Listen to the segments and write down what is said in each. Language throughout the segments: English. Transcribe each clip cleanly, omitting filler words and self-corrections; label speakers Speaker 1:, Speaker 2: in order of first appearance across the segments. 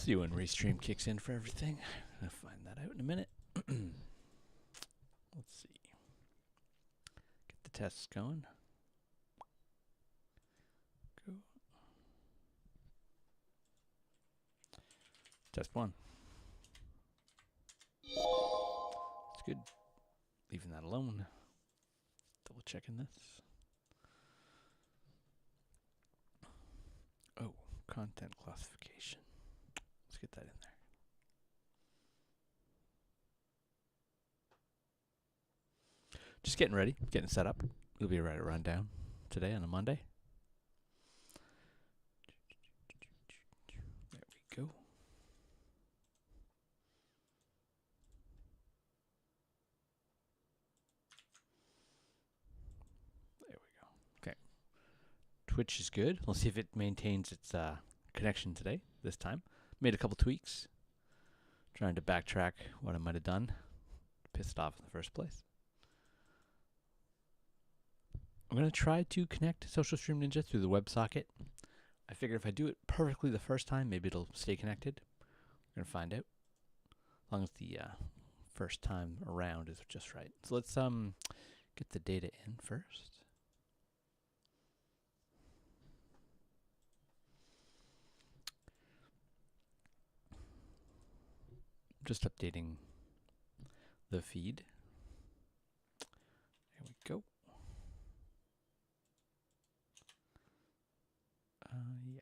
Speaker 1: See when Restream kicks in for everything. I'm going to find that out in a minute. Let's see. Get the tests going. Go. Test 1. It's good. Leaving that alone. Double checking this. Oh, content classification. Let's get that in there. Just getting ready, getting set up. We'll be right at rundown today on a Monday. There we go. There we go. Okay. Twitch is good. Let's see if it maintains its connection today, this time. Made a couple tweaks. Trying to backtrack what I might have done. Pissed off in the first place. I'm going to try to connect Social Stream Ninja through the WebSocket. I figured if I do it perfectly the first time, maybe it'll stay connected. We're going to find out. As long as the first time around is just right. So let's get the data in first. Just updating the feed. There we go. Yeah.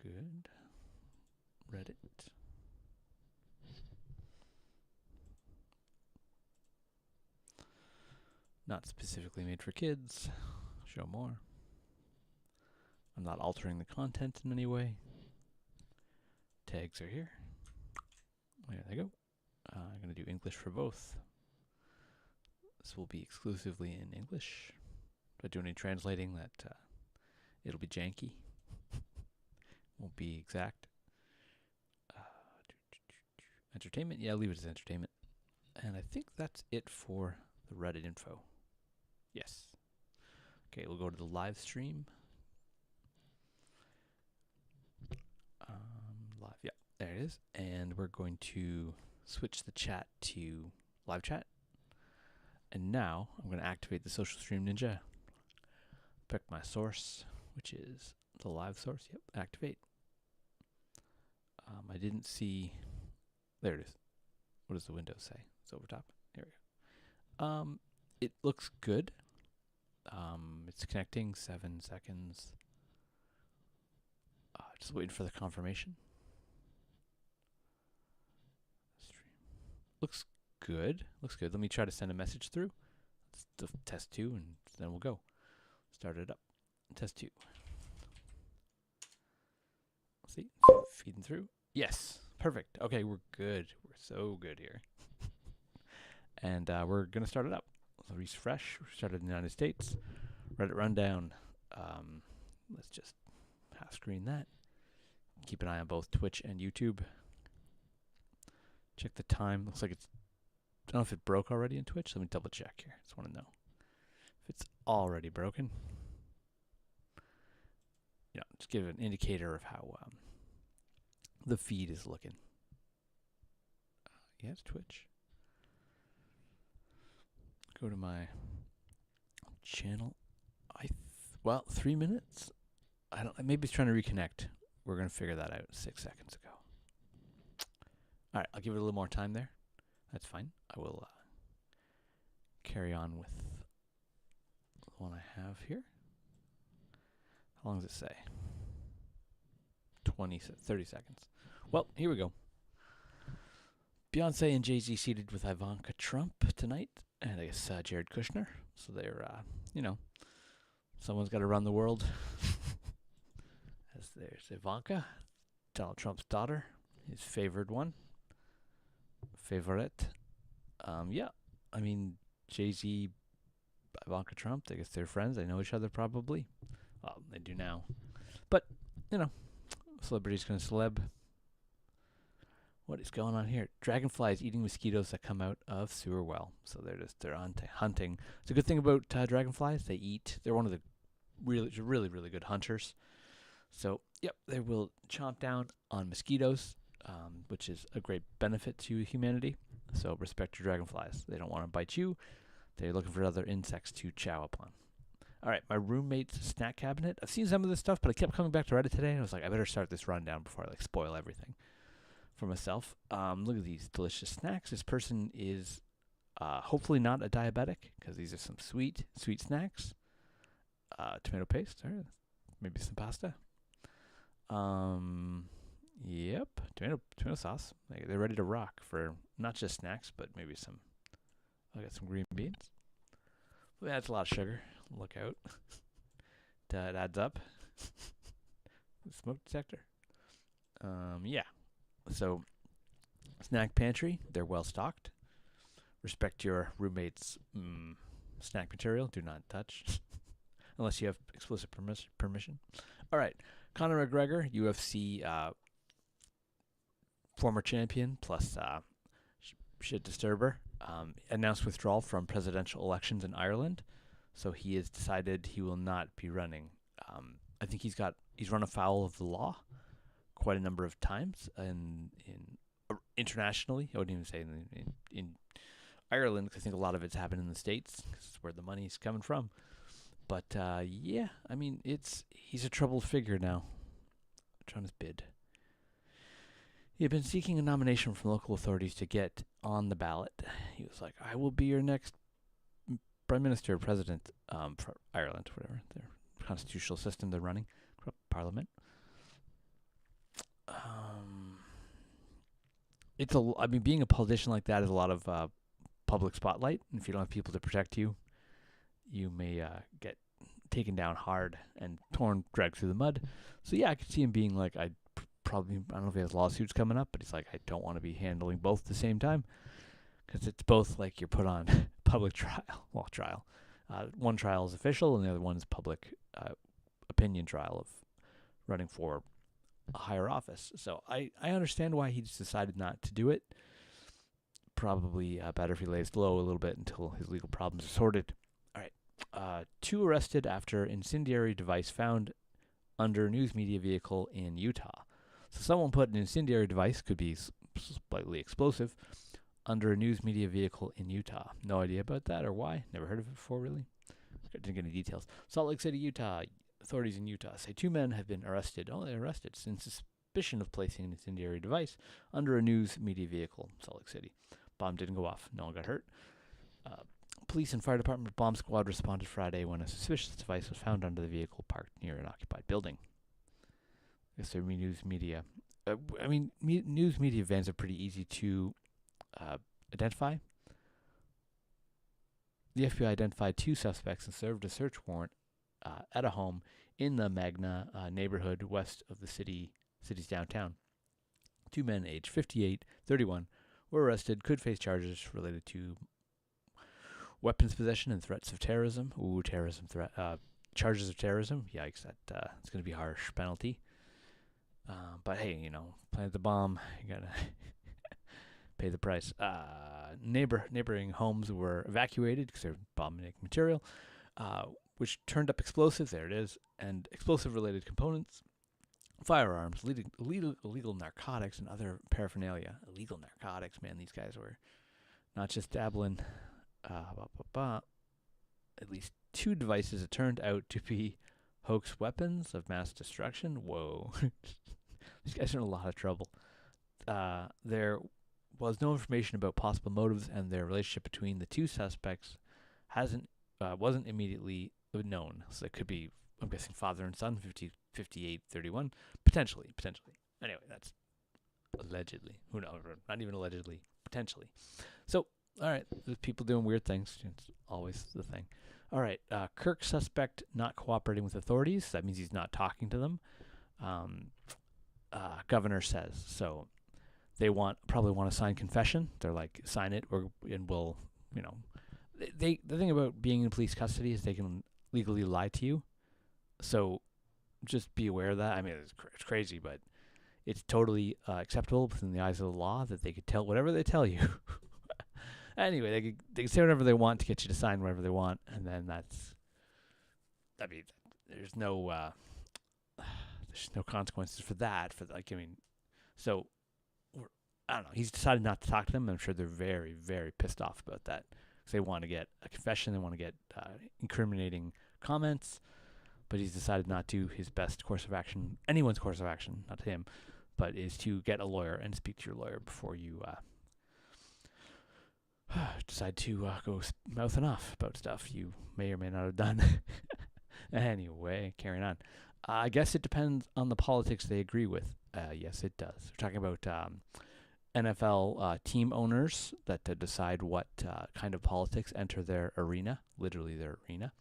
Speaker 1: Good. Reddit. Not specifically made for kids. Show more. I'm not altering the content in any way. Tags are here. There they go. I'm going to do English for both. This will be exclusively in English. If I do any translating, that it'll be janky. Won't be exact. Entertainment? Yeah, leave it as entertainment. And I think that's it for the Reddit info. Yes. Okay, we'll go to the live stream. Live, yeah, there it is. And we're going to switch the chat to live chat. And now I'm going to activate the Social Stream Ninja. Pick my source, which is the live source. Yep, activate. I didn't see. There it is. What does the window say? It's over top. Here we go. It looks good. It's connecting. 7 seconds. Just waiting for the confirmation. Stream. Looks good. Looks good. Let me try to send a message through. Let's do test 2, and then we'll go. Start it up. Test 2. See? Feeding through. Yes. Perfect. Okay, we're good. We're so good here. And we're going to start it up. So refresh. We started in the United States. Reddit rundown. Let's just half screen that. Keep an eye on both Twitch and YouTube. Check the time. Looks like it's... I don't know if it broke already in Twitch. Let me double check here. Just want to know if it's already broken. Yeah, just give an indicator of how the feed is looking. Yeah, it's Twitch. Go to my channel. Well, 3 minutes. I don't. Maybe it's trying to reconnect. We're gonna figure that out 6 seconds ago. All right, I'll give it a little more time there. That's fine. I will carry on with the one I have here. How long does it say? 30 seconds. Well, here we go. Beyonce and Jay-Z seated with Ivanka Trump tonight, and I guess Jared Kushner. So they're, someone's got to run the world. As there's Ivanka, Donald Trump's daughter, his favored one. Favorite. Yeah, I mean, Jay-Z, Ivanka Trump, I guess they're friends. They know each other probably. Well, they do now. But, celebrity's going to celeb. What is going on here? Dragonflies eating mosquitoes that come out of sewer well. So they're hunting. It's a good thing about dragonflies. They're one of the really, really, really good hunters. So, yep, they will chomp down on mosquitoes, which is a great benefit to humanity. So, respect your dragonflies. They don't want to bite you. They're looking for other insects to chow upon. All right, my roommate's snack cabinet. I've seen some of this stuff, but I kept coming back to Reddit today, and I was like, I better start this rundown before I spoil everything for myself. Look at these delicious snacks. This person is hopefully not a diabetic, because these are some sweet snacks. Tomato paste, or maybe some pasta. Yep, tomato sauce. They're ready to rock for not just snacks, but maybe some. I got some green beans. That's a lot of sugar. Look out. That adds up. Smoke detector. Yeah. So, snack pantry. They're well stocked. Respect your roommate's snack material. Do not touch. Unless you have explicit permission. All right. Conor McGregor, UFC former champion plus shit disturber, announced withdrawal from presidential elections in Ireland. So he has decided he will not be running. I think he's run afoul of the law quite a number of times, and internationally, I wouldn't even say in Ireland, because I think a lot of it's happened in the States, because it's where the money's coming from. But yeah, I mean, he's a troubled figure now. Trying his bid. He had been seeking a nomination from local authorities to get on the ballot. He was like, I will be your next Prime Minister, President for Ireland, whatever, their constitutional system they're running, Parliament. Being a politician like that is a lot of public spotlight. And if you don't have people to protect you, you may get taken down hard and dragged through the mud. So yeah, I could see him being like, I don't know if he has lawsuits coming up, but he's like, I don't want to be handling both at the same time, because it's both like you're put on public trial. One trial is official, and the other one is public opinion trial of running for a higher office. So I understand why he just decided not to do it. Probably better if he lays low a little bit until his legal problems are sorted. All right. 2 arrested after incendiary device found under news media vehicle in Utah. So someone put an incendiary device, could be slightly explosive, under a news media vehicle in Utah. No idea about that or why. Never heard of it before, really. Didn't get any details. Salt Lake City, Utah. Authorities in Utah say 2 men have been arrested. Oh, they're arrested since suspicion of placing an incendiary device under a news media vehicle in Salt Lake City. Bomb didn't go off. No one got hurt. Police and fire department bomb squad responded Friday when a suspicious device was found under the vehicle parked near an occupied building. I guess they're news media. News media vans are pretty easy to identify. The FBI identified 2 suspects and served a search warrant at a home in the Magna neighborhood west of the city's downtown. 2 men aged 58, 31 were arrested, could face charges related to weapons possession and threats of terrorism. Charges of terrorism. Yikes, it's going to be a harsh penalty. But hey, plant the bomb, you gotta pay the price. Neighboring homes were evacuated because they're bomb-making material, which turned up explosives, there it is, and explosive-related components, firearms, illegal narcotics, and other paraphernalia. Illegal narcotics, man, these guys were not just dabbling. At least 2 devices that turned out to be hoax weapons of mass destruction. Whoa. These guys are in a lot of trouble. There was no information about possible motives, and their relationship between the 2 suspects wasn't immediately known. So it could be, I'm guessing, father and son, 58, 31. Potentially. Anyway, that's allegedly. Who knows? Not even allegedly. Potentially. So, all right, there's people doing weird things. It's always the thing. All right, Kirk suspect not cooperating with authorities. That means he's not talking to them. Governor says so. They probably want a signed confession. They're like, sign it, and we'll, the thing about being in police custody is they can legally lie to you. So, just be aware of that. I mean, it's crazy, but it's totally acceptable within the eyes of the law that they could tell whatever they tell you. Anyway, they can say whatever they want to get you to sign whatever they want, and then there's no there's no consequences for that. So I don't know. He's decided not to talk to them. I'm sure they're very, very pissed off about that. So they want to get a confession. They want to get incriminating comments. But he's decided not to. His best course of action, anyone's course of action, not him, but is to get a lawyer and speak to your lawyer before you decide to go mouthing off about stuff you may or may not have done. Anyway, carrying on. I guess it depends on the politics they agree with. Yes, it does. We're talking about NFL team owners that decide what kind of politics enter their arena, literally their arena.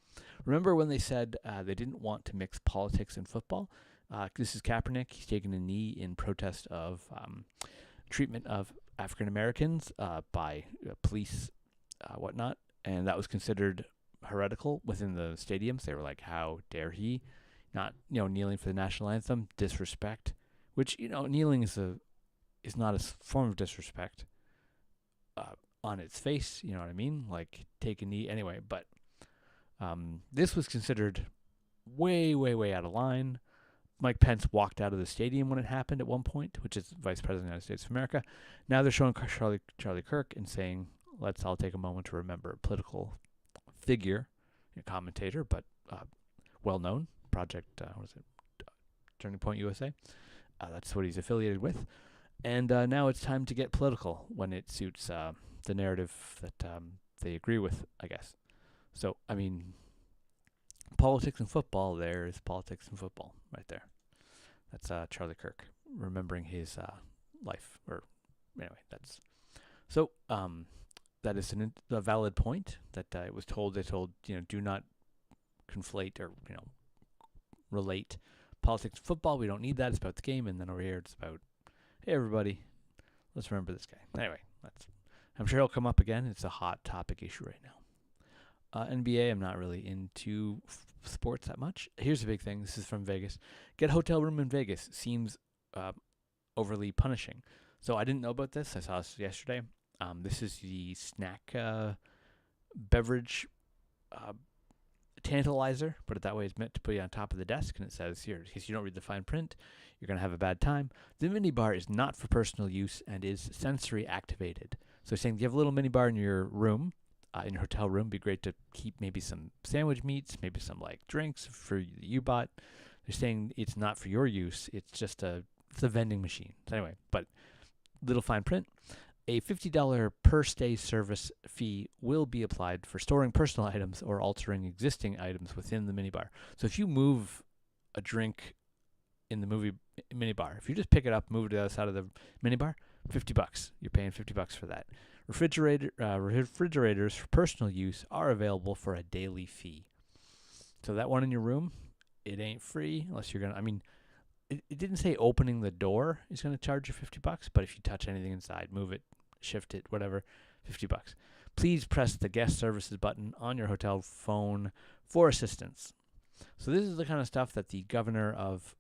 Speaker 1: Remember when they said they didn't want to mix politics and football? This is Kaepernick. He's taken a knee in protest of treatment of African Americans by police, whatnot, and that was considered heretical within the stadiums. They were like, "How dare he?" Not kneeling for the national anthem, disrespect. Which kneeling is not a form of disrespect on its face. You know what I mean? Like take a knee anyway. But this was considered way, way, way out of line. Mike Pence walked out of the stadium when it happened at one point, which is Vice President of the United States of America. Now they're showing Charlie Kirk and saying, let's all take a moment to remember a political figure, a commentator, but well-known, Project, Turning Point USA. That's what he's affiliated with. And now it's time to get political when it suits the narrative that they agree with, I guess. So, I mean, politics and football, there is politics and football right there. That's Charlie Kirk remembering his life. Or anyway, that's so. That is a valid point. That it was told. They told do not conflate or relate politics and football. We don't need that. It's about the game. And then over here, it's about hey everybody, let's remember this guy. Anyway, I'm sure he'll come up again. It's a hot topic issue right now. NBA, I'm not really into sports that much. Here's a big thing. This is from Vegas. Get a hotel room in Vegas seems overly punishing. So I didn't know about this. I saw this yesterday. This is the snack beverage tantalizer. Put it that way. It's meant to put you on top of the desk. And it says here, in case you don't read the fine print, you're going to have a bad time. The minibar is not for personal use and is sensory activated. So saying you have a little minibar in your room, in your hotel room, be great to keep maybe some sandwich meats, maybe some like drinks for you bought. They're saying it's not for your use. It's just a vending machine. So anyway, but little fine print. A $50 per stay service fee will be applied for storing personal items or altering existing items within the minibar. So if you move a drink in the minibar, if you just pick it up, move it to the other side of the minibar, $50. You're paying $50 for that. Refrigerators for personal use are available for a daily fee. So that one in your room, it ain't free unless you're it didn't say opening the door is going to charge you $50, but if you touch anything inside, move it, shift it, whatever, $50. Please press the guest services button on your hotel phone for assistance. So this is the kind of stuff that the governor of,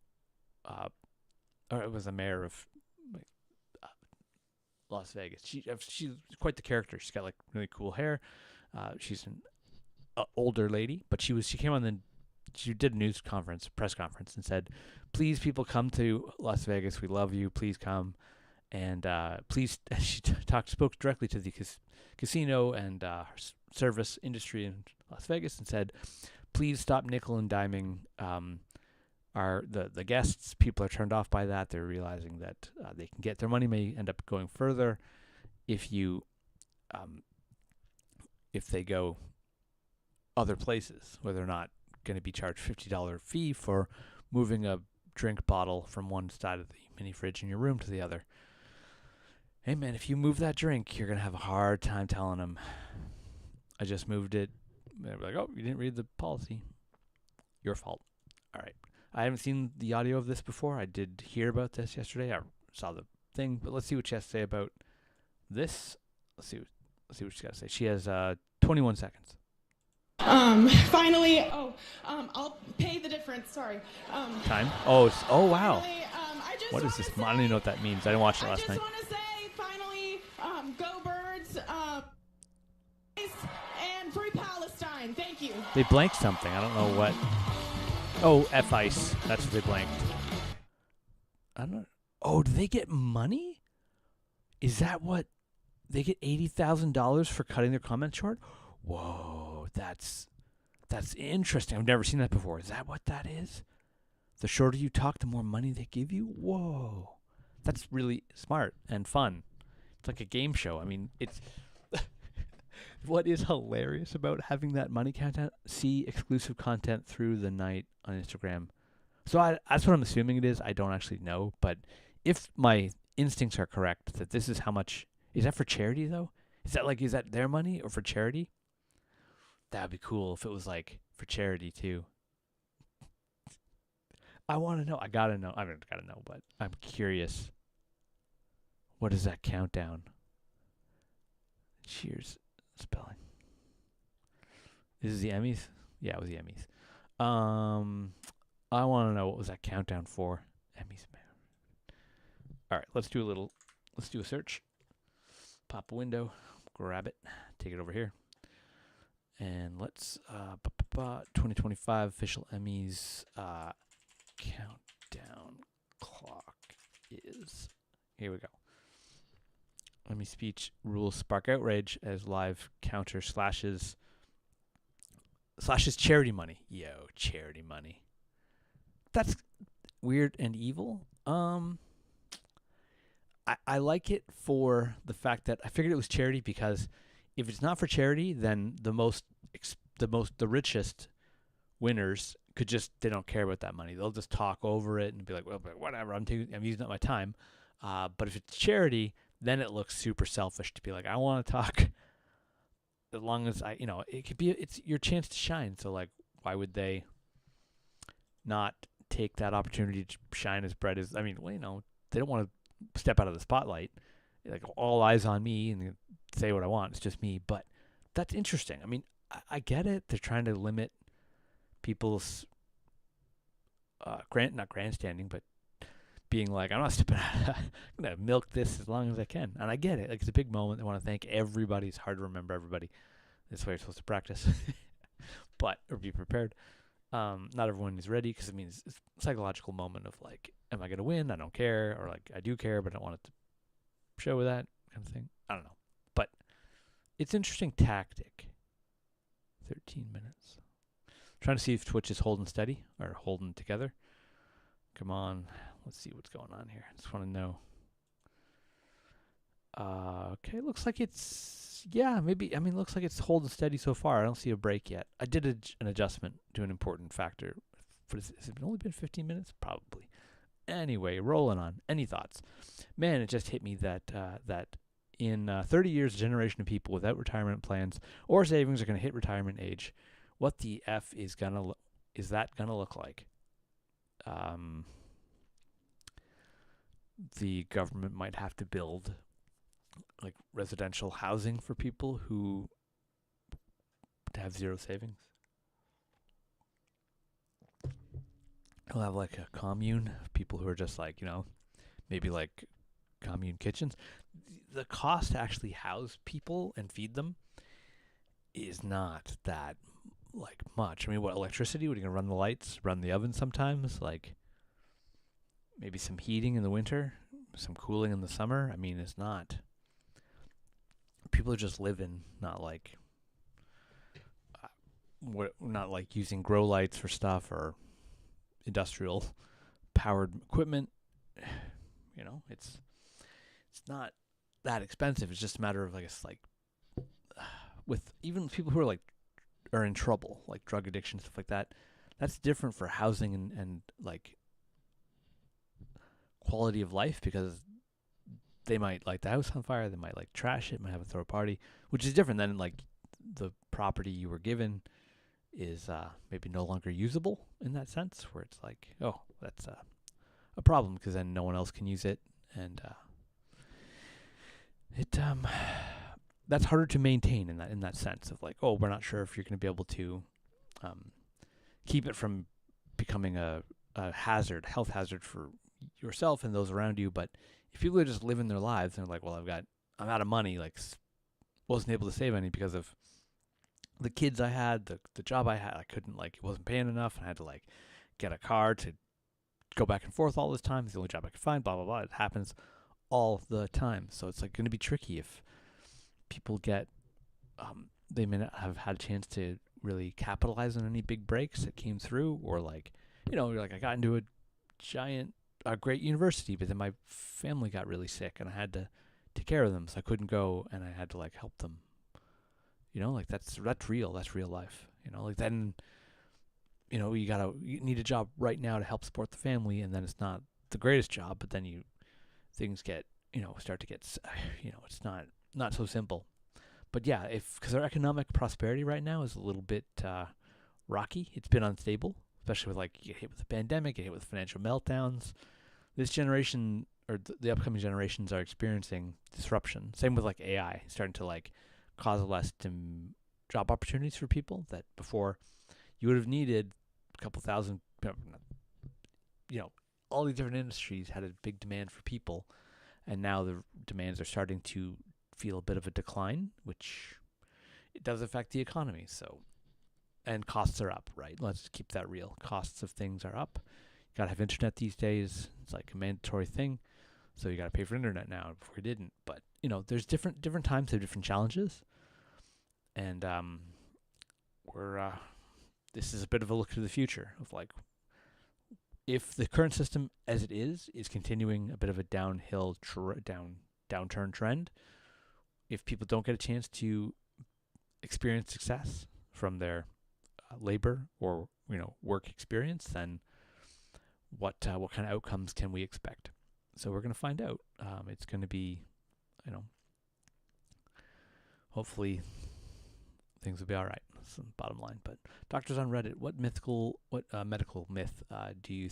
Speaker 1: or it was the mayor of Las Vegas. She's quite the character. She's got like really cool hair. She's an older lady, but she did a press conference, and said, "Please, people, come to Las Vegas. We love you. Please come, and please." She spoke directly to the casino and service industry in Las Vegas, and said, "Please stop nickel and diming the guests. People are turned off by that. They're realizing that they can get their money may end up going further if they go other places where they're not going to be charged $50 fee for moving a drink bottle from one side of the mini fridge in your room to the other. Hey man, if you move that drink, you're going to have a hard time telling them, I just moved it. They're like, oh, you didn't read the policy. Your fault. All right. I haven't seen the audio of this before. I did hear about this yesterday. I saw the thing, but let's see what she has to say about this. Let's see what she's got to say. She has 21 seconds.
Speaker 2: Finally, I'll pay the difference. Sorry.
Speaker 1: Time? Oh wow.
Speaker 2: Finally,
Speaker 1: What is this? I don't even know what that means. I didn't watch it last night.
Speaker 2: I just want to say, finally, go Birds, and free Palestine. Thank you.
Speaker 1: They blanked something. I don't know what. Oh, F-Ice. That's what they blanked. I don't know. Oh, do they get money? Is that what they get? $80,000 for cutting their comments short? Whoa, that's interesting. I've never seen that before. Is that what that is? The shorter you talk, the more money they give you? Whoa. That's really smart and fun. It's like a game show. I mean, it's what is hilarious about having that money content, see exclusive content through the night on Instagram. So that's what I'm assuming it is. I don't actually know, but if my instincts are correct that this is how much, is that for charity though? Is that their money or for charity? That would be cool if it was like for charity too. I want to know. I gotta know. I mean, gotta know, but I'm curious. What is that countdown? Cheers spelling. This is the Emmys? Yeah, it was the Emmys. I want to know, what was that countdown for? Emmys, man. All right, let's do a search. Pop a window, grab it, take it over here. And let's 2025 official Emmys countdown clock is, here we go. Emmy speech rules spark outrage as live counter slashes charity money. Yo, charity money. That's weird and evil. I like it for the fact that I figured it was charity, because if it's not for charity, then the richest winners they don't care about that money. They'll just talk over it and be like, well, whatever, I'm using up my time. But if it's charity, then it looks super selfish to be like, I want to talk as long as it's your chance to shine. So like, why would they not take that opportunity to shine as bright as, they don't want to step out of the spotlight. Like, all eyes on me and say what I want. It's just me. But that's interesting. I mean, I get it. They're trying to limit people's not grandstanding, but being like, I'm not stepping out. I'm going to milk this as long as I can. And I get it. Like, it's a big moment. They want to thank everybody. It's hard to remember everybody. That's why you're supposed to practice. Or be prepared. Not everyone is ready, because it means it's a psychological moment of like, am I going to win? I don't care. Or like, I do care, but I don't want it to show with that kind of thing. I don't know. But it's interesting tactic. 13 minutes. Trying to see if Twitch is holding steady or holding together. Come on. Let's see what's going on here. I just want to know. Okay, looks like it's, looks like it's holding steady so far. I don't see a break yet. I did an adjustment to an important factor. Has it only been 15 minutes? Probably. Anyway, rolling on. Any thoughts? Man, it just hit me that in 30 years, a generation of people without retirement plans or savings are going to hit retirement age. What the F is that going to look like? The government might have to build like residential housing for people who have zero savings. He'll have like a commune of people who are just like, maybe like commune kitchens. The cost to actually house people and feed them is not that like much. I mean, what, electricity? What, are you gonna run the lights, run the oven sometimes? Like maybe some heating in the winter, some cooling in the summer. I mean, it's not. People are just living, not like not like using grow lights for stuff or industrial powered equipment. It's not that expensive. It's just a matter of with even people who are in trouble, like drug addiction, stuff like that. That's different for housing and like quality of life, because they might light the house on fire, they might like trash it, might have a throw party, which is different than like the property you were given is maybe no longer usable in that sense, where it's like, oh, that's a problem, because then no one else can use it, and that's harder to maintain in that sense of like, oh, we're not sure if you're going to be able to keep it from becoming a health hazard for yourself and those around you. But if people are just living their lives and they're like, well, I'm out of money, like wasn't able to save any because of the kids I had, the job I had, I couldn't, like, it wasn't paying enough, and I had to like get a car to go back and forth all this time. It's the only job I could find. Blah blah blah. It happens all the time. So it's like going to be tricky if people get they may not have had a chance to really capitalize on any big breaks that came through, or like, you're like, I got into a great university, but then my family got really sick and I had to take care of them, so I couldn't go, and I had to like help them. Like that's real. That's real life. Like then, you need a job right now to help support the family, and then it's not the greatest job, but then things get, start to get, it's not so simple. But yeah, because our economic prosperity right now is a little bit rocky. It's been unstable, especially with like, you get hit with the pandemic, get hit with financial meltdowns. This generation, or the upcoming generations, are experiencing disruption. Same with like AI starting to like cause less job opportunities for people that before you would have needed a couple thousand. All these different industries had a big demand for people, and now the demands are starting to feel a bit of a decline, which it does affect the economy. So, and costs are up, right? Let's keep that real. Costs of things are up. You gotta have internet these days. It's like a mandatory thing. So you gotta pay for internet now. Before you didn't. But there's different times have different challenges, and this is a bit of a look to the future of like, if the current system as it is continuing a bit of a downhill downturn trend. If people don't get a chance to experience success from their labor or work experience, then what kind of outcomes can we expect? So we're going to find out. It's going to be, hopefully things will be all right. That's the bottom line. But doctors on Reddit, what medical myth do you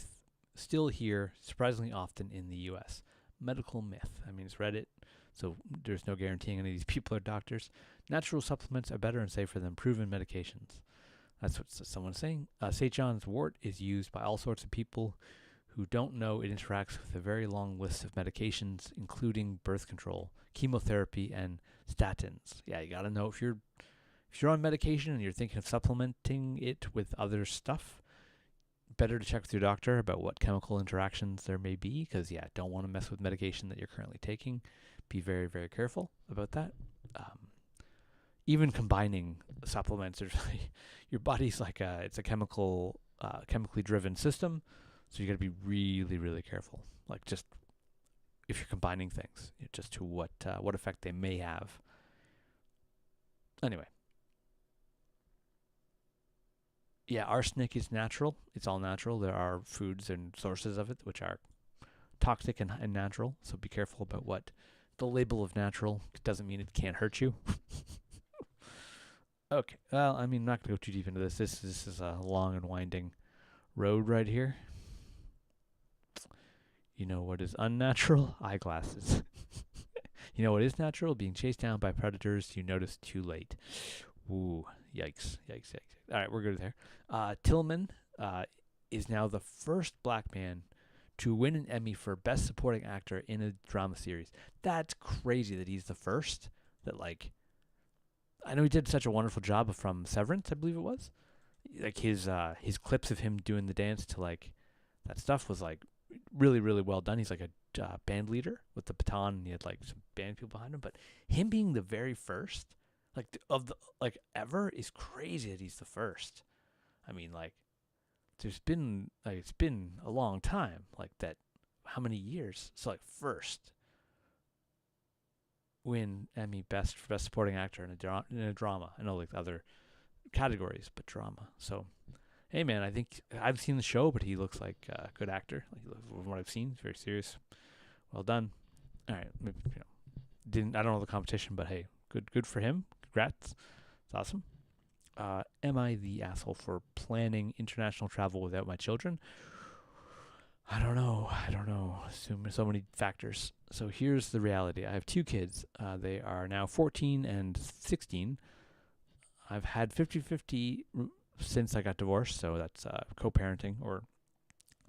Speaker 1: still hear surprisingly often in the U.S.? Medical myth. I mean, it's Reddit, so there's no guaranteeing any of these people are doctors. Natural supplements are better and safer than proven medications. That's what someone's saying. St. John's wort is used by all sorts of people who don't know it interacts with a very long list of medications, including birth control, chemotherapy, and statins. Yeah, you got to know if you're on medication and you're thinking of supplementing it with other stuff, better to check with your doctor about what chemical interactions there may be, because, don't want to mess with medication that you're currently taking. Be very, very careful about that. Even combining supplements, your body's like it's a chemically driven system, so you got to be really, really careful. Like, just if you're combining things, just to what effect they may have. Anyway. Yeah, arsenic is natural. It's all natural. There are foods and sources of it which are toxic and natural, so be careful about what the label of natural doesn't mean it can't hurt you. Okay, well, I'm not going to go too deep into this. This is a long and winding road right here. You know what is unnatural? Eyeglasses. You know what is natural? Being chased down by predators you notice too late. Ooh, yikes. All right, we're good there. Tillman is now the first black man to win an Emmy for Best Supporting Actor in a Drama Series. That's crazy that he's the first. That, like, I know he did such a wonderful job from Severance, I believe it was. Like, his clips of him doing the dance to, like, that stuff was, like, really, really well done. He's like a band leader with the baton, and he had, like, some band people behind him. But him being the very first, ever, is crazy that he's the first. I mean, like, it's been a long time, like, that, how many years? So, like, first win Emmy Best Supporting Actor in a drama. I know, like, other categories, but drama. So, hey, man, I think I've seen the show, but he looks like a good actor. Like, from what I've seen, he's very serious. Well done. All right, maybe, I don't know the competition, but hey, good for him. Congrats. It's awesome. Am I the asshole for planning international travel without my children? I don't know. Assume so many factors. So here's the reality. I have two kids. They are now 14 and 16. I've had 50-50 since I got divorced, so that's co-parenting, or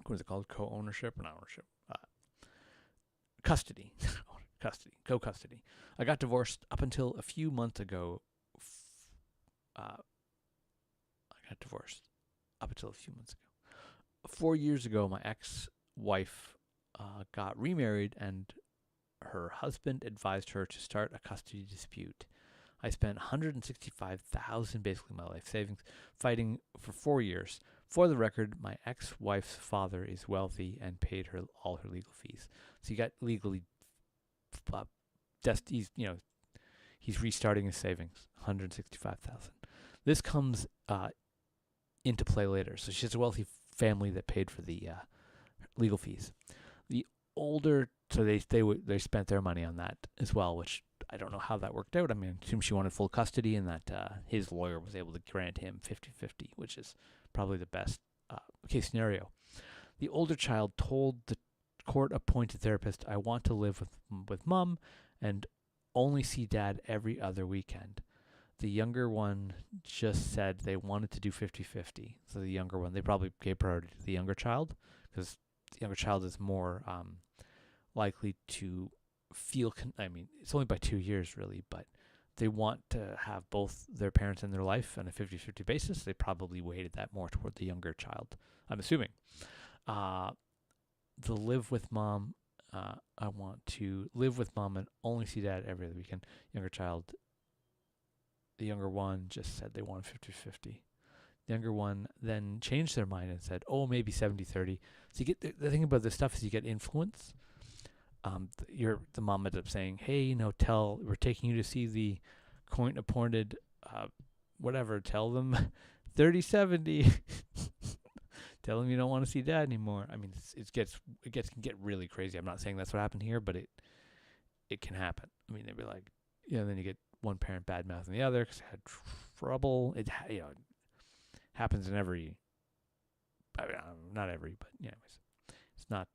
Speaker 1: what is it called? Co-ownership? Not ownership. Custody. Co-custody. I got divorced up until a few months ago. I got divorced up until a few months ago. 4 years ago, my ex wife got remarried, and her husband advised her to start a custody dispute. I spent $165,000 basically my life savings fighting for 4 years. For the record, my ex-wife's father is wealthy and paid her all her legal fees. So he got legally, he's restarting his savings, $165,000. This comes into play later. So she has a wealthy family that paid for the legal fees. The older, so they spent their money on that as well, which I don't know how that worked out. I mean, I assume she wanted full custody, and that his lawyer was able to grant him 50-50, which is probably the best case scenario. The older child told the court-appointed therapist, "I want to live with mom and only see dad every other weekend." The younger one just said they wanted to do 50-50. So the younger one, they probably gave priority to the younger child, because the younger child is more likely to feel, it's only by 2 years really, but they want to have both their parents in their life on a 50-50 basis. They probably weighted that more toward the younger child, I'm assuming. The live with mom, I want to live with mom and only see dad every other weekend. Younger child, the younger one just said they wanted 50-50. The younger one then changed their mind and said, maybe 70-30. So you get the thing about this stuff is you get influence. The mom ends up saying, "Hey, we're taking you to see the court-appointed, tell them 30-70. Tell them you don't want to see dad anymore." I mean, it can get really crazy. I'm not saying that's what happened here, but it can happen. I mean, they'd be like, then you get one parent bad mouthing the other because they had trouble. It happens in every, not every, but anyways, it's not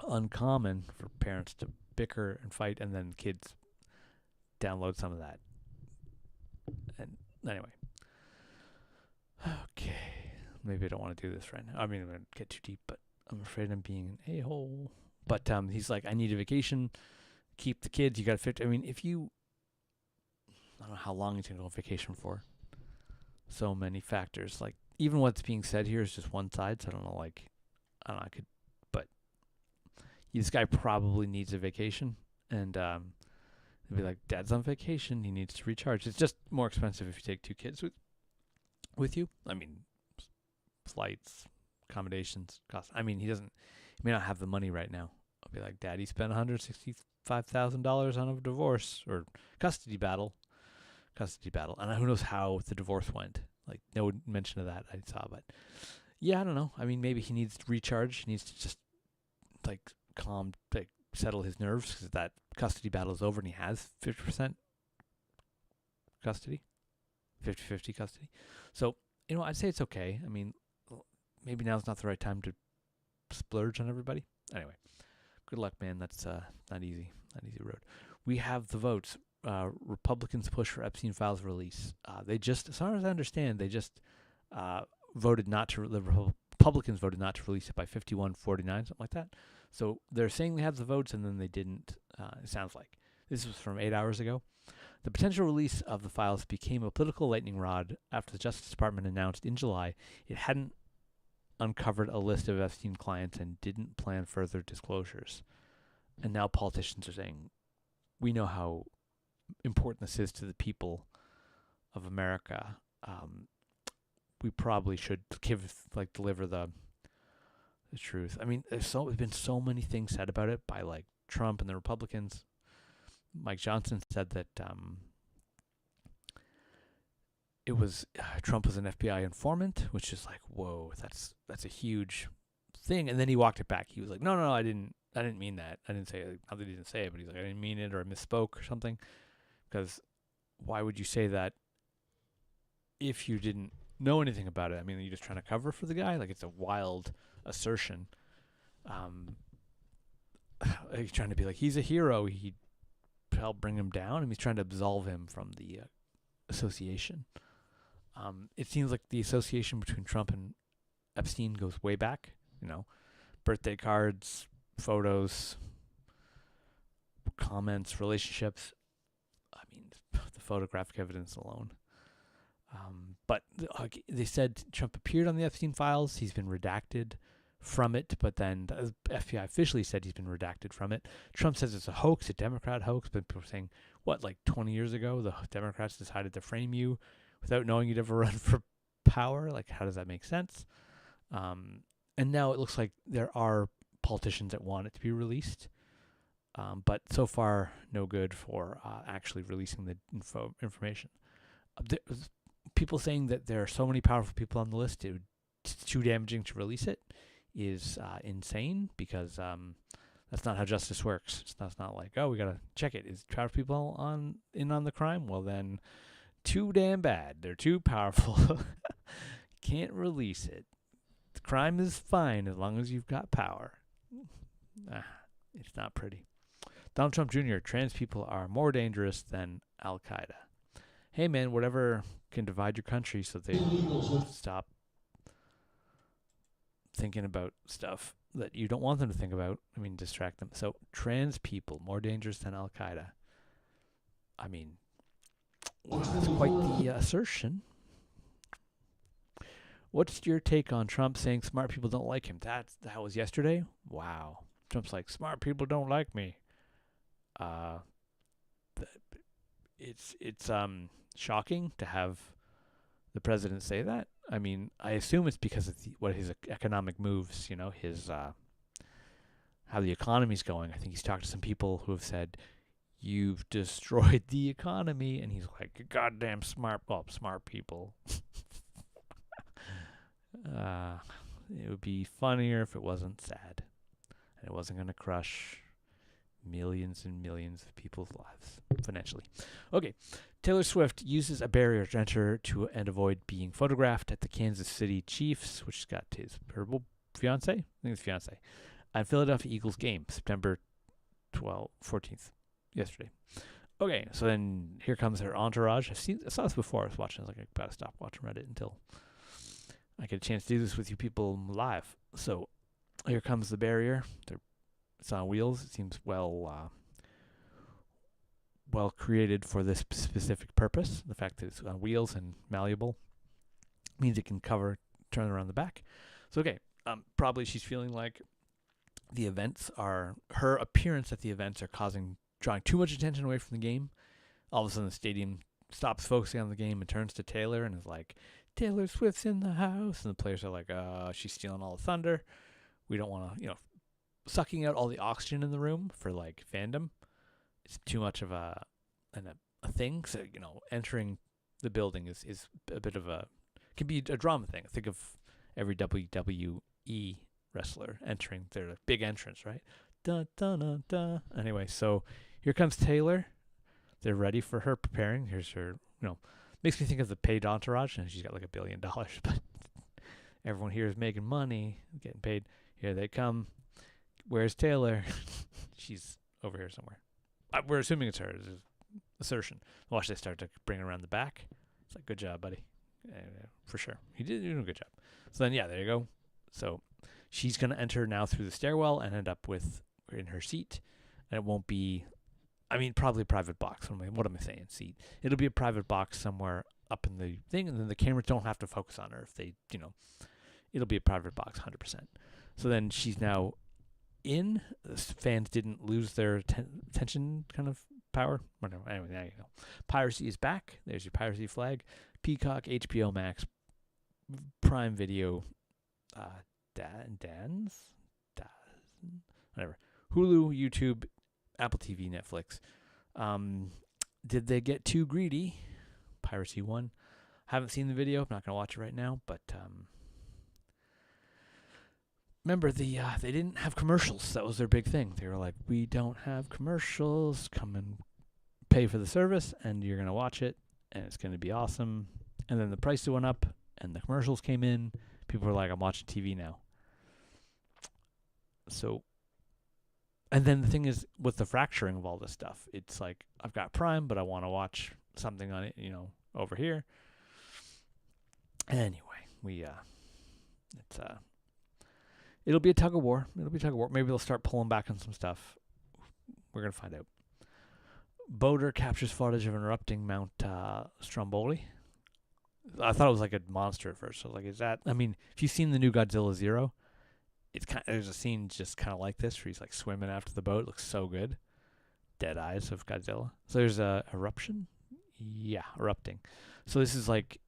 Speaker 1: uncommon for parents to bicker and fight, and then kids download some of that. And anyway, okay, maybe I don't want to do this right now. I mean, I'm going to get too deep, but I'm afraid I'm being an a-hole. But he's like, "I need a vacation. Keep the kids. You got to fit." I mean, I don't know how long he's going to go on vacation for. So many factors. Like, even what's being said here is just one side. So I don't know, but this guy probably needs a vacation. And they'd be like, "Dad's on vacation. He needs to recharge." It's just more expensive if you take 2 kids with you. I mean, flights, accommodations, costs. I mean, he may not have the money right now. I'll be like, "Daddy spent $165,000 on a divorce or custody battle. And who knows how the divorce went. Like, no mention of that I saw. But yeah, I don't know. I mean, maybe he needs to recharge. He needs to just settle his nerves, because that custody battle is over and he has 50% custody, 50-50 custody. So, I'd say it's okay. I mean, maybe now's not the right time to splurge on everybody. Anyway, good luck, man. That's not easy road. We have the votes. Republicans push for Epstein files release. As far as I understand, they just voted not to. The Republicans voted not to release it by 51-49, something like that. So they're saying they have the votes, and then they didn't. It sounds like this was from 8 hours ago. The potential release of the files became a political lightning rod after the Justice Department announced in July it hadn't uncovered a list of Epstein clients and didn't plan further disclosures. And now politicians are saying, "We know how important this is to the people of America. We probably should deliver the truth." I mean, there's been so many things said about it by Trump and the Republicans. Mike Johnson said that Trump was an FBI informant, which is like, whoa, that's a huge thing. And then he walked it back. He was like, no, I didn't mean that. I didn't say it. Not that he didn't say it, but he's like, I didn't mean it, or I misspoke or something. Because why would you say that if you didn't know anything about it? I mean, are you just trying to cover for the guy? Like, it's a wild assertion. He's trying to be like, he's a hero. He helped bring him down, and he's trying to absolve him from the association. It seems like the association between Trump and Epstein goes way back. Birthday cards, photos, comments, relationships. I mean, the photographic evidence alone. But they said Trump appeared on the Epstein files. He's been redacted from it, but then the FBI officially said he's been redacted from it. Trump says it's a hoax, a Democrat hoax, but people are saying, what, like 20 years ago, the Democrats decided to frame you without knowing you'd ever run for power? Like, how does that make sense? And now it looks like there are politicians that want it to be released, but so far, no good for actually releasing the information. There's people saying that there are so many powerful people on the list, it's too damaging to release it, is insane, because that's not how justice works. It's not like, oh, we gotta check it. Is powerful people in on the crime? Well, then, too damn bad. They're too powerful. Can't release it. The crime is fine as long as you've got power. It's not pretty. Donald Trump Jr., trans people are more dangerous than Al Qaeda. Hey man, whatever can divide your country so they stop thinking about stuff that you don't want them to think about. I mean, distract them. So, trans people, more dangerous than Al Qaeda. I mean, that's quite the assertion. What's your take on Trump saying smart people don't like him? That was yesterday? Wow. Trump's like, smart people don't like me. It's shocking to have the president say that. I mean, I assume it's because of what his economic moves, his how the economy's going. I think he's talked to some people who have said, "You've destroyed the economy," and he's like, "Goddamn smart people." It would be funnier if it wasn't sad, and it wasn't going to crush millions and millions of people's lives financially. Okay, Taylor Swift uses a barrier to enter and avoid being photographed at the Kansas City Chiefs, which has got his fiance, I think it's fiance, at Philadelphia Eagles game, September 14th, yesterday. Okay, so then here comes her entourage. I saw this before. I was watching. I was like, I gotta stop watching Reddit until I get a chance to do this with you people live. So here comes the barrier. It's on wheels. It seems well created for this specific purpose. The fact that it's on wheels and malleable means it can turn around the back. So okay, probably she's feeling like her appearance at the events are drawing too much attention away from the game. All of a sudden the stadium stops focusing on the game and turns to Taylor and is like, Taylor Swift's in the house. And the players are like, she's stealing all the thunder. We don't want to, sucking out all the oxygen in the room for like fandom. It's too much of a thing. So, entering the building is a bit of can be a drama thing. Think of every WWE wrestler entering their big entrance, right? Dun, dun, dun, dun. Anyway, so here comes Taylor. They're ready for her, preparing. Here's her, makes me think of the paid entourage, and she's got like $1 billion, but everyone here is making money, getting paid. Here they come. Where's Taylor? She's over here somewhere. We're assuming it's her. It's an assertion. Watch, they start to bring her around the back. It's like, good job, buddy. For sure. You did do a good job. So then, there you go. So she's going to enter now through the stairwell and end up in her seat. And it won't be, probably a private box. What am I saying? Seat. It'll be a private box somewhere up in the thing, and then the cameras don't have to focus on her if they, it'll be a private box 100%. So then she's now in. The fans didn't lose their attention kind of power. Whatever. Anyway, now you know. Piracy is back. There's your piracy flag. Peacock, HBO Max, Prime Video, whatever. Hulu, YouTube, Apple TV, Netflix. Did they get too greedy? Piracy won. Haven't seen the video. I'm not going to watch it right now, but remember, they didn't have commercials. That was their big thing. They were like, we don't have commercials. Come and pay for the service, and you're going to watch it, and it's going to be awesome. And then the price went up, and the commercials came in. People were like, I'm watching TV now. So, and then the thing is, with the fracturing of all this stuff, it's like, I've got Prime, but I want to watch something on it, over here. Anyway, it'll be a tug of war. Maybe they'll start pulling back on some stuff. We're going to find out. Boater captures footage of interrupting Mount Stromboli. I thought it was like a monster at first. I was like, is that... if you've seen the new Godzilla Zero, there's a scene just kind of like this where he's like swimming after the boat. It looks so good. Dead eyes of Godzilla. So there's a eruption. Yeah, erupting. So this is like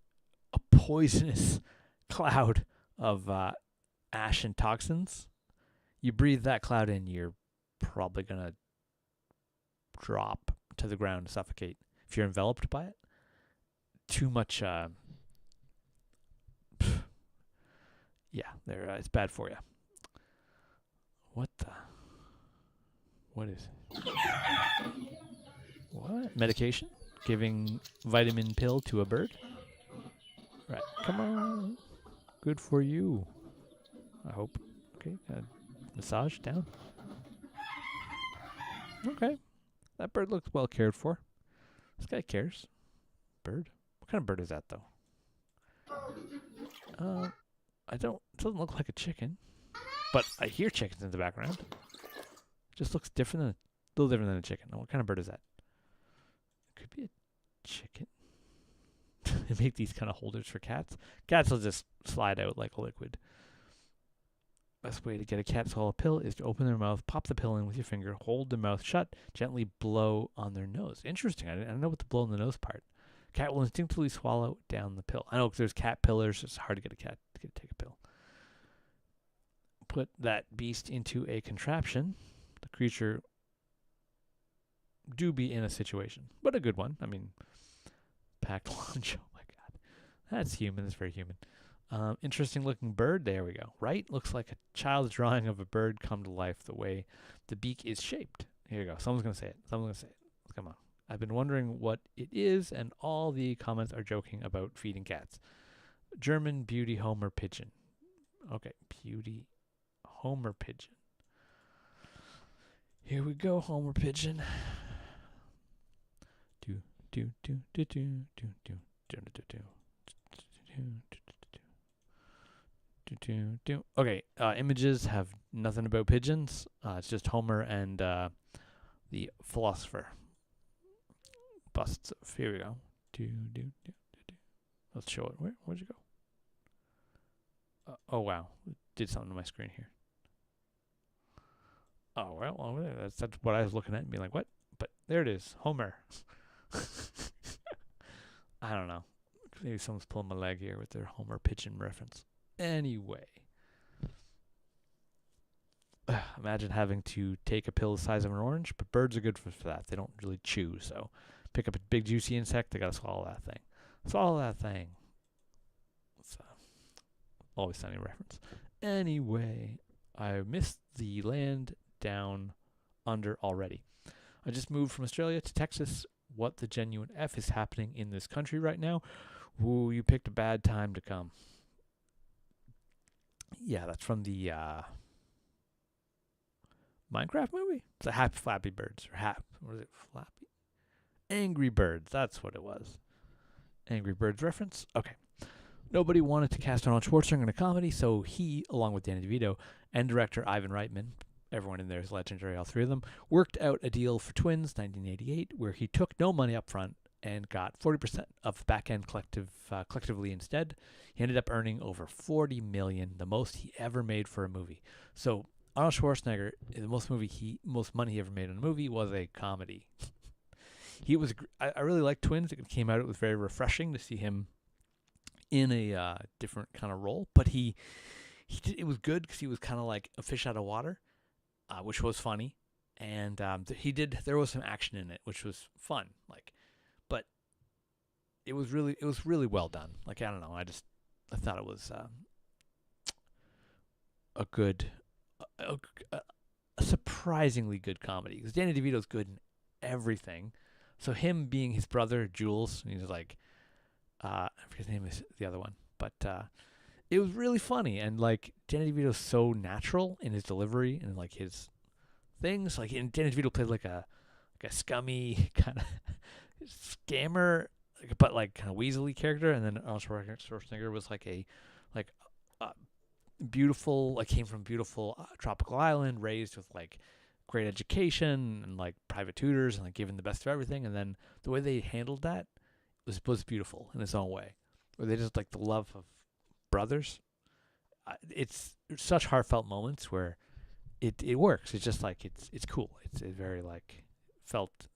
Speaker 1: a poisonous cloud of ash and toxins. You breathe that cloud in, you're probably gonna drop to the ground and suffocate if you're enveloped by it. Too much. Yeah, it's bad for you. What the? What is it? What? Medication? Giving vitamin pill to a bird? Right. Come on. Good for you. I hope. Okay. Massage down. Okay. That bird looks well cared for. This guy cares. Bird? What kind of bird is that, though? It doesn't look like a chicken. But I hear chickens in the background. Just looks a little different than a chicken. What kind of bird is that? Could be a chicken. They make these kind of holders for cats. Cats will just slide out like a liquid. Best way to get a cat to swallow a pill is to open their mouth, pop the pill in with your finger, hold their mouth shut, gently blow on their nose. Interesting. I don't know what the blow on the nose part. Cat will instinctively swallow down the pill. I know there's cat pillars. It's hard to get a cat to take a pill. Put that beast into a contraption. The creature do be in a situation, but a good one. I mean, packed lunch. Oh my god, that's human. That's very human. Interesting looking bird. There we go. Right, looks like a child's drawing of a bird come to life. The way the beak is shaped. Here you go. Someone's gonna say it. Come on. I've been wondering what it is, and all the comments are joking about feeding cats. German beauty Homer pigeon. Okay, beauty Homer pigeon. Here we go, Homer pigeon. Okay, images have nothing about pigeons. It's just Homer and the philosopher. Busts. Here we go. Let's show it. Where'd you go? Oh wow, it did something to my screen here. Oh well, that's what I was looking at and being like, what? But there it is, Homer. I don't know. Maybe someone's pulling my leg here with their Homer pigeon reference. Anyway. Imagine having to take a pill the size of an orange, but birds are good for that. They don't really chew, so pick up a big juicy insect, they gotta swallow that thing. Swallow that thing. It's Always Sunny reference. Anyway, I missed the land down under already. I just moved from Australia to Texas. What the genuine F is happening in this country right now? Ooh, you picked a bad time to come. Yeah, that's from the Minecraft movie. It's a Happy Flappy Birds. What is it? Flappy? Angry Birds. That's what it was. Angry Birds reference. Okay. Nobody wanted to cast Arnold Schwarzenegger in a comedy, so he, along with Danny DeVito and director Ivan Reitman, everyone in there is legendary, all three of them, worked out a deal for Twins 1988 where he took no money up front and got 40% of the back-end collectively instead. He ended up earning over $40 million, the most he ever made for a movie. So Arnold Schwarzenegger, the most money he ever made on a movie was a comedy. I really liked Twins. It came out, it was very refreshing to see him in a different kind of role, but it was good because he was kind of like a fish out of water, which was funny, and there was some action in it, which was fun. But it was really well done. I don't know, I thought it was a surprisingly good comedy because Danny DeVito's good in everything. So him being his brother Jules, and he's like, I forget his name is the other one, but it was really funny, and Danny DeVito's so natural in his delivery and his things. And Danny DeVito played like a scummy kind of scammer, but kind of weaselly character, and then Arnold Schwarzenegger was a beautiful, came from beautiful tropical island, raised with great education and private tutors and given the best of everything, and then the way they handled that was beautiful in its own way, where they just the love of brothers. it's such heartfelt moments where it works. It's just like it's cool. It's very like felt.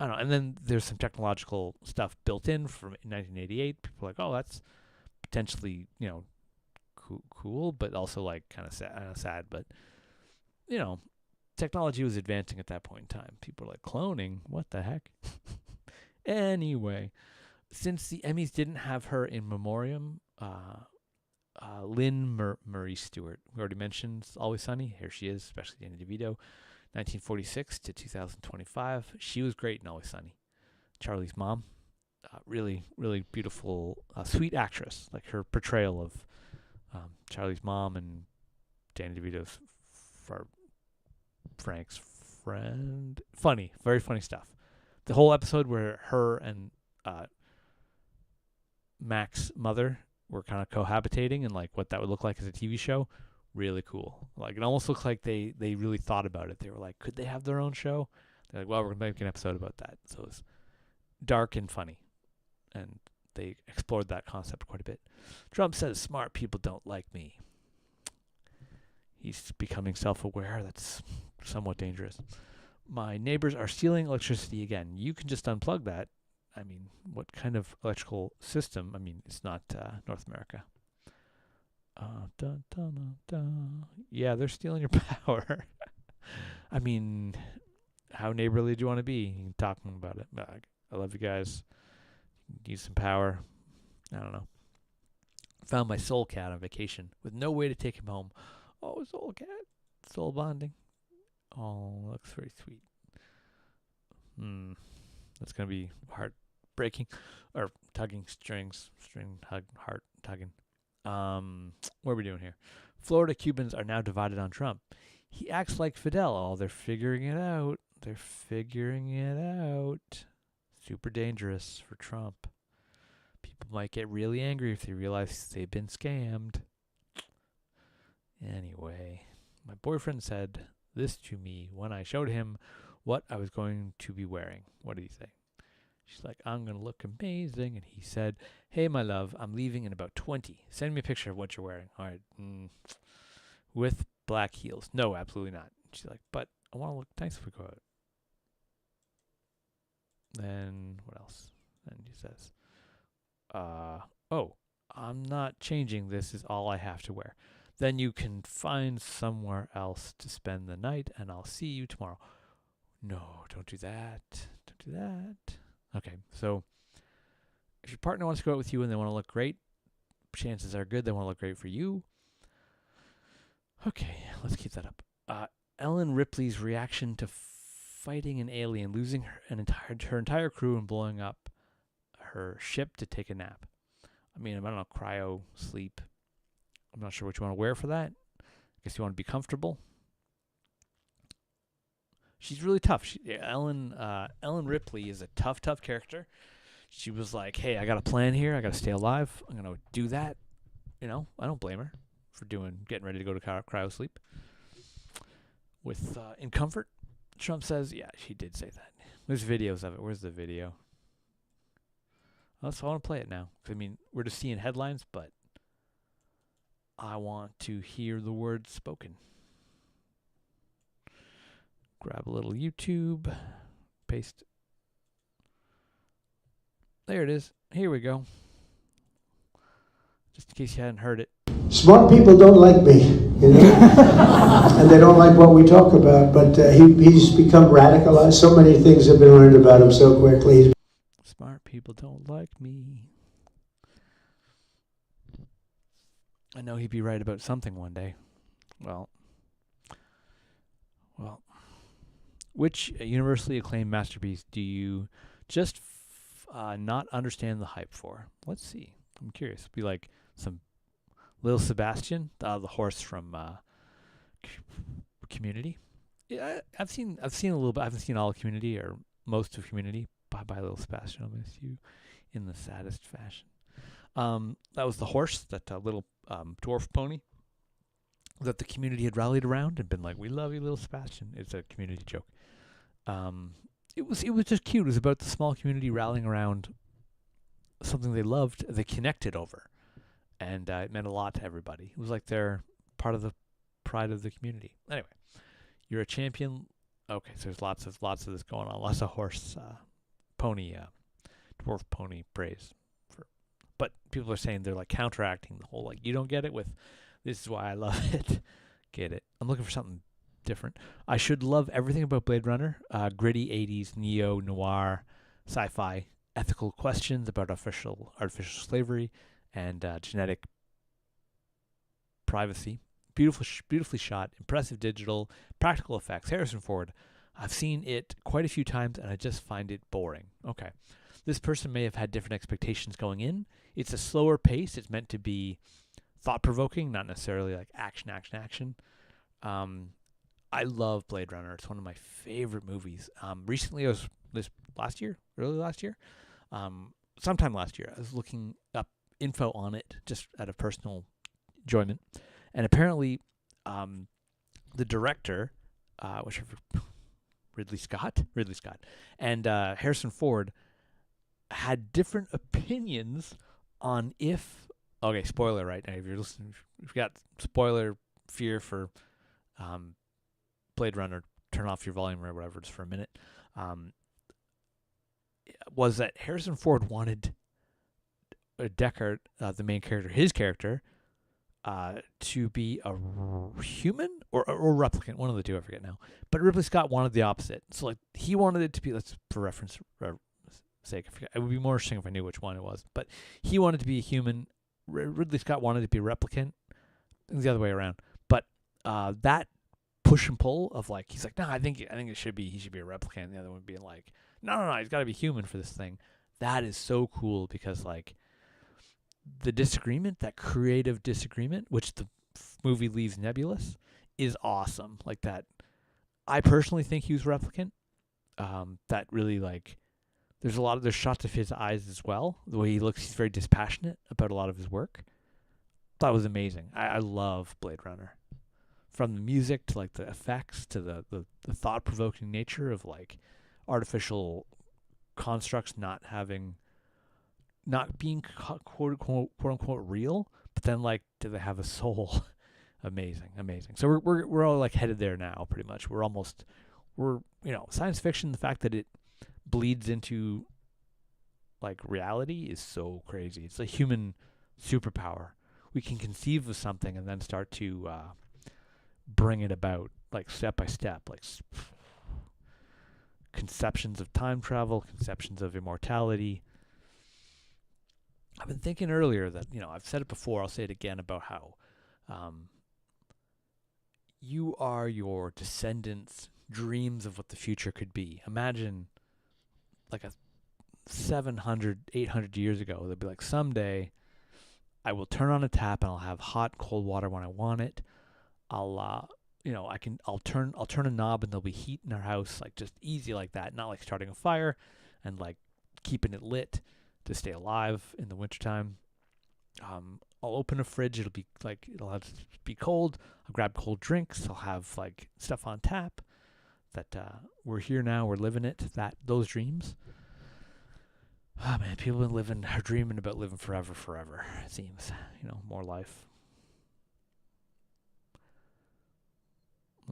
Speaker 1: I don't know. And then there's some technological stuff built in from 1988. People are like, oh, that's potentially cool, but also like kind of sad. But technology was advancing at that point in time. People are like, cloning, what the heck? Anyway, since the Emmys didn't have her in memoriam, Lynn Marie Stewart, we already mentioned Always Sunny. Here she is, especially Danny DeVito, 1946 to 2025. She was great in Always Sunny. Charlie's mom, really, really beautiful, sweet actress. Like her portrayal of Charlie's mom and Danny DeVito's Frank's friend. Funny, very funny stuff. The whole episode where her and Mac's mother were kind of cohabitating and like what that would look like as a TV show, really cool. Like it almost looks like they really thought about it. They were like, could they have their own show? They're like, well, we're going to make an episode about that. So it's dark and funny. And they explored that concept quite a bit. Trump says smart people don't like me. He's becoming self-aware. That's somewhat dangerous. My neighbors are stealing electricity again. You can just unplug that. I mean, what kind of electrical system? I mean, it's not North America. Yeah, they're stealing your power. I mean, how neighborly do you want to be? You can talk about it. I love you guys. Need some power. I don't know. Found my soul cat on vacation with no way to take him home. Oh, soul cat. Soul bonding. Oh, looks very sweet. That's going to be heartbreaking. Or tugging string hug, heart tugging. What are we doing here? Florida Cubans are now divided on Trump. He acts like Fidel. Oh, they're figuring it out. Super dangerous for Trump. People might get really angry if they realize they've been scammed. Anyway, my boyfriend said this to me when I showed him what I was going to be wearing. What did he say? She's like, I'm going to look amazing. And he said, hey, my love, I'm leaving in about 20. Send me a picture of what you're wearing. All right. With black heels. No, absolutely not. She's like, but I want to look nice if we go out. Then what else? Then he says, oh, I'm not changing. This is all I have to wear. Then you can find somewhere else to spend the night, and I'll see you tomorrow. No, don't do that. Don't do that. Okay, so if your partner wants to go out with you and they want to look great, chances are good they want to look great for you. Okay, let's keep that up. Ellen Ripley's reaction to fighting an alien, losing her entire crew and blowing up her ship to take a nap. I mean, I don't know, cryo sleep. I'm not sure what you want to wear for that. I guess you want to be comfortable. She's really tough. Ellen Ripley is a tough character. She was like, hey, I got a plan here. I got to stay alive. I'm going to do that. I don't blame her for getting ready to go to cryo sleep with in comfort. Trump says, yeah, she did say that. There's videos of it. Where's the video? So I want to play it now. I mean, we're just seeing headlines, but I want to hear the words spoken. Grab a little YouTube. Paste. There it is. Here we go. Just in case you hadn't heard it.
Speaker 3: Smart people don't like me, and they don't like what we talk about, but he's become radicalized. So many things have been learned about him so quickly.
Speaker 1: Smart people don't like me. I know he'd be right about something one day. Well. Which universally acclaimed masterpiece do you just not understand the hype for? Let's see. I'm curious. Be like some Lil Sebastian, the horse from Community. Yeah, I've seen a little bit. I haven't seen all of Community or most of Community. Bye bye, Lil Sebastian. I'll miss you in the saddest fashion. That was the horse, that little dwarf pony that the community had rallied around and been like, "We love you, Lil Sebastian." It's a Community joke. It was just cute. It was about the small community rallying around something they loved, they connected over. and it meant a lot to everybody. It was like they're part of the pride of the community. Anyway, you're a champion. Okay, so there's lots of this going on. Lots of horse, pony, dwarf pony praise for, but people are saying they're like counteracting the whole like you don't get it with. This is why I love it. Get it? I'm looking for something different. I should love everything about Blade Runner. Gritty 80s, neo-noir, sci-fi, ethical questions about artificial slavery and genetic privacy. Beautifully shot, impressive digital, practical effects. Harrison Ford. I've seen it quite a few times and I just find it boring. Okay. This person may have had different expectations going in. It's a slower pace. It's meant to be thought-provoking, not necessarily like action. I love Blade Runner. It's one of my favorite movies. Recently, early last year, sometime last year, I was looking up info on it just out of personal enjoyment. And apparently, the director, Ridley Scott, and Harrison Ford had different opinions on if. Okay, spoiler right now. If you're listening, if you got spoiler fear for Blade Runner, turn off your volume or whatever just for a minute. Was that Harrison Ford wanted Deckard, the main character, his character, to be a human or replicant, one of the two, I forget now. But Ridley Scott wanted the opposite. So like he wanted it to be, let's for reference sake, I forget, it would be more interesting if I knew which one it was. But he wanted to be a human. Ridley Scott wanted to be a replicant. The other way around. But that push and pull of like he's like, no, I think he should be a replicant. And the other one being like, no, he's got to be human for this thing. That is so cool because like the disagreement, that creative disagreement, which the movie leaves nebulous, is awesome. Like that, I personally think he was replicant. That really like, there's shots of his eyes as well. The way he looks, he's very dispassionate about a lot of his work. Thought it was amazing. I love Blade Runner. From the music to like the effects to the thought-provoking nature of like artificial constructs not being quote unquote real, but then like do they have a soul? Amazing. So we're all like headed there now, pretty much. We're science fiction. The fact that it bleeds into like reality is so crazy. It's a human superpower. We can conceive of something and then start to bring it about, like step by step, like conceptions of time travel, conceptions of immortality. I've been thinking earlier that, I've said it before, I'll say it again, about how you are your descendants' dreams of what the future could be. Imagine like 700, 800 years ago, they'd be like, someday I will turn on a tap and I'll have hot, cold water when I want it. I'll turn a knob and there'll be heat in our house, like just easy like that. Not like starting a fire and like keeping it lit to stay alive in the wintertime. I'll open a fridge. It'll have to be cold. I'll grab cold drinks. I'll have like stuff on tap. That we're here now. We're living it. Those dreams. Oh man, people have been dreaming about living forever. It seems, more life.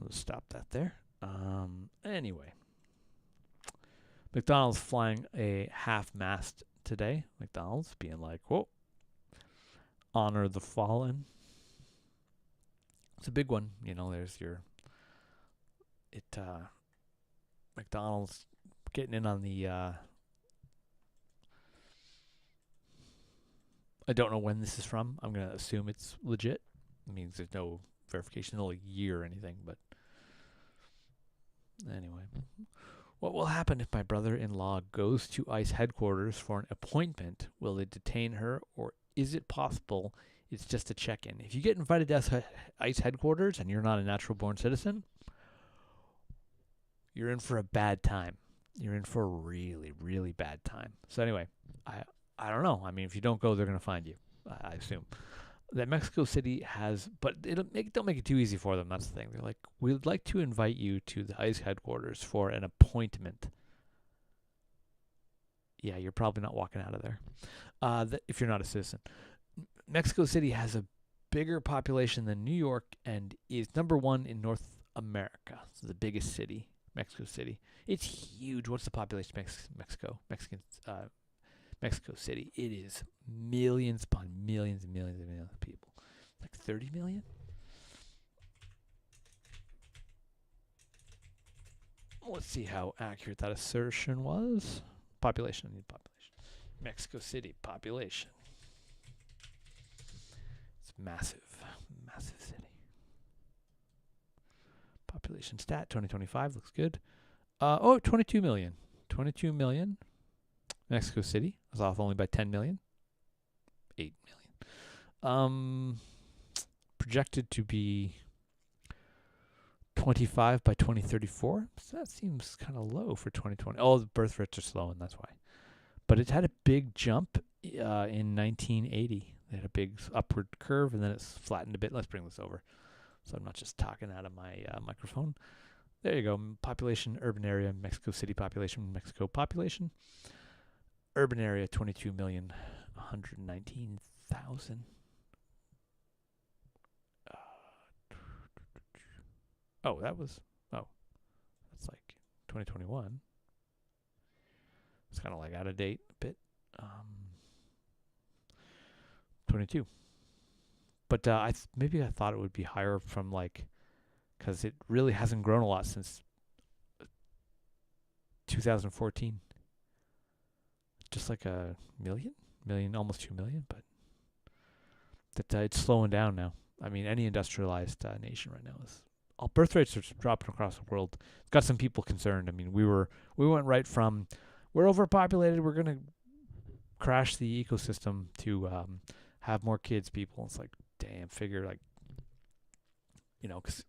Speaker 1: Let's stop that there. Anyway, McDonald's flying a half-mast today. McDonald's being like, whoa, honor the fallen. It's a big one. There's McDonald's getting in on the, I don't know when this is from. I'm going to assume it's legit. It means there's no verification, no year or anything, but anyway. What will happen if my brother-in-law goes to ICE headquarters for an appointment? Will they detain her, or is it possible it's just a check-in? If you get invited to ICE headquarters and you're not a natural-born citizen, you're in for a bad time. You're in for a really, really bad time. So anyway, I don't know. I mean, if you don't go, they're going to find you, I assume. That Mexico City has, but don't make it too easy for them. That's the thing. They're like, we'd like to invite you to the ICE headquarters for an appointment. Yeah, you're probably not walking out of there if you're not a citizen. Mexico City has a bigger population than New York and is number 1 in North America. So the biggest city, Mexico City. It's huge. What's the population of Mexico City? It is millions upon millions and millions and millions of people. Like 30 million? Let's see how accurate that assertion was. Population. I need population. Mexico City population. It's massive. Massive city. Population stat 2025 looks good. 22 million. 22 million. Mexico City is off only by 10 million. 8 million. Projected to be 25 by 2034. So that seems kind of low for 2020. Oh, the birth rates are slow, and that's why. But it had a big jump in 1980. They had a big upward curve, and then it's flattened a bit. Let's bring this over, so I'm not just talking out of my microphone. There you go. Population, urban area, Mexico City population, Mexico population. Urban area, 22,119,000. That's like 2021. It's kind of like out of date a bit. 22. But maybe I thought it would be higher from because it really hasn't grown a lot since 2014. Just like a million, almost 2 million, but that it's slowing down now. I mean, any industrialized nation right now is. All birth rates are dropping across the world. It's got some people concerned. I mean, we went right from we're overpopulated, we're gonna crash the ecosystem to have more kids. People, it's like, damn, figure because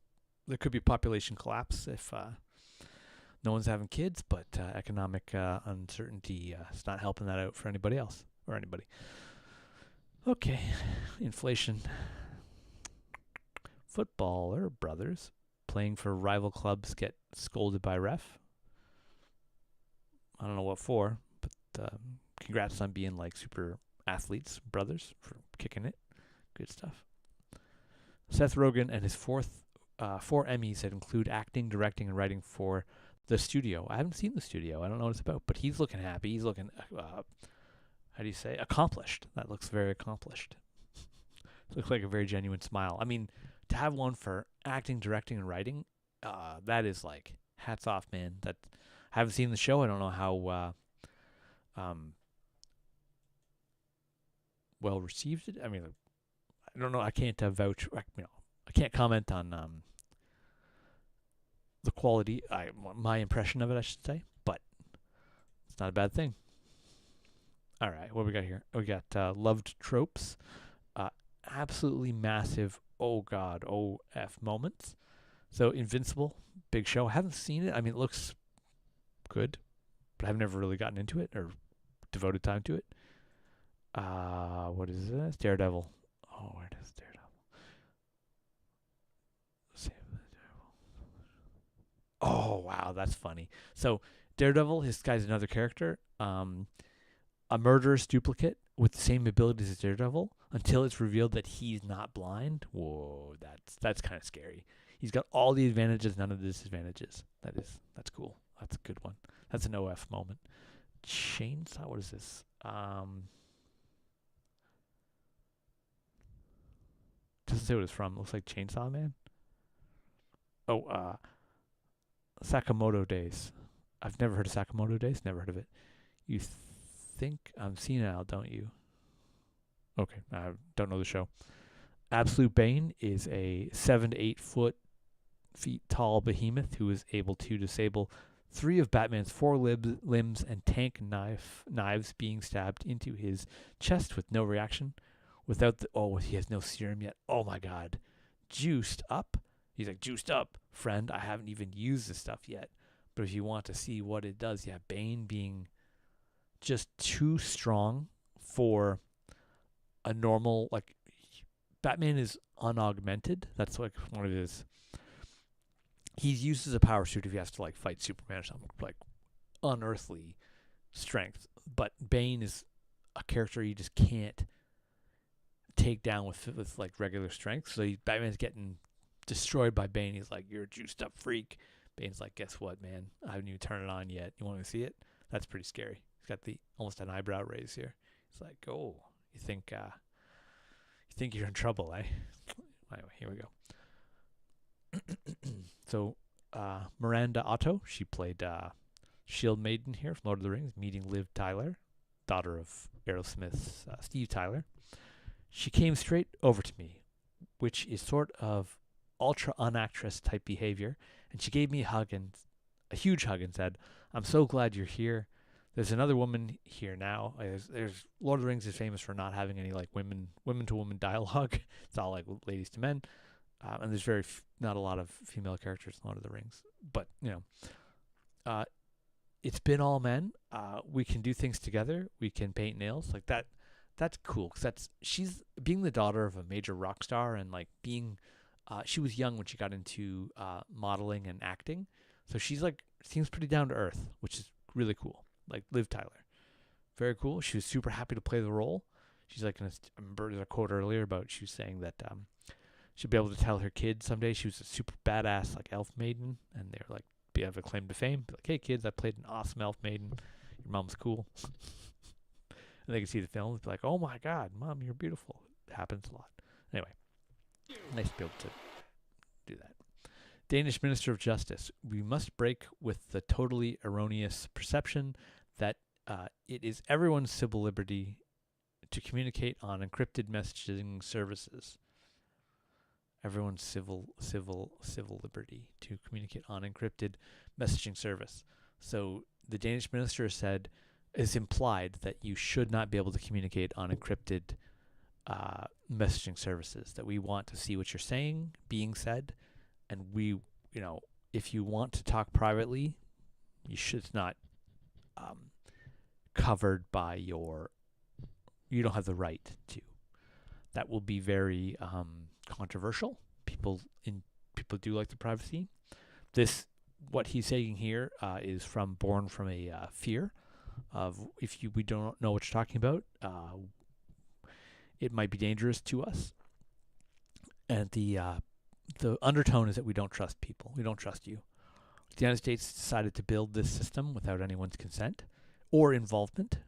Speaker 1: there could be population collapse if no one's having kids, but economic uncertainty is not helping that out for anybody else or anybody. Okay, inflation. Footballer brothers playing for rival clubs get scolded by ref. I don't know what for, but congrats on being super athletes, brothers, for kicking it. Good stuff. Seth Rogen and his 4 Emmys that include acting, directing, and writing for The Studio. I haven't seen The Studio. I don't know what it's about, but he's looking happy. He's looking, how do you say, accomplished. That looks very accomplished. Looks like a very genuine smile. I mean, to have one for acting, directing, and writing, that is hats off, man. That I haven't seen the show. I don't know how well received it. I mean, I don't know. I can't vouch. I can't comment on the quality. My impression of it, I should say, but it's not a bad thing. All right, what we got here? We got loved tropes. Absolutely massive OF moments. So Invincible, big show. I haven't seen it. I mean, it looks good, but I've never really gotten into it or devoted time to it. What is this? Daredevil. Oh, where is Daredevil? Save the Daredevil. Oh, wow, that's funny. So Daredevil, this guy's another character. A murderous duplicate with the same abilities as Daredevil until it's revealed that he's not blind. Whoa, that's kind of scary. He's got all the advantages, none of the disadvantages. That's cool. That's a good one. That's an OF moment. Chainsaw, what is this? Doesn't say what it's from. It looks like Chainsaw Man. Oh, Sakamoto Days. I've never heard of Sakamoto Days. Never heard of it. You think I'm senile, don't you? Okay, I don't know the show. Absolute Bane is a 7 to 8 feet tall behemoth who is able to disable 3 of Batman's 4 limbs and tank knives being stabbed into his chest with no reaction. He has no serum yet. Oh my God. Juiced up. He's like, juiced up, friend. I haven't even used this stuff yet. But if you want to see what it does, Bane being just too strong for a normal, Batman is unaugmented. That's one of his. He's used as a power suit if he has to fight Superman or something, unearthly strength. But Bane is a character you just can't take down with like regular strength. So Batman's getting destroyed by Bane. He's like, "You're a juiced up freak." Bane's like, "Guess what, man? I haven't even turned it on yet. You want me to see it?" That's pretty scary. He's got the almost an eyebrow raise here. He's like, "Oh, you think you're in trouble, eh?" Anyway, here we go. So Miranda Otto, she played Shield Maiden here from Lord of the Rings, meeting Liv Tyler, daughter of Aerosmith's Steve Tyler. She came straight over to me, which is sort of ultra unactress type behavior, and she gave me a huge hug and said, "I'm so glad you're here. There's another woman here now." There's Lord of the Rings is famous for not having any like women to woman dialogue. It's all like ladies to men, and there's not a lot of female characters in Lord of the Rings. But it's been all men. We can do things together. We can paint nails like that. That's cool because she's being the daughter of a major rock star and like being. She was young when she got into modeling and acting, so she's like seems pretty down to earth, which is really cool. Like Liv Tyler, very cool. She was super happy to play the role. She's like, I remember there's a quote earlier about she was saying that she'll be able to tell her kids someday she was a super badass like elf maiden, and they're like have a claim to fame. Be like, "Hey kids, I played an awesome elf maiden. Your mom's cool." And they can see the film and be like, "Oh my God, Mom, you're beautiful." It happens a lot. Anyway, nice to be able to do that. Danish Minister of Justice. We must break with the totally erroneous perception that it is everyone's civil liberty to communicate on encrypted messaging services. Everyone's civil liberty to communicate on encrypted messaging service. So the Danish minister said, is implied that you should not be able to communicate on encrypted messaging services, that we want to see what you're saying, being said, and we, if you want to talk privately, you should, it's not covered by you don't have the right to. That will be very controversial. People do like the privacy. What he's saying here is born from a fear of we don't know what you're talking about, it might be dangerous to us. And the undertone is that we don't trust people. We don't trust you. The United States decided to build this system without anyone's consent or involvement,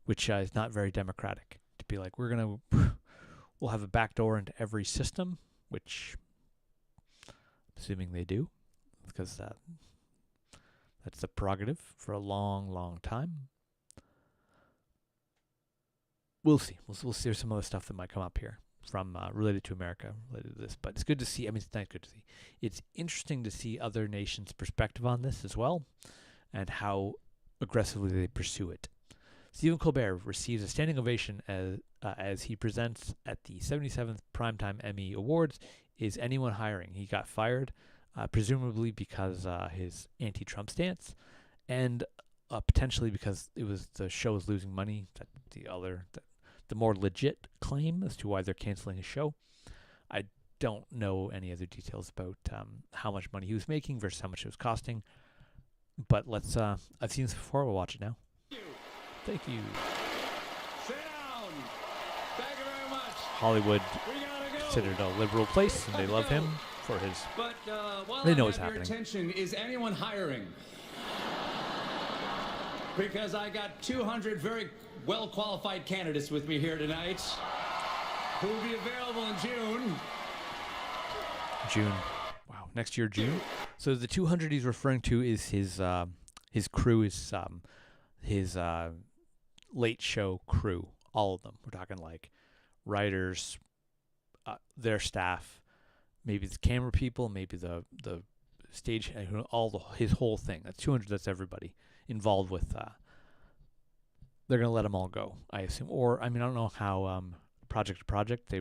Speaker 1: which is not very democratic. To be like, we'll have a backdoor into every system, which I'm assuming they do, because that's the prerogative for a long, long time. We'll see. We'll see. There's some other stuff that might come up here from related to America, related to this. But it's good to see. I mean, it's not good to see. It's interesting to see other nations' perspective on this as well, and how aggressively they pursue it. Stephen Colbert receives a standing ovation as he presents at the 77th Primetime Emmy Awards. Is anyone hiring? He got fired, presumably because his anti-Trump stance, and potentially because the show was losing money. That the more legit claim as to why they're canceling his show. I don't know any other details about how much money he was making versus how much it was costing. But let's. I've seen this before. We'll watch it now. Thank you.
Speaker 4: Sit down. Thank you very much.
Speaker 1: Hollywood
Speaker 4: Go.
Speaker 1: considered a liberal place, and they love him for his.
Speaker 4: But while
Speaker 1: they
Speaker 4: I
Speaker 1: know
Speaker 4: have
Speaker 1: what's
Speaker 4: your
Speaker 1: happening.
Speaker 4: attention, is anyone hiring? Because I got 200 very well-qualified candidates with me here tonight, who will be available in
Speaker 1: June. Wow, next year June. So the 200 he's referring to is his crew, his late show crew, all of them. We're talking like writers, their staff, maybe the camera people, maybe the stage, his whole thing. That's 200. That's everybody involved with. They're gonna let them all go, I assume. Or I don't know how project to project.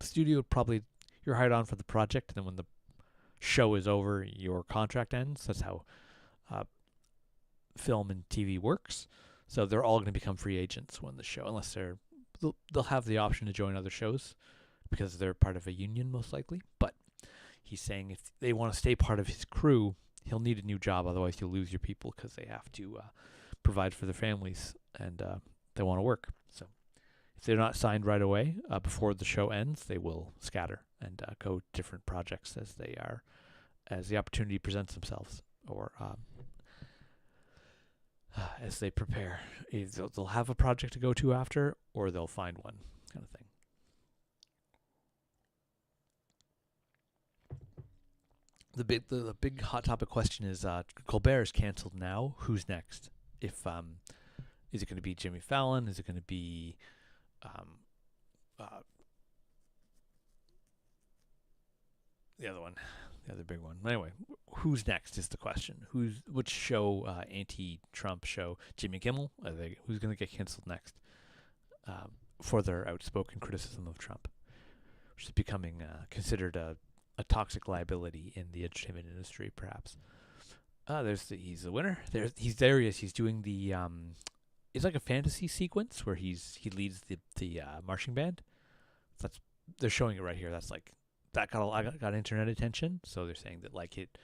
Speaker 1: Studio probably you're hired on for the project, and then when the show is over, your contract ends. That's how film and TV works. So they're all going to become free agents when the show, unless they'll have the option to join other shows because they're part of a union most likely. But he's saying if they want to stay part of his crew, he'll need a new job. Otherwise, you'll lose your people because they have to provide for their families and they want to work. So if they're not signed right away before the show ends, they will scatter and go different projects as the opportunity presents themselves, or as they prepare. Either they'll have a project to go to after, or they'll find one, kind of thing. The big hot topic question is Colbert is canceled now. Who's next? If is it going to be Jimmy Fallon? Is it going to be the other one, the other big one? Anyway, who's next is the question. Which show, anti-Trump show? Jimmy Kimmel? Who's going to get canceled next for their outspoken criticism of Trump, which is becoming considered a toxic liability in the entertainment industry, perhaps. He's the winner. He's doing the it's like a fantasy sequence where he leads the marching band. They're showing it right here. That's like that got internet attention. So they're saying that like it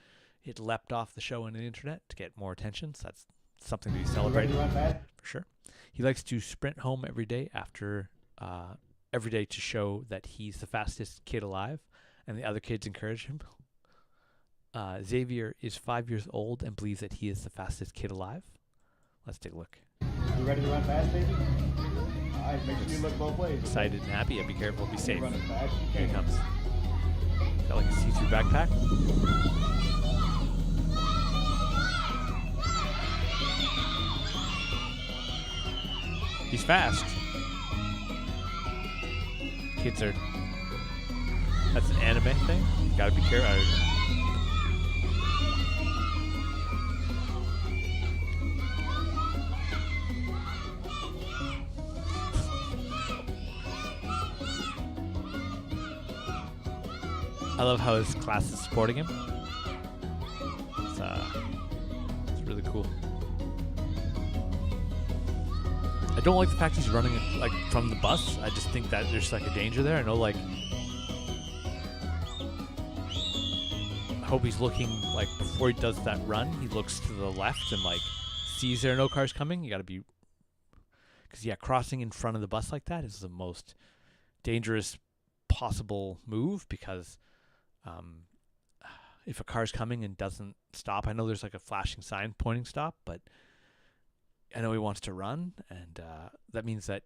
Speaker 1: leapt off the show on the internet to get more attention. So that's something to be celebrated for sure. He likes to sprint home every day to show that he's the fastest kid alive. And the other kids encourage him. Xavier is 5 years old and believes that he is the fastest kid alive. Let's take a look.
Speaker 5: You ready to run fast, baby? All right, make sure you look both ways.
Speaker 1: Excited and happy. Be careful. Be safe.
Speaker 5: Run as fast as you
Speaker 1: Here he
Speaker 5: can.
Speaker 1: comes. Got like a see-through backpack. He's fast. Kids are... That's an anime thing. You gotta be careful. I love how his class is supporting him. It's really cool. I don't like the fact he's running like from the bus. I just think that there's like a danger there. I know like I hope he's looking like before he does that run, he looks to the left and like sees there are no cars coming. You got to be, because crossing in front of the bus like that is the most dangerous possible move, because if a car's coming and doesn't stop, I know there's like a flashing sign pointing stop, but I know he wants to run, and that means that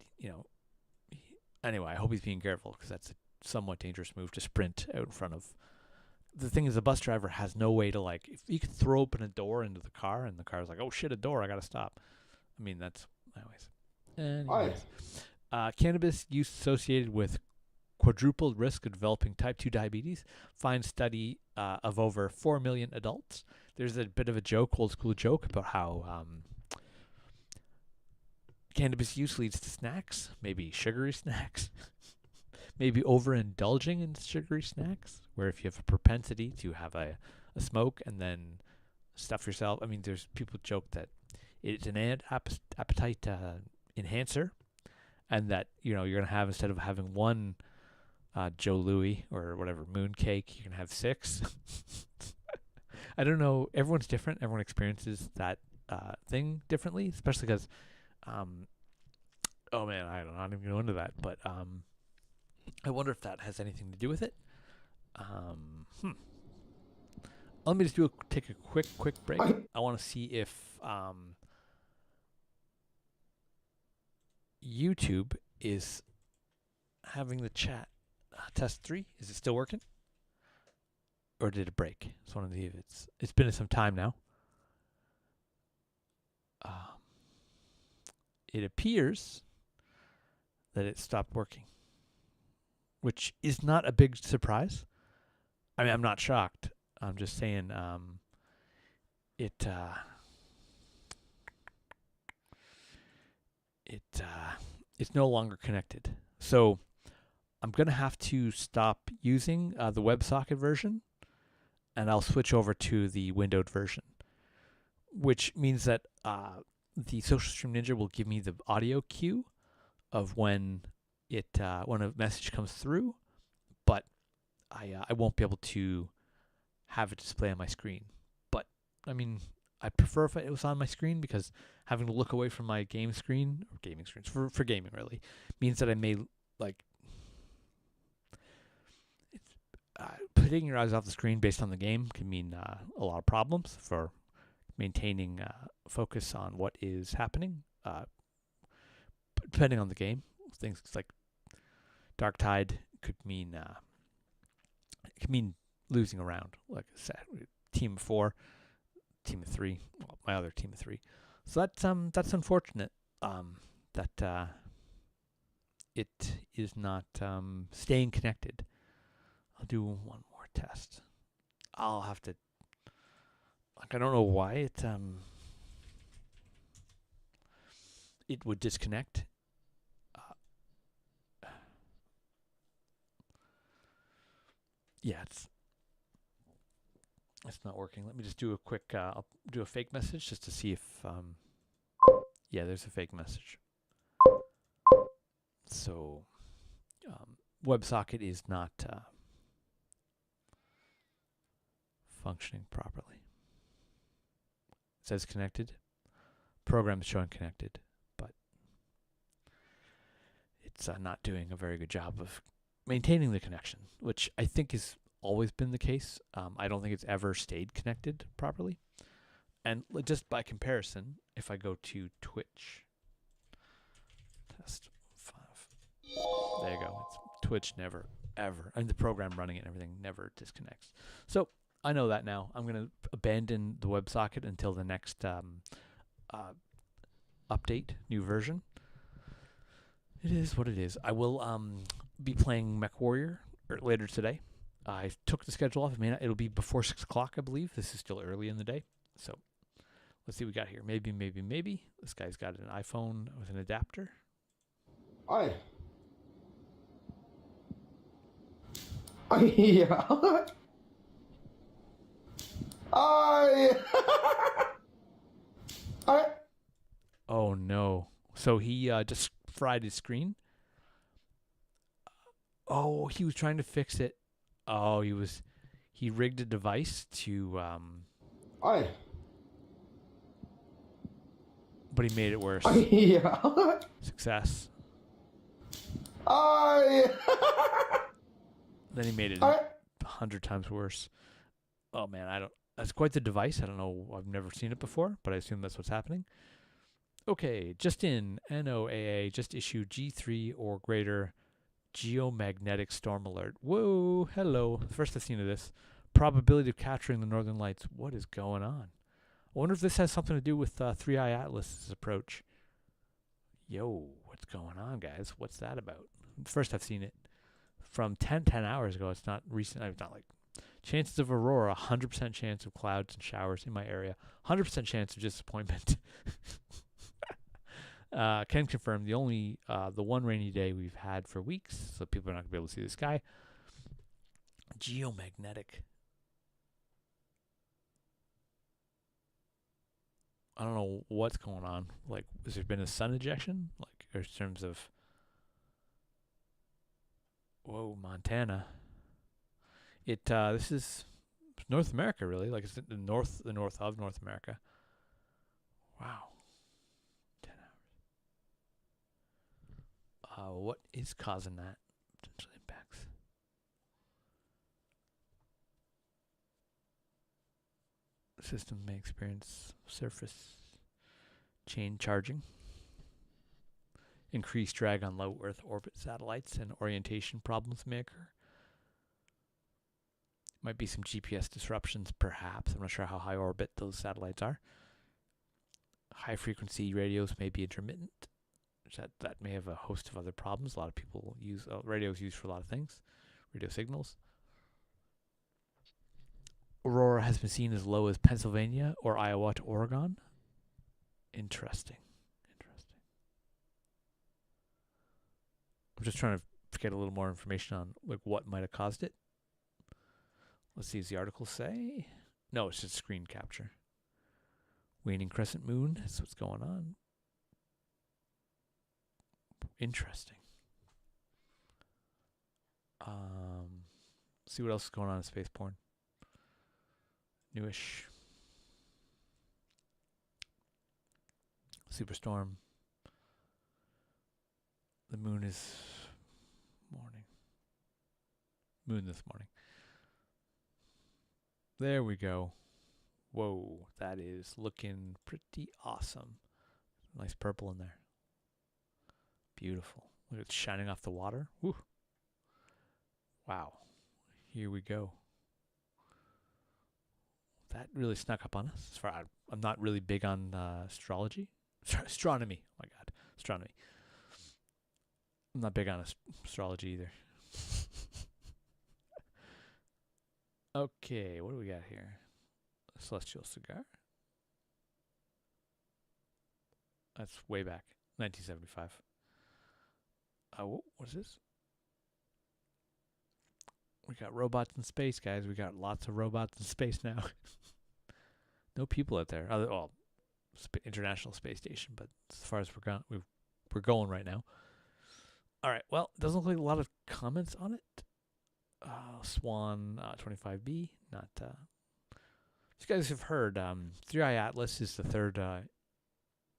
Speaker 1: anyway, I hope he's being careful, because that's a somewhat dangerous move to sprint out in front of. The thing is, the bus driver has no way to, like, if you could throw open a door into the car and the car's like, oh shit, a door, I gotta stop. I mean, that's, anyways. Cannabis use associated with quadrupled risk of developing type 2 diabetes. Find study of over 4 million adults. There's a bit of a joke, old school joke, about how cannabis use leads to snacks, maybe sugary snacks. Maybe overindulging in sugary snacks, where if you have a propensity to have a smoke and then stuff yourself. I mean, there's people joke that it's an appetite enhancer, and that you're gonna have, instead of having one Joe Louis or whatever moon cake, you're gonna have 6. I don't know. Everyone's different. Everyone experiences that thing differently, especially because, oh man, I don't know. I'm not even go into that, but I wonder if that has anything to do with it. Let me just take a quick break. I want to see if YouTube is having the chat. Test 3. Is it still working? Or did it break? It's one of the. It's been some time now. It appears that it stopped working, which is not a big surprise. I mean, I'm not shocked. I'm just saying it's no longer connected. So I'm going to have to stop using the WebSocket version, and I'll switch over to the windowed version, which means that the SocialStream Ninja will give me the audio cue of when when a message comes through, but I won't be able to have it display on my screen. But I mean, I prefer if it was on my screen, because having to look away from my gaming screens for gaming really means that I may like putting your eyes off the screen based on the game can mean a lot of problems for maintaining focus on what is happening. Depending on the game, things like Dark Tide could mean losing a round, like I said, team of 4, team of 3, well, my other team of 3. So that's unfortunate. That it is not staying connected. I'll do one more test. I'll have to, like, I don't know why it would disconnect. Yeah, it's not working. Let me just do a quick, I'll do a fake message just to see if, yeah, there's a fake message. So, WebSocket is not functioning properly. It says connected. Program is showing connected, but it's not doing a very good job of maintaining the connection, which I think has always been the case. I don't think it's ever stayed connected properly. And just by comparison, if I go to Twitch, test 5, there you go. It's Twitch never, ever, and the program running it and everything never disconnects. So I know that now. I'm going to abandon the WebSocket until the next update, new version. It is what it is. I will be playing MechWarrior later today. I took the schedule off. I mean, it'll be before 6 o'clock, I believe. This is still early in the day. So let's see what we got here. Maybe. This guy's got an iPhone with an adapter.
Speaker 5: Oi. Yeah. Oi. Oi.
Speaker 1: Oh, no. So he just fried his screen. Oh, he was trying to fix it. Oh, he rigged a device to
Speaker 5: Oi.
Speaker 1: but he made it worse.
Speaker 5: Yeah.
Speaker 1: Success.
Speaker 5: Oi.
Speaker 1: Then he made it 100 times worse. Oh man, that's quite the device. I don't know. I've never seen it before, but I assume that's what's happening. Okay, just in, NOAA just issued G3 or greater geomagnetic storm alert. Whoa, hello. First I've seen of this. Probability of capturing the northern lights. What is going on? I wonder if this has something to do with 3i Atlas's approach. Yo, what's going on, guys? What's that about? First I've seen it from 10 hours ago. It's not recent. It's not like chances of aurora, 100% chance of clouds and showers in my area, 100% chance of disappointment. Can confirm the one rainy day we've had for weeks, so people are not going to be able to see the sky. Geomagnetic. I don't know what's going on. Like, has there been a sun ejection? Like, in terms of, whoa, Montana. This is North America, really. Like, it's the north of North America. Wow. 10 hours. What is causing that? Potential impacts. The system may experience surface chain charging, increased drag on low Earth orbit satellites, and orientation problems may occur. Might be some GPS disruptions, perhaps. I'm not sure how high orbit those satellites are. High frequency radios may be intermittent. That may have a host of other problems. A lot of people use radios used for a lot of things. Radio signals. Aurora has been seen as low as Pennsylvania or Iowa to Oregon. Interesting. I'm just trying to get a little more information on like what might have caused it. Let's see, does the article say? No, it's just screen capture. Waning crescent moon, that's what's going on. Interesting. See what else is going on in space porn. Newish. Superstorm. The moon is morning. Moon this morning. There we go. Whoa, that is looking pretty awesome. Nice purple in there. Beautiful. Look, it's shining off the water. Woo. Wow. Here we go. That really snuck up on us. As far I'm not really big on astrology. Astronomy. Oh my God. Astronomy. I'm not big on astrology either. Okay, what do we got here? Celestial Cigar. That's way back. 1975. What is this? We got robots in space, guys. We got lots of robots in space now. No people out there. International Space Station, but as far as we're going right now. All right. Well, it doesn't look like a lot of comments on it. Swan 25B. Not. You guys have heard. 3i Atlas is the third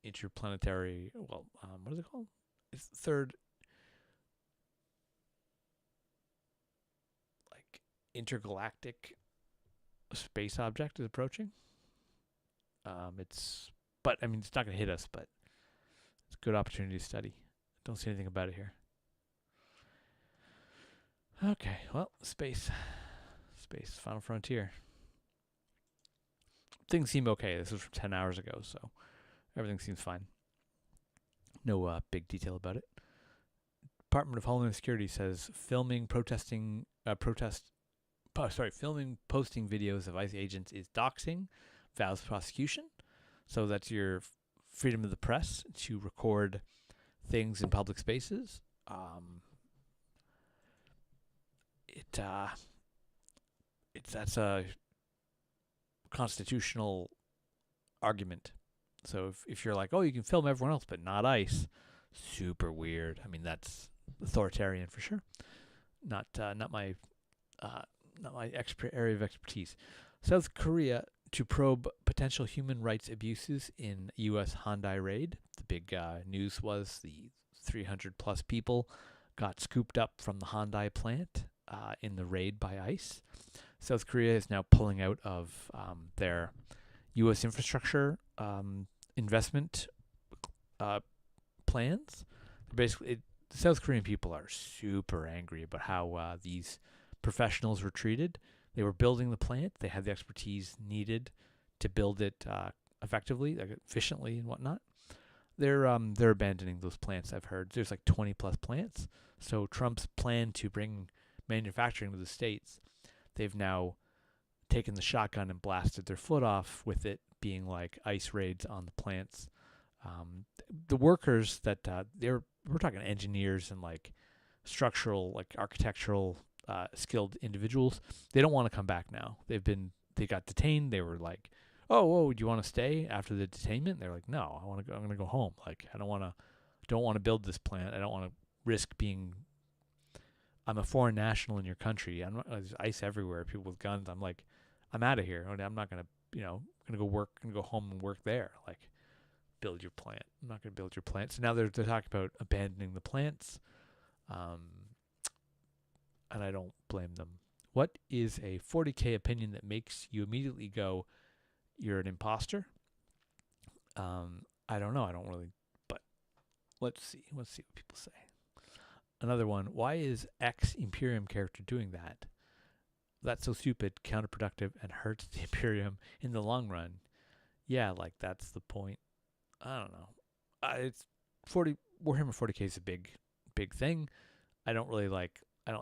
Speaker 1: interplanetary. Well, what is it called? It's the third. Intergalactic space object is approaching. It's not going to hit us, but it's a good opportunity to study. Don't see anything about it here. Okay, well, space, final frontier. Things seem okay. This was from 10 hours ago, so everything seems fine. No big detail about it. Department of Homeland Security says filming, posting videos of ICE agents is doxing, vows prosecution. So that's your freedom of the press to record things in public spaces. That's a constitutional argument. So if you're like, oh, you can film everyone else, but not ICE, super weird. I mean, that's authoritarian for sure. Not my area of expertise. South Korea to probe potential human rights abuses in U.S. Hyundai raid. The big news was the 300 plus people got scooped up from the Hyundai plant in the raid by ICE. South Korea is now pulling out of their U.S. infrastructure investment plans. Basically, the South Korean people are super angry about how these professionals were treated. They were building the plant. They had the expertise needed to build it effectively, like efficiently and whatnot. They're abandoning those plants. I've heard there's like 20 plus plants. So Trump's plan to bring manufacturing to the States, they've now taken the shotgun and blasted their foot off with it being like ICE raids on the plants. The workers that we're talking engineers and like structural, like architectural skilled individuals, they don't want to come back now. They got detained. They were like, oh, do you want to stay after the detainment? They're like, no, I'm going to go home. Like, I don't want to build this plant. I don't want to risk being, I'm a foreign national in your country. There's ICE everywhere, people with guns. I'm like, I'm out of here. I'm not going to, going to go work, going to go home and work there. Like, build your plant. I'm not going to build your plant. So now they're talking about abandoning the plants. And I don't blame them. What is a 40K opinion that makes you immediately go, you're an imposter? I don't know. I don't really, but let's see. Let's see what people say. Another one. Why is X Imperium character doing that? That's so stupid, counterproductive, and hurts the Imperium in the long run. Yeah, like that's the point. I don't know. It's Warhammer 40K is a big thing. I don't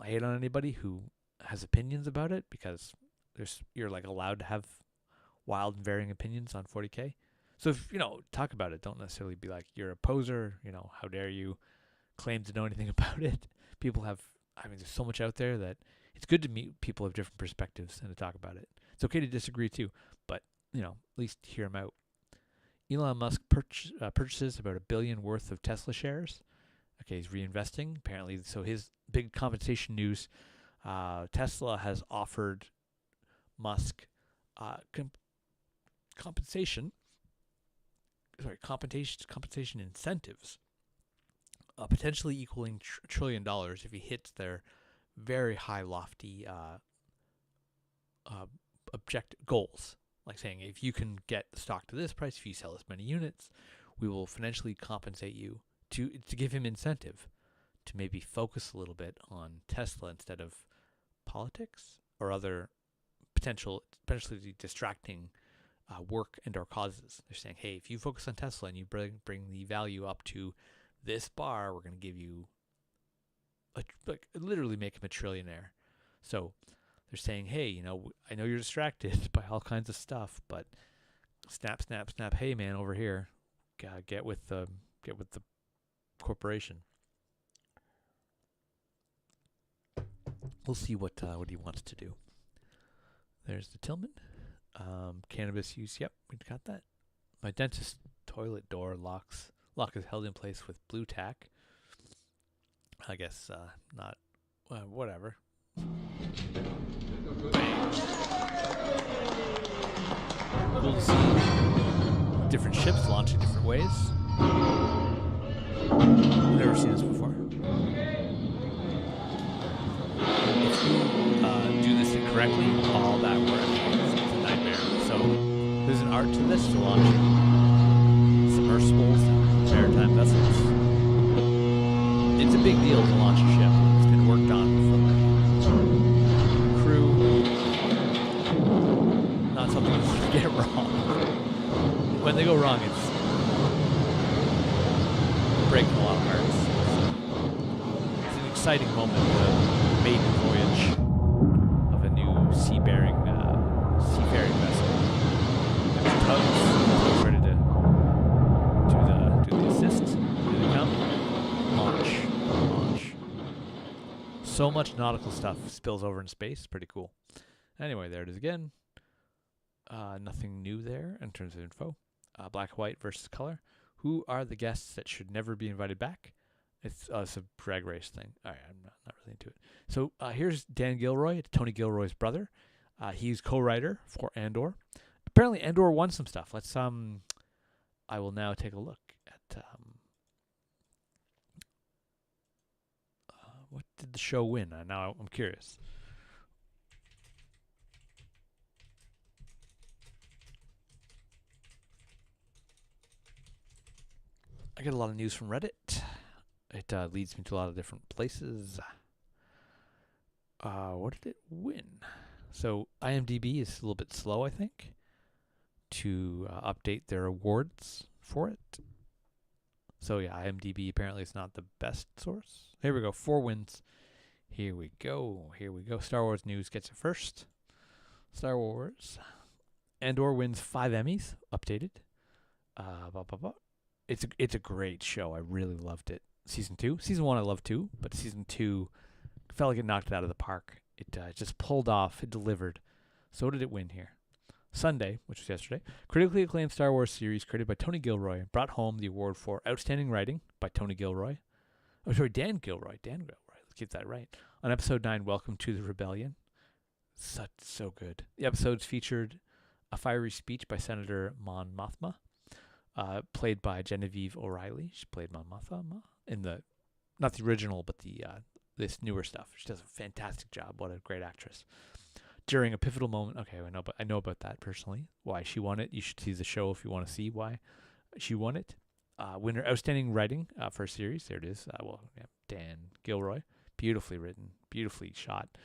Speaker 1: hate on anybody who has opinions about it because you're like allowed to have wild and varying opinions on 40K. So if, talk about it. Don't necessarily be like, you're a poser, how dare you claim to know anything about it. People have, there's so much out there that it's good to meet people of different perspectives and to talk about it. It's okay to disagree too, but, at least hear them out. Elon Musk purchases about $1 billion worth of Tesla shares. Okay, he's reinvesting, apparently. So his big compensation news, Tesla has offered Musk compensation compensation incentives, potentially equaling $1 trillion if he hits their very high, lofty objective goals. Like saying, if you can get the stock to this price, if you sell this many units, we will financially compensate you, to give him incentive to maybe focus a little bit on Tesla instead of politics or other potentially distracting work and or causes. They're saying, hey, if you focus on Tesla and you bring the value up to this bar, we're going to give you literally make him a trillionaire. So they're saying, hey, I know you're distracted by all kinds of stuff, but snap, snap, snap. Hey, man, over here, get with the corporation. We'll see what he wants to do. There's the Tillman. Cannabis use. Yep, we got that. My dentist toilet door lock is held in place with blue tack. I guess not. Whatever. We'll see different ships launching different ways. I've never seen this before. If you do this incorrectly, all that work is a nightmare. So there's an art to this, to launching submersibles and maritime vessels. It's a big deal to launch a ship. It's been worked on for crew. Not something to get wrong. When they go wrong, it's breaking a lot of hearts. It's an exciting moment, the maiden voyage of a new seafaring vessel. There's tugs ready to do the assist. Here they come. Launch. So much nautical stuff spills over in space. Pretty cool. Anyway, there it is again. Nothing new there in terms of info. Black, white versus color. Who are the guests that should never be invited back? It's a drag race thing. All right, I'm not really into it. So here's Dan Gilroy, Tony Gilroy's brother. He's co-writer for Andor. Apparently, Andor won some stuff. Let's I will now take a look at what did the show win. Now I'm curious. I get a lot of news from Reddit. It leads me to a lot of different places. What did it win? So IMDb is a little bit slow, I think, to update their awards for it. So yeah, IMDb apparently is not the best source. Here we go, 4 wins. Here we go. Star Wars News gets it first. Star Wars. Andor wins 5 Emmys, updated. It's a great show. I really loved it. Season 2. Season 1 I loved too, but Season 2 felt like it knocked it out of the park. It just pulled off. It delivered. So what did it win here? Sunday, which was yesterday, critically acclaimed Star Wars series created by Tony Gilroy brought home the award for Outstanding Writing by Tony Gilroy. Oh, sorry, Dan Gilroy. Let's get that right. On Episode 9, Welcome to the Rebellion. So good. The episodes featured a fiery speech by Senator Mon Mothma, played by Genevieve O'Reilly. She played Mon Mothma in not the original, but this newer stuff. She does a fantastic job. What a great actress. During a pivotal moment, okay, I know about that personally. Why she won it. You should see the show if you want to see why she won it. Winner, Outstanding Writing for a series. There it is. Dan Gilroy. Beautifully written, beautifully shot.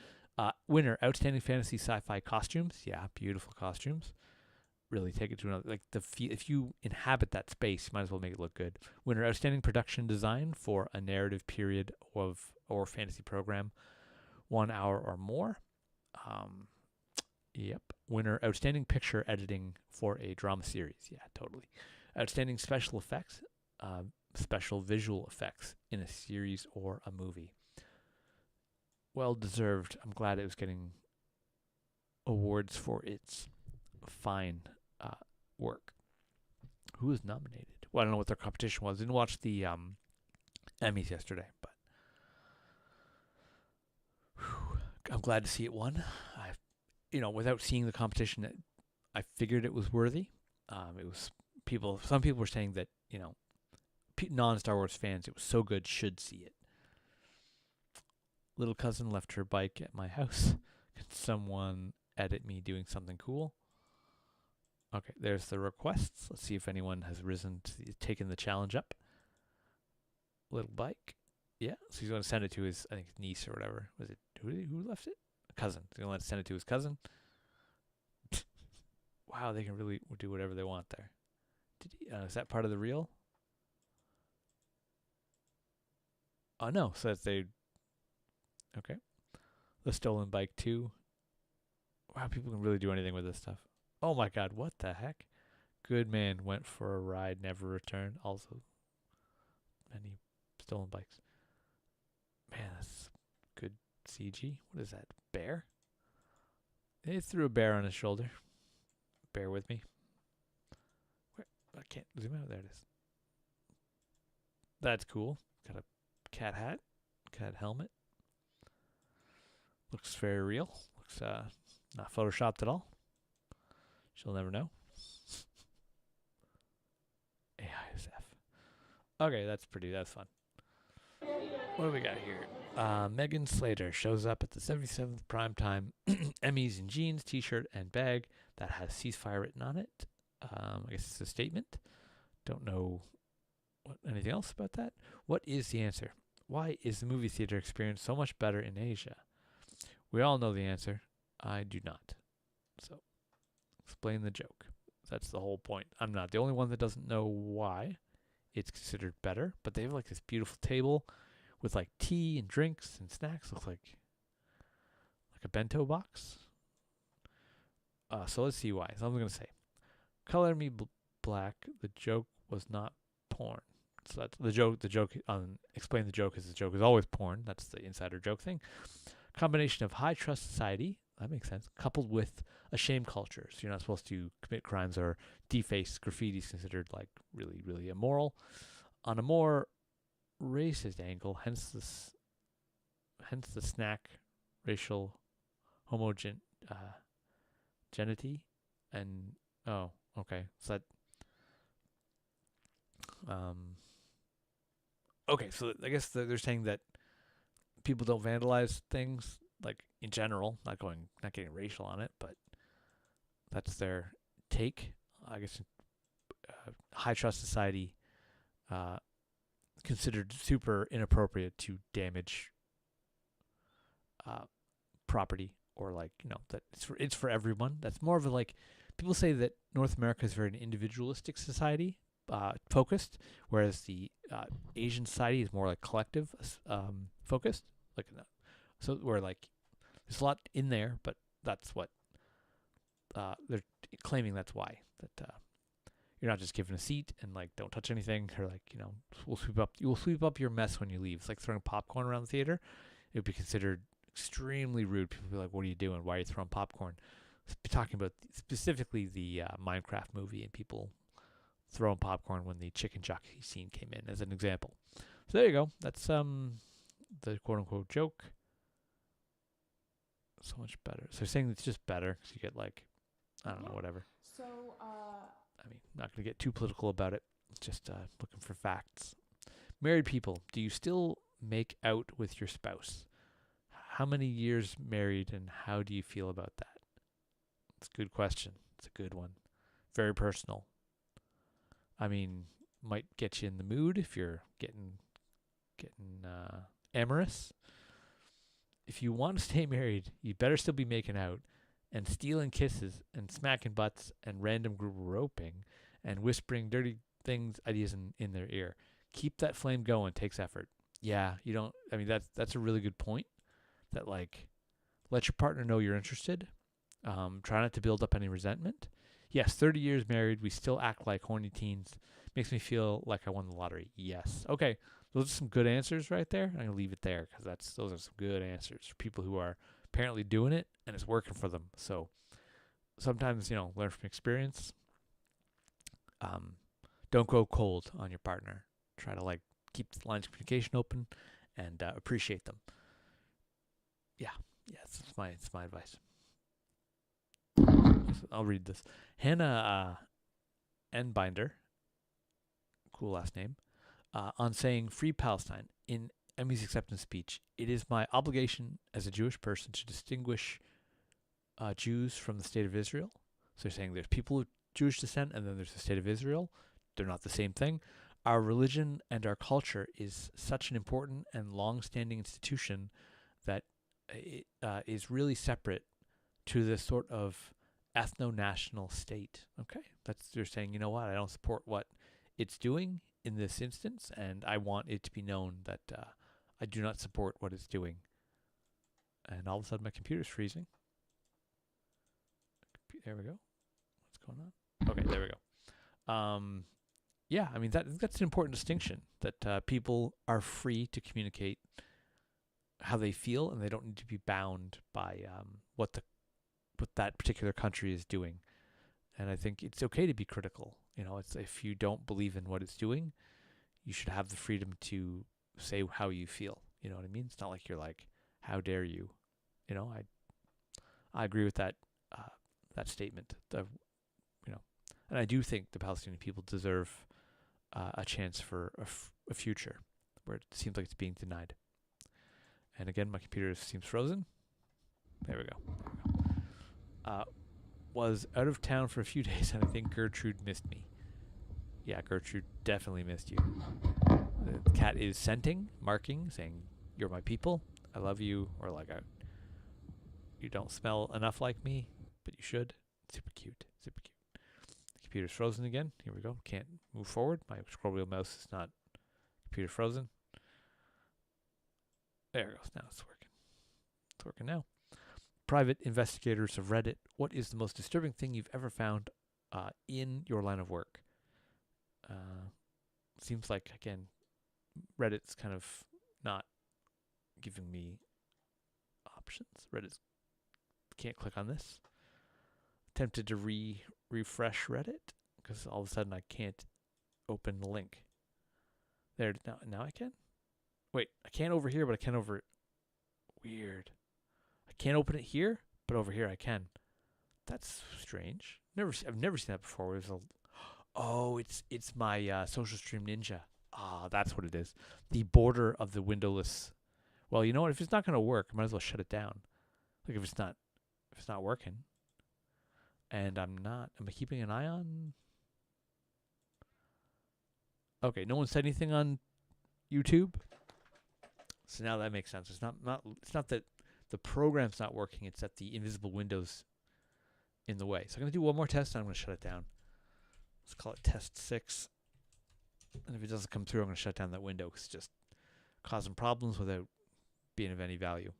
Speaker 1: Winner, Outstanding Fantasy Sci-Fi Costumes. Yeah, beautiful costumes. Really take it to another, if you inhabit that space, you might as well make it look good. Winner, Outstanding Production Design for a narrative period or fantasy program, 1 hour or more. Yep. Winner, Outstanding Picture Editing for a drama series. Yeah, totally. Outstanding Special Effects, special visual effects in a series or a movie. Well deserved. I'm glad it was getting awards for its fine work. Who was nominated? Well, I don't know what their competition was. Didn't watch the Emmys yesterday, but I'm glad to see it won. Without seeing the competition, I figured it was worthy. It was some people were saying that, non-Star Wars fans, it was so good, should see it. Little cousin left her bike at my house. Can someone edit me doing something cool? Okay, there's the requests. Let's see if anyone has taken the challenge up. Little bike. Yeah, so he's going to send it to his, I think, his niece or whatever. Was it, who left it? A cousin. He's going to send it to his cousin. Wow, they can really do whatever they want there. Is that part of the reel? Oh, no. So that's okay. The stolen bike, too. Wow, people can really do anything with this stuff. Oh, my God. What the heck? Good man went for a ride, never returned. Also, many stolen bikes. Man, that's good CG. What is that? Bear? They threw a bear on his shoulder. Bear with me. Where? I can't zoom out. There it is. That's cool. Got a cat hat. Cat helmet. Looks very real. Looks not photoshopped at all. She'll never know. AISF. Okay, that's fun. What do we got here? Megan Slater shows up at the 77th primetime Emmys in jeans, t-shirt, and bag that has ceasefire written on it. I guess it's a statement. Don't know anything else about that. What is the answer? Why is the movie theater experience so much better in Asia? We all know the answer. I do not. So, explain the joke. That's the whole point. I'm not the only one that doesn't know why it's considered better, but they have like this beautiful table with like tea and drinks and snacks. Looks like a bento box. So let's see why. So I'm going to say, color me black. The joke was not porn. So that's the joke. Explain the joke is the joke is always porn. That's the insider joke thing. Combination of high trust society. That makes sense. Coupled with a shame culture. So you're not supposed to commit crimes or deface graffiti is considered like really, really immoral. On a more racist angle, hence the snack racial homogeneity and okay. So that okay, so I guess they're saying that people don't vandalize things like in general, not getting racial on it, but that's their take. I guess high trust society considered super inappropriate to damage property or that it's for everyone. That's more of a people say that North America is very an individualistic society focused, whereas the Asian society is more like collective focused. So we're there's a lot in there, but that's what they're claiming. That's why that you're not just given a seat and don't touch anything, or you'll sweep up your mess when you leave. It's like throwing popcorn around the theater. It would be considered extremely rude. People would be like, "What are you doing? Why are you throwing popcorn?" Talking about specifically the Minecraft movie and people throwing popcorn when the chicken jockey scene came in as an example. So there you go. That's the quote unquote joke. So much better. So they're saying it's just better because you get I don't know, whatever.
Speaker 2: So,
Speaker 1: I mean, not going to get too political about it. Just looking for facts. Married people, do you still make out with your spouse? How many years married and how do you feel about that? It's a good question. It's a good one. Very personal. I mean, might get you in the mood if you're getting amorous. If you want to stay married, you better still be making out and stealing kisses and smacking butts and random groping and whispering dirty things, ideas in their ear. Keep that flame going. Takes effort. Yeah, you don't. I mean, that's a really good point. That let your partner know you're interested. Try not to build up any resentment. Yes, 30 years married, we still act like horny teens. Makes me feel like I won the lottery. Yes. Okay, those are some good answers right there. I'm going to leave it there because those are some good answers for people who are apparently doing it and it's working for them. So sometimes, learn from experience. Don't go cold on your partner. Try to keep the lines of communication open and appreciate them. Yeah, it's my advice. I'll read this. Hannah Binder, cool last name, on saying Free Palestine in Emmy's acceptance speech. It is my obligation as a Jewish person to distinguish Jews from the state of Israel. So they're saying there's people of Jewish descent and then there's the state of Israel. They're not the same thing. Our religion and our culture is such an important and long-standing institution that it is really separate to this sort of ethno-national state. Okay, they're saying, you know what, I don't support what it's doing in this instance, and I want it to be known that I do not support what it's doing. And all of a sudden my computer's freezing. There we go. What's going on? Okay, there we go. Yeah, I mean, that's an important distinction, that people are free to communicate how they feel, and they don't need to be bound by what that particular country is doing. And I think it's okay to be critical. You know, it's if you don't believe in what it's doing, you should have the freedom to say how you feel. You know what I mean? It's not like you're like, how dare you? You know, I agree with that statement. And I do think the Palestinian people deserve a chance for a future where it seems like it's being denied. And again, my computer seems frozen. There we go. Was out of town for a few days, and I think Gertrude missed me. Yeah, Gertrude definitely missed you. The cat is scenting, marking, saying, "You're my people. I love you," or like, "You don't smell enough like me, but you should." Super cute. Super cute. The computer's frozen again. Here we go. Can't move forward. My scroll wheel mouse is not. Computer frozen. There it goes. Now it's working. It's working now. Private investigators of Reddit. What is the most disturbing thing you've ever found in your line of work? Seems like, again, Reddit's kind of not giving me options. Reddit can't click on this. Tempted to refresh Reddit because all of a sudden I can't open the link. There, now I can. Wait, I can't over here, but I can over. Weird. I can't open it here, but over here I can. That's strange. I've never seen that before. It's my Social Stream Ninja. That's what it is. The border of the windowless. Well, you know what? If it's not going to work, I might as well shut it down. Like if it's not working. And am I keeping an eye on? Okay, no one said anything on YouTube. So now that makes sense. It's not that the program's not working, it's that the invisible window's in the way. So I'm going to do one more test and I'm going to shut it down. Let's call it test 6. And if it doesn't come through, I'm going to shut down that window because it's just causing problems without being of any value.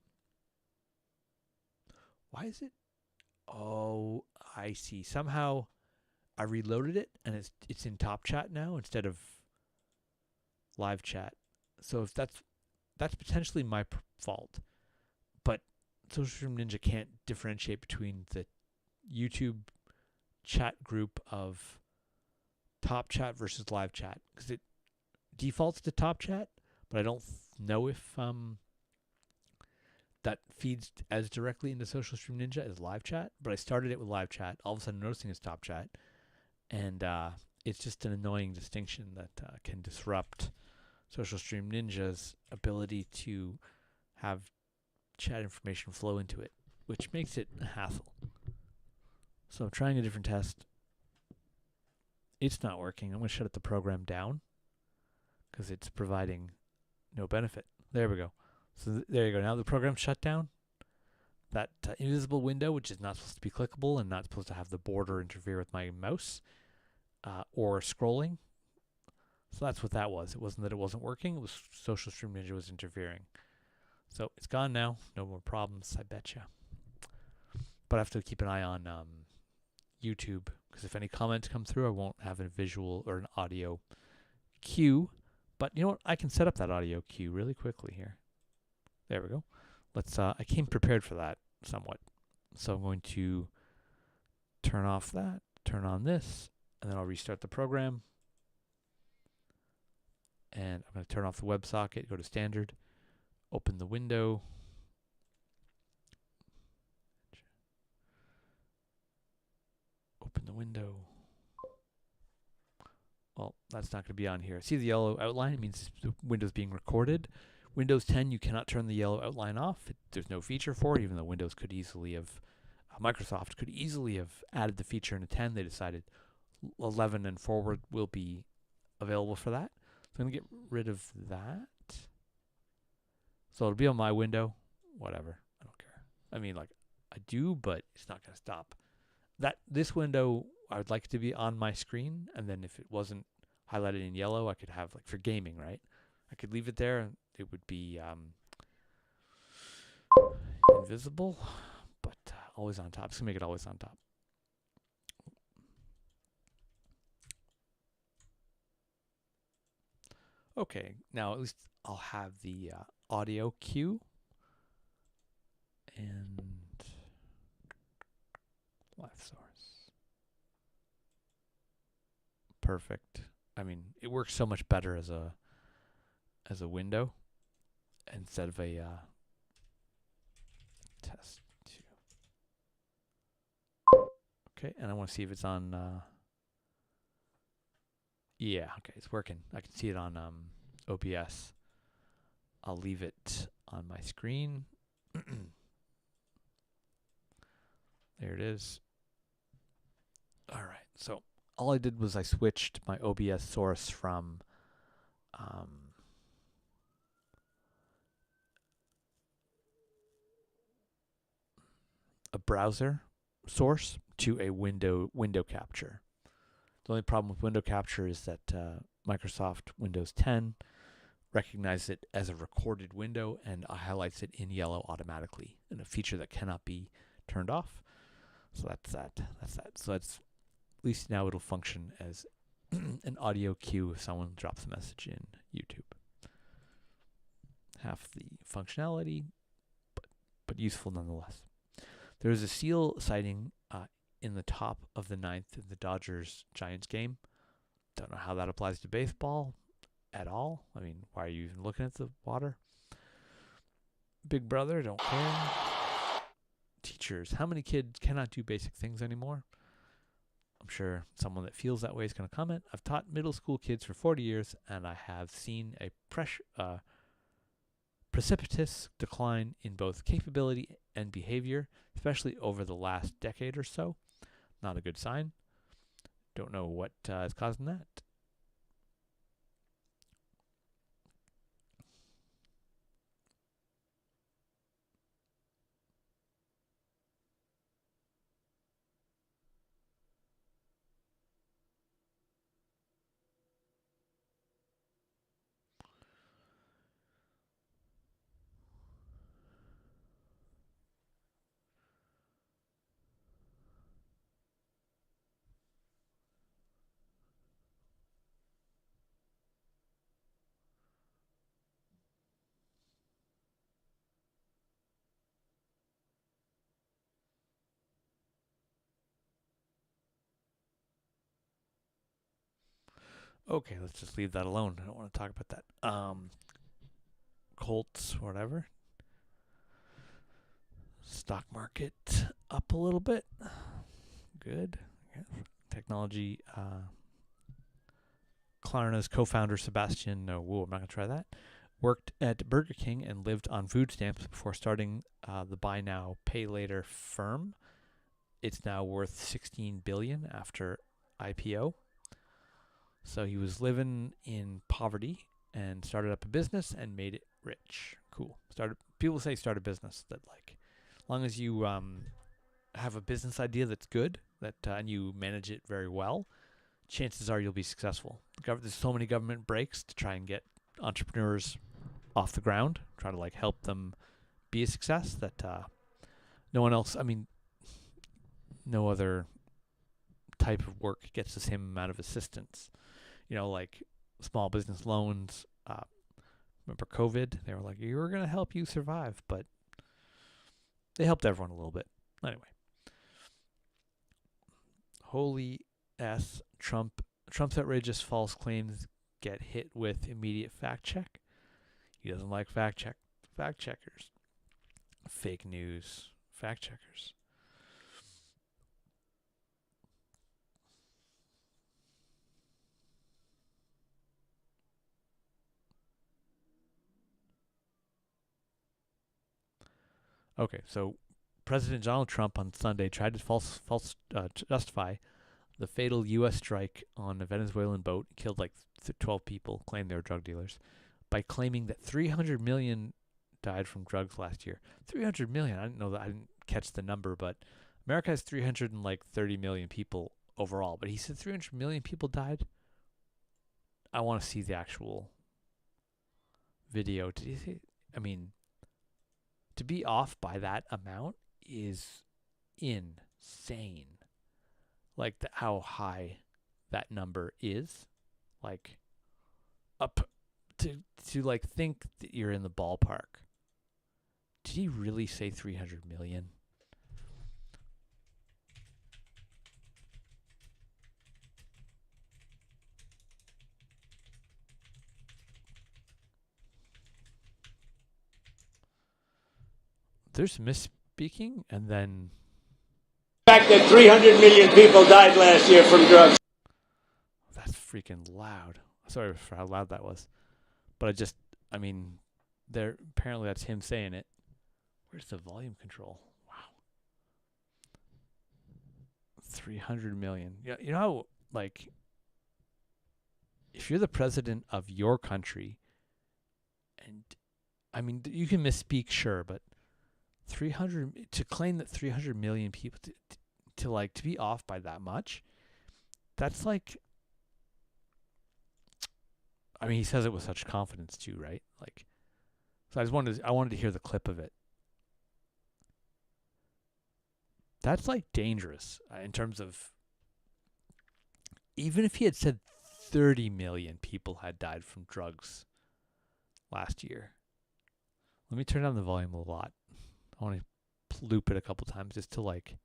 Speaker 1: Why is it? Oh, I see. Somehow I reloaded it and it's in Top Chat now instead of live chat. So if that's potentially my fault. But Social Stream Ninja can't differentiate between the YouTube chat group of Top Chat versus live chat because it defaults to Top Chat, but I don't know if that feeds as directly into Social Stream Ninja as live chat. But I started it with live chat. All of a sudden, noticing it's Top Chat, and it's just an annoying distinction that can disrupt Social Stream Ninja's ability to have chat information flow into it, which makes it a hassle. So I'm trying a different test. It's not working. I'm going to shut the program down because it's providing no benefit. There we go. So there you go. Now the program's shut down. That invisible window, which is not supposed to be clickable and not supposed to have the border interfere with my mouse or scrolling. So that's what that was. It wasn't that it wasn't working. It was Social Stream Ninja was interfering. So it's gone now. No more problems, I betcha. But I have to keep an eye on YouTube because if any comments come through, I won't have a visual or an audio cue. But you know what? I can set up that audio cue really quickly here. There we go. Let's. I came prepared for that somewhat. So I'm going to turn off that, turn on this, and then I'll restart the program. And I'm going to turn off the WebSocket, go to standard, open the window. Open the window. Well, that's not going to be on here. See the yellow outline? It means the window's being recorded. Windows 10, you cannot turn the yellow outline off. There's no feature for it, even though Windows could easily have, Microsoft could easily have added the feature into 10. They decided 11 and forward will be available for that. So I'm going to get rid of that. So it'll be on my window. Whatever. I don't care. I mean, like, I do, but it's not going to stop. This window, I would like it to be on my screen, and then if it wasn't highlighted in yellow, I could have, like, for gaming, right? I could leave it there, and it would be invisible, but always on top. Just gonna make it always on top. Okay, now at least I'll have the audio cue and live source. Perfect. I mean, it works so much better as a window instead of a test 2. Okay, and I want to see if it's on. Yeah, okay, it's working. I can see it on OBS. I'll leave it on my screen. There it is. All right, so all I did was I switched my OBS source from a browser source to a window capture. The only problem with window capture is that Microsoft Windows 10 recognizes it as a recorded window and highlights it in yellow automatically, and a feature that cannot be turned off. So that's that. So that's, at least now it'll function as an audio cue if someone drops a message in YouTube. Half the functionality, but useful nonetheless. There is a seal sighting in the top of the 9th in the Dodgers-Giants game. Don't know how that applies to baseball at all. I mean, why are you even looking at the water? Big Brother, don't care. Teachers, how many kids cannot do basic things anymore? I'm sure someone that feels that way is going to comment. I've taught middle school kids for 40 years, and I have seen a precipitous decline in both capability and behavior, especially over the last decade or so. Not a good sign. Don't know what is causing that. Okay, let's just leave that alone. I don't want to talk about that. Colts, whatever. Stock market up a little bit. Good. Yeah. Technology. Klarna's co-founder Sebastian, I'm not going to try that, worked at Burger King and lived on food stamps before starting the buy now, pay later firm. It's now worth $16 billion after IPO. So he was living in poverty and started up a business and made it rich. Cool. People say start a business that, like, as long as you have a business idea that's good, and you manage it very well, chances are you'll be successful. There's so many government breaks to try and get entrepreneurs off the ground, try to, like, help them be a success that no one else, I mean, no other type of work gets the same amount of assistance. You know, like small business loans. Remember COVID? They were like, we were going to help you survive, but they helped everyone a little bit. Anyway. Holy S. Trump's outrageous false claims get hit with immediate fact check. He doesn't like fact checkers. Fake news fact checkers. Okay, so President Donald Trump on Sunday tried to justify the fatal U.S. strike on a Venezuelan boat, killed like 12 people, claimed they were drug dealers, by claiming that 300 million died from drugs last year. 300 million. I didn't know that. I didn't catch the number, but America has 330 million people overall. But he said 300 million people died. I want to see the actual video. Did he say? I mean, to be off by that amount is insane. Like how high that number is. Like up to like think that you're in the ballpark. Did he really say 300 million? There's misspeaking, and then
Speaker 6: The fact that 300 million people died last year from drugs.
Speaker 1: that's freaking loud. Sorry for how loud that was. But I mean, there apparently that's him saying it. Where's the volume control? Wow. 300 million. Yeah, you know how, like, if you're the president of your country, and I mean, you can misspeak, sure, but 300 to claim that 300 million people to be off by that much, that's like, I mean, he says it with such confidence too, right? Like, so I wanted to hear the clip of it. That's like dangerous in terms of, even if he had said 30 million people had died from drugs last year. Let me turn down the volume a lot. I want to loop it a couple times just to like,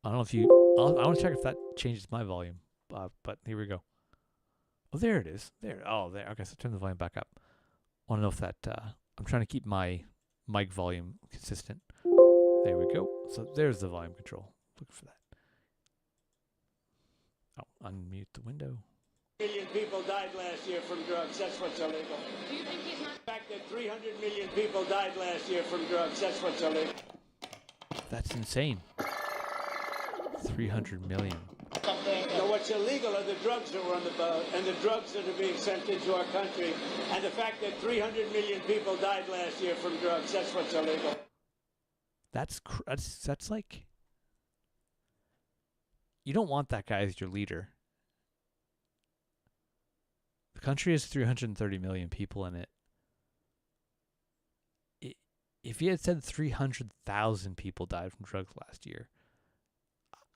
Speaker 1: I don't know if I want to check if that changes my volume. But here we go. Oh, there it is. There. Oh, there. Okay, so turn the volume back up. I want to know if that, I'm trying to keep my mic volume consistent. There we go. So there's the volume control. Look for that. Oh, unmute the window.
Speaker 6: Million people died last year from drugs. That's what's illegal.
Speaker 2: Do you think he's not?
Speaker 6: The fact that 300 million people died last year from drugs. That's what's illegal.
Speaker 1: That's insane. 300 million.
Speaker 6: So what's illegal are the drugs that were on the boat and the drugs that are being sent into our country. And the fact that 300 million people died last year from drugs. That's what's illegal.
Speaker 1: That's like, you don't want that guy as your leader. The country has 330 million people in it. If he had said 300,000 people died from drugs last year,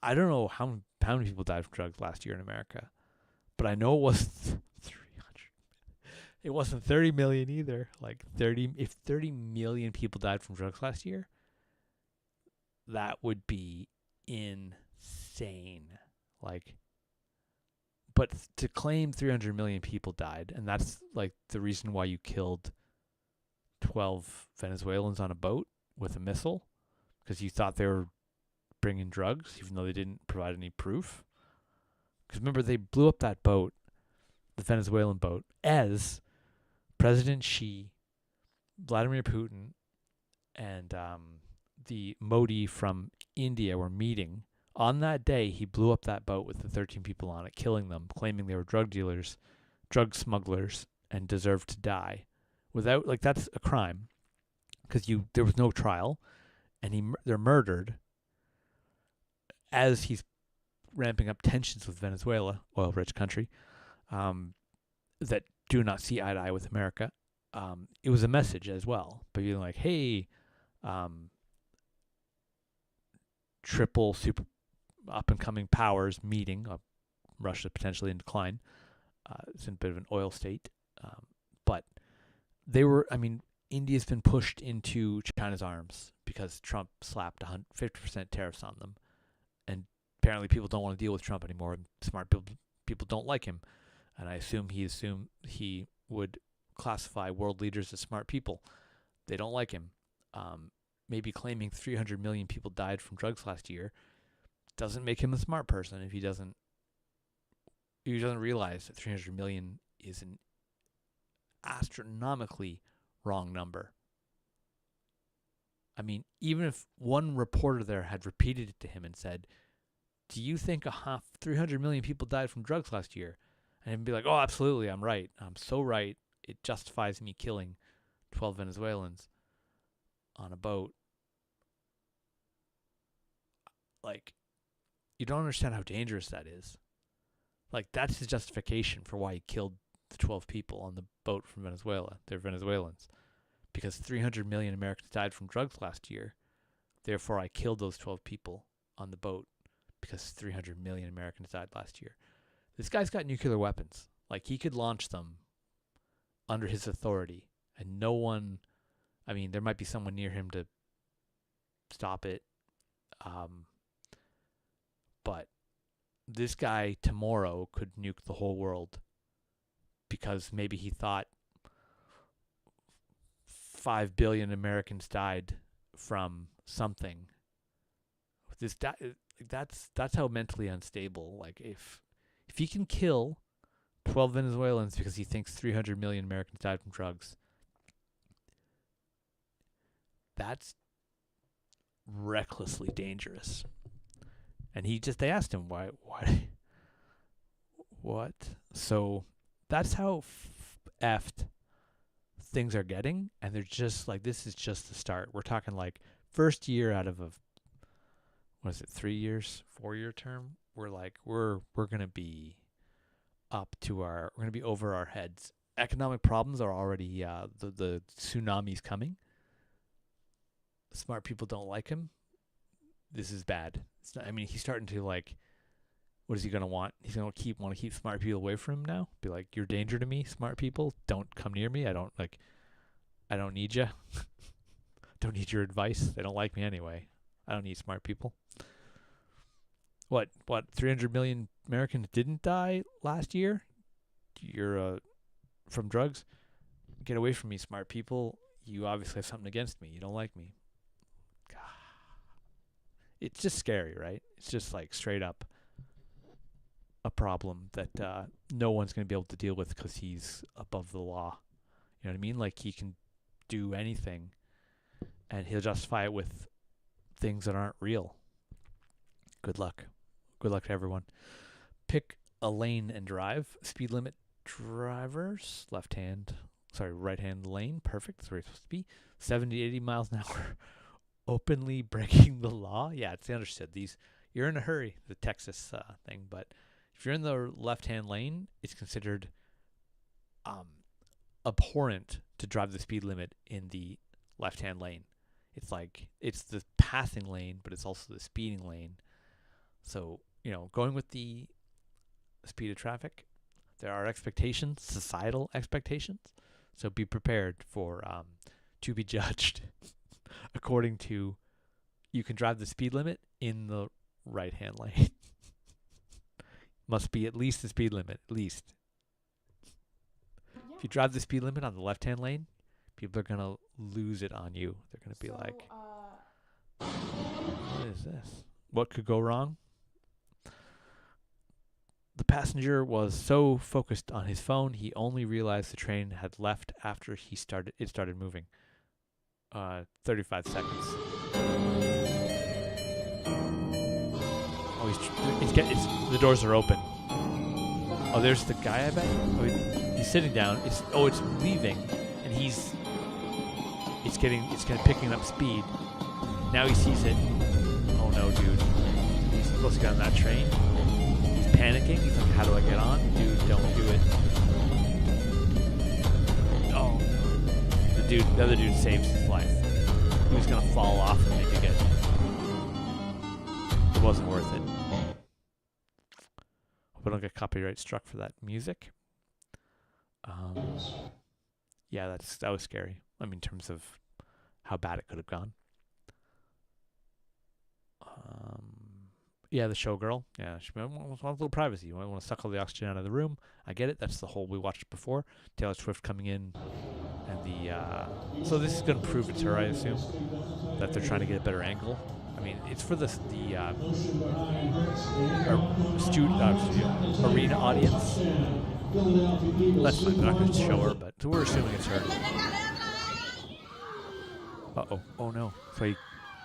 Speaker 1: I don't know how many people died from drugs last year in America, but I know it wasn't 300. It wasn't 30 million either. Like if 30 million people died from drugs last year, that would be insane. Like, but to claim 300 million people died, and that's like the reason why you killed 12 Venezuelans on a boat with a missile, because you thought they were bringing drugs, even though they didn't provide any proof. Because remember, they blew up that boat, the Venezuelan boat, as President Xi, Vladimir Putin, and the Modi from India were meeting. On that day, he blew up that boat with the 13 people on it, killing them, claiming they were drug dealers, drug smugglers, and deserved to die. Without, like, that's a crime, because there was no trial, and they're murdered as he's ramping up tensions with Venezuela, oil-rich country, that do not see eye to eye with America. It was a message as well, but being like, hey, triple super up-and-coming powers meeting, Russia potentially in decline. It's in a bit of an oil state. But they were, I mean, India's been pushed into China's arms because Trump slapped 50% tariffs on them. And apparently people don't want to deal with Trump anymore. Smart people don't like him. And I assume he would classify world leaders as smart people. They don't like him. Maybe claiming 300 million people died from drugs last year doesn't make him a smart person if he doesn't realize that 300 million is an astronomically wrong number. I mean, even if one reporter there had repeated it to him and said, do you think 300 million people died from drugs last year? And he'd be like, oh, absolutely, I'm right. I'm so right. It justifies me killing 12 Venezuelans on a boat. Like, you don't understand how dangerous that is. Like, that's his justification for why he killed the 12 people on the boat from Venezuela. They're Venezuelans. Because 300 million Americans died from drugs last year. Therefore, I killed those 12 people on the boat because 300 million Americans died last year. This guy's got nuclear weapons. Like, he could launch them under his authority. And no one, I mean, there might be someone near him to stop it. But this guy tomorrow could nuke the whole world because maybe he thought 5 billion Americans died from something. That's how mentally unstable. Like, if he can kill 12 Venezuelans because he thinks 300 million Americans died from drugs, that's recklessly dangerous. And they asked him why, what? So that's how effed things are getting, and they're just like, this is just the start. We're talking like first year out of 3 years, 4-year term. We're like, we're gonna be we're gonna be over our heads. Economic problems are already the tsunami's coming. Smart people don't like him. This is bad. It's not, I mean, he's starting to like, what is he gonna want? He's gonna want to keep smart people away from him now. Be like, you're danger to me, smart people. Don't come near me. I don't need you. Don't need your advice. They don't like me anyway. I don't need smart people. What 300 million Americans didn't die last year? You're from drugs? Get away from me, smart people. You obviously have something against me. You don't like me. God. It's just scary, right? It's just like straight up a problem that no one's going to be able to deal with because he's above the law. You know what I mean? Like, he can do anything and he'll justify it with things that aren't real. Good luck. Good luck to everyone. Pick a lane and drive. Speed limit drivers, right-hand lane. Perfect. That's where it's supposed to be. 70 to 80 miles an hour. Openly breaking the law. Yeah, it's understood. You're in a hurry, the Texas thing, but if you're in the left-hand lane, it's considered abhorrent to drive the speed limit in the left-hand lane. It's like, it's the passing lane, but it's also the speeding lane. So, going with the speed of traffic, there are expectations, societal expectations. So be prepared for to be judged according to, you can drive the speed limit in the right-hand lane. Must be at least the speed limit, at least. If you drive the speed limit on the left-hand lane, people are going to lose it on you. They're going to be like, what is this? What could go wrong? The passenger was so focused on his phone, he only realized the train had left after it started moving. 35 seconds. Oh, the doors are open. Oh, there's the guy, I bet. Oh, he's sitting down. It's leaving, and it's picking up speed. Now he sees it. Oh no, dude. He's supposed to get on that train. He's panicking. He's like, how do I get on? Dude, don't do it. Oh. The other dude saves his life. He was gonna fall off and make it get. It wasn't worth it. Hope I don't get copyright struck for that music. Yeah, that was scary. I mean, in terms of how bad it could have gone. Yeah, the showgirl. Yeah, she wants a little privacy. You want to suck all the oxygen out of the room. I get it. That's the whole we watched before. Taylor Swift coming in, and so this is going to prove it's her, I assume, that they're trying to get a better angle. I mean, it's for the arena audience. That's fine. They're not going to show her, but so we're assuming it's her. Uh-oh. Oh, no. So you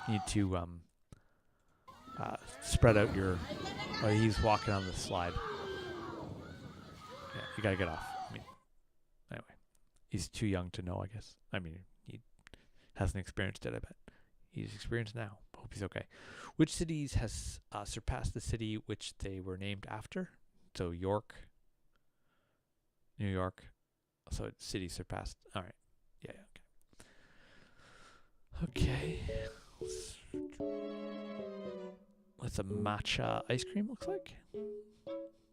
Speaker 1: need to spread out your... Oh, he's walking on the slide. Yeah, you got to get off. I mean, anyway. He's too young to know, I guess. I mean, he hasn't experienced it, I bet. He's experienced now. Hope he's okay. Which cities has surpassed the city which they were named after? So York, New York. So city surpassed. All right. Yeah, okay. Okay. What's a matcha ice cream looks like?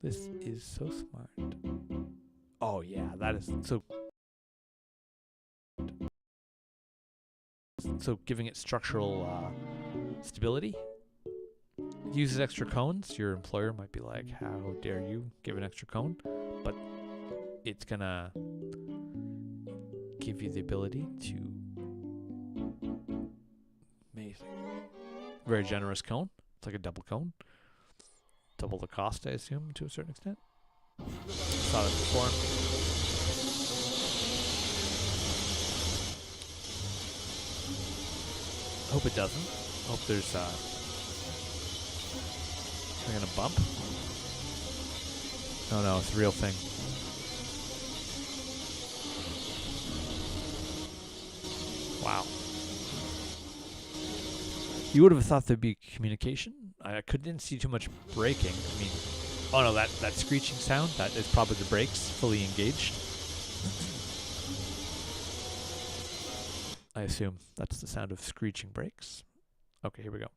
Speaker 1: This is so smart. Oh, yeah, that is so... So giving it structural stability. Uses extra cones. Your employer might be like, how dare you give an extra cone? But it's gonna give you the ability to... Amazing. Very generous cone. It's like a double cone. Double the cost, I assume, to a certain extent. Saw that before. Hope it doesn't. Hope there's something gonna bump. Oh no, it's a real thing. Wow. You would have thought there'd be communication. I couldn't see too much braking. I mean, oh no, that screeching sound, that is probably the brakes fully engaged. I assume that's the sound of screeching brakes. Okay, here we go.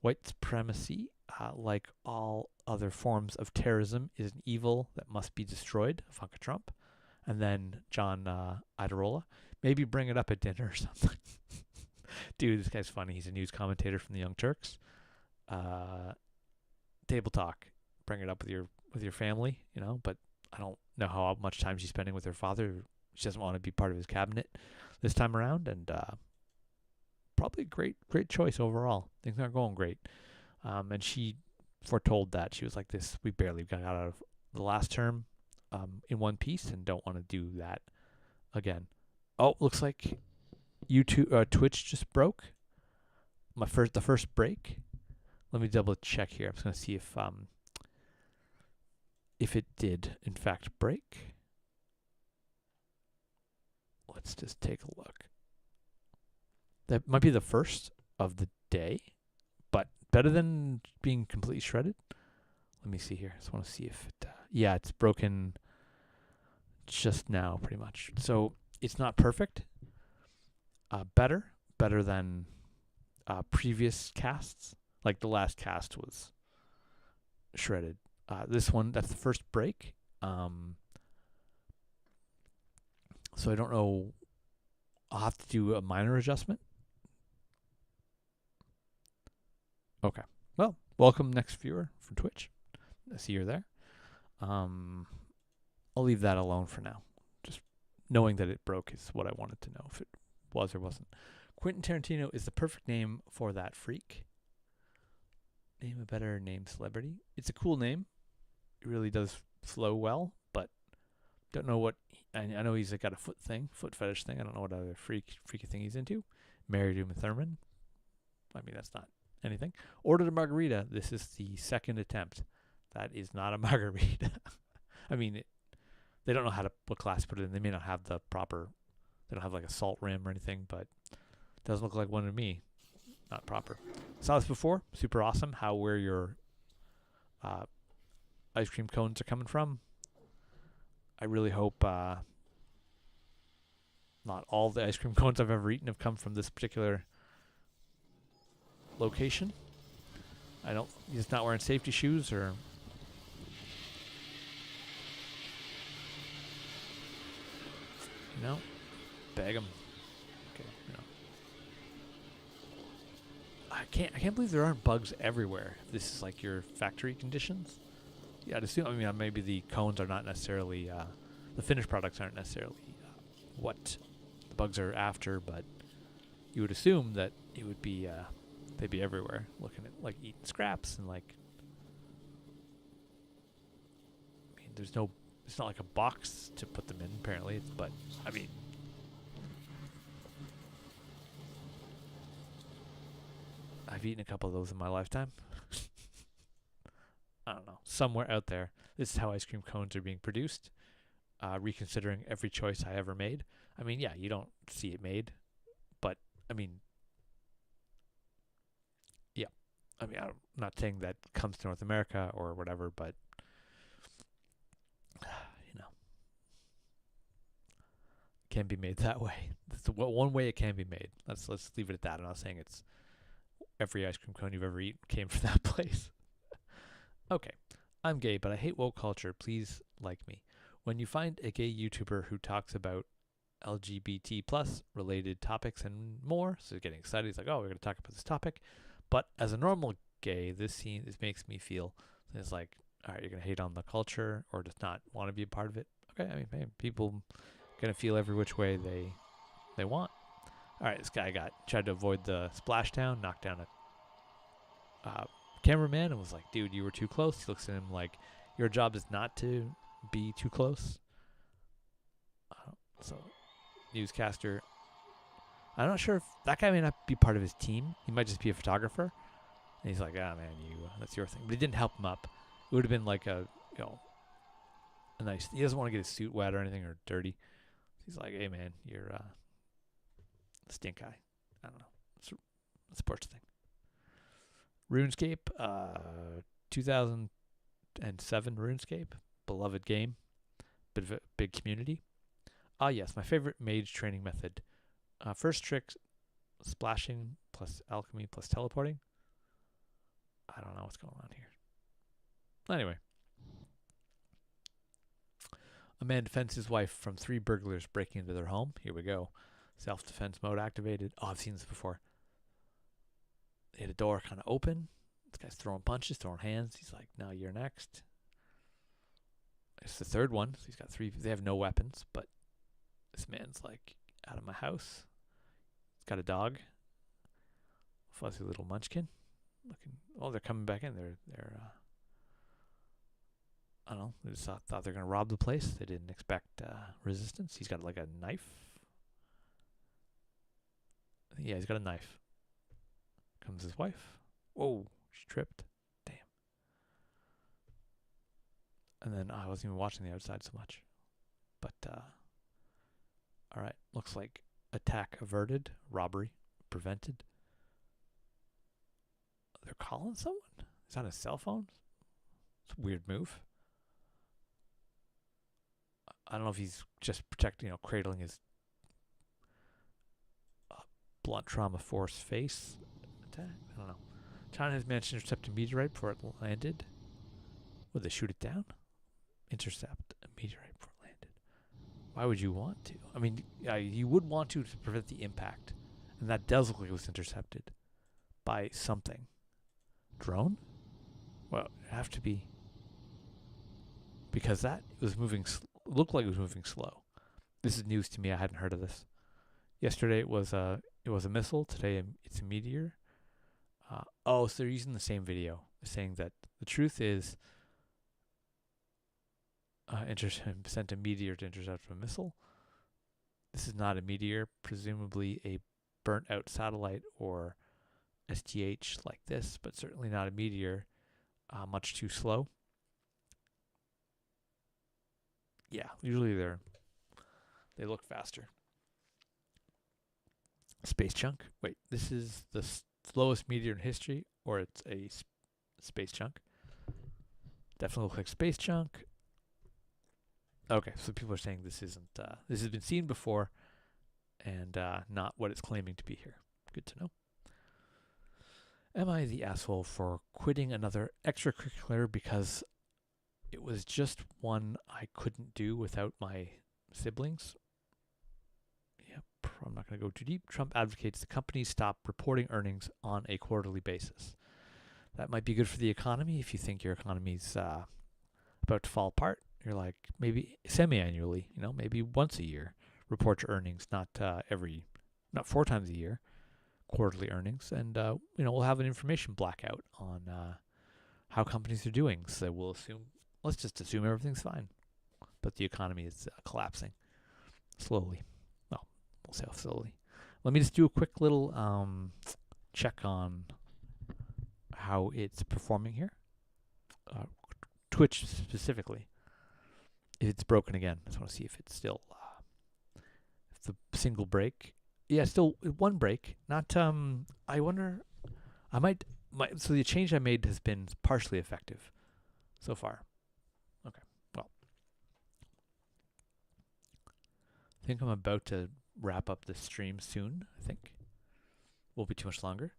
Speaker 1: White supremacy, like all other forms of terrorism, is an evil that must be destroyed. Ivanka Trump. And then John Iadarola. Maybe bring it up at dinner or something. Dude, this guy's funny. He's a news commentator from the Young Turks. Table talk. Bring it up with your family, you know, but I don't know how much time she's spending with her father. She doesn't want to be part of his cabinet this time around, and probably a great choice overall. Things aren't going great. And she foretold that. She was like, this, we barely got out of the last term in one piece and don't want to do that again. Oh, looks like YouTube, Twitch just broke. The first break. Let me double check here. I'm just going to see if it did in fact break. Let's just take a look. That might be the first of the day, but better than being completely shredded. Let me see here. I just want to see if it... yeah, it's broken just now, pretty much. So it's not perfect. Better than previous casts. Like the last cast was shredded. This one, that's the first break. So I don't know. I'll have to do a minor adjustment. Okay. Well, welcome next viewer from Twitch. I see you're there. I'll leave that alone for now. Just knowing that it broke is what I wanted to know, if it was or wasn't. Quentin Tarantino is the perfect name for that freak. Name a better name celebrity. It's a cool name. It really does flow well, but don't know what... I know he's got a foot fetish thing. I don't know what other freaky thing he's into. Married Uma Thurman. I mean, that's not anything. Ordered a margarita. This is the second attempt. That is not a margarita. I mean, they don't know what class to put it in. They may not have the proper... They don't have like a salt rim or anything, but it doesn't look like one to me. Not proper. Saw this before. Super awesome. Where your ice cream cones are coming from. I really hope not all the ice cream cones I've ever eaten have come from this particular location. He's not wearing safety shoes or... You know, bag them. Okay, you know. I can't believe there aren't bugs everywhere. This is like your factory conditions. Yeah, I'd assume. I mean, maybe the cones are not necessarily the finished products aren't necessarily what the bugs are after, but you would assume that it would be they'd be everywhere, looking at like eating scraps and like. I mean, it's not like a box to put them in. Apparently, but I mean. I've eaten a couple of those in my lifetime. I don't know. Somewhere out there, this is how ice cream cones are being produced. Reconsidering every choice I ever made. I mean, yeah, you don't see it made, but I mean, yeah. I mean, I'm not saying that comes to North America or whatever, but you know, it can be made that way. That's one way it can be made. Let's leave it at that. I'm not saying it's every ice cream cone you've ever eaten came from that place. Okay, I'm gay, but I hate woke culture. Please like me. When you find a gay YouTuber who talks about LGBT plus related topics and more, so getting excited, he's like, oh, we're going to talk about this topic. But as a normal gay, this makes me feel, it's like, all right, you're going to hate on the culture or just not want to be a part of it. Okay, I mean, hey, people going to feel every which way they want. All right, this guy tried to avoid the splashdown, knocked down a cameraman and was like, dude, you were too close. He looks at him like, your job is not to be too close. So, newscaster. I'm not sure if that guy may not be part of his team. He might just be a photographer. And he's like, man, that's your thing. But he didn't help him up. It would have been like a nice. He doesn't want to get his suit wet or anything or dirty. He's like, hey man, you're a stink eye. I don't know. It's a sports thing. RuneScape, 2007 RuneScape, beloved game, bit of a big community. Yes, my favorite mage training method. First trick, splashing plus alchemy plus teleporting. I don't know what's going on here. Anyway. A man defends his wife from 3 burglars breaking into their home. Here we go. Self-defense mode activated. Oh, I've seen this before. They had a door kind of open. This guy's throwing punches, throwing hands. He's like, no, you're next. It's the third one. So he's got 3. They have no weapons, but this man's like, out of my house. He's got a dog. Fuzzy little munchkin. Looking. Oh, they're coming back in. They're I don't know. They just thought they were going to rob the place. They didn't expect resistance. He's got like a knife. Yeah, he's got a knife. Comes his wife. Whoa, she tripped. Damn. And then I wasn't even watching the outside so much. But, alright. Looks like attack averted. Robbery prevented. They're calling someone? Is that on his cell phone? It's a weird move. I don't know if he's just protecting, cradling his blunt trauma force face attack. I don't know. China has managed to intercept a meteorite before it landed. Would they shoot it down? Intercept a meteorite before it landed. Why would you want to? I mean, you would want to prevent the impact. And that does look like it was intercepted by something. Drone? Well, it'd have to be. Because that was moving, looked like it was moving slow. This is news to me. I hadn't heard of this. Yesterday it was a missile. Today it's a meteor. So they're using the same video. They're saying that the truth is sent a meteor to intercept a missile. This is not a meteor. Presumably a burnt out satellite or STH like this, but certainly not a meteor. Much too slow. Yeah, usually they look faster. Space chunk. Wait, this is the slowest meteor in history, or it's a space chunk? Definitely looks like space chunk. Okay, so people are saying this isn't. This has been seen before, and not what it's claiming to be here. Good to know. Am I the asshole for quitting another extracurricular because it was just one I couldn't do without my siblings? Yep, I'm not going to go too deep. Trump advocates the companies stop reporting earnings on a quarterly basis. That might be good for the economy if you think your economy's about to fall apart. You're like, maybe semi-annually, maybe once a year, report your earnings, not 4 times a year, quarterly earnings. And, we'll have an information blackout on how companies are doing. So let's just assume everything's fine. But the economy is collapsing slowly. We'll say how slowly. Let me just do a quick little check on how it's performing here. Twitch specifically. If it's broken again, I just want to see if it's still if the single break. Yeah, still one break. Not I wonder. So the change I made has been partially effective so far. Okay. Well, I think I'm about to wrap up the stream soon. I think won't be too much longer.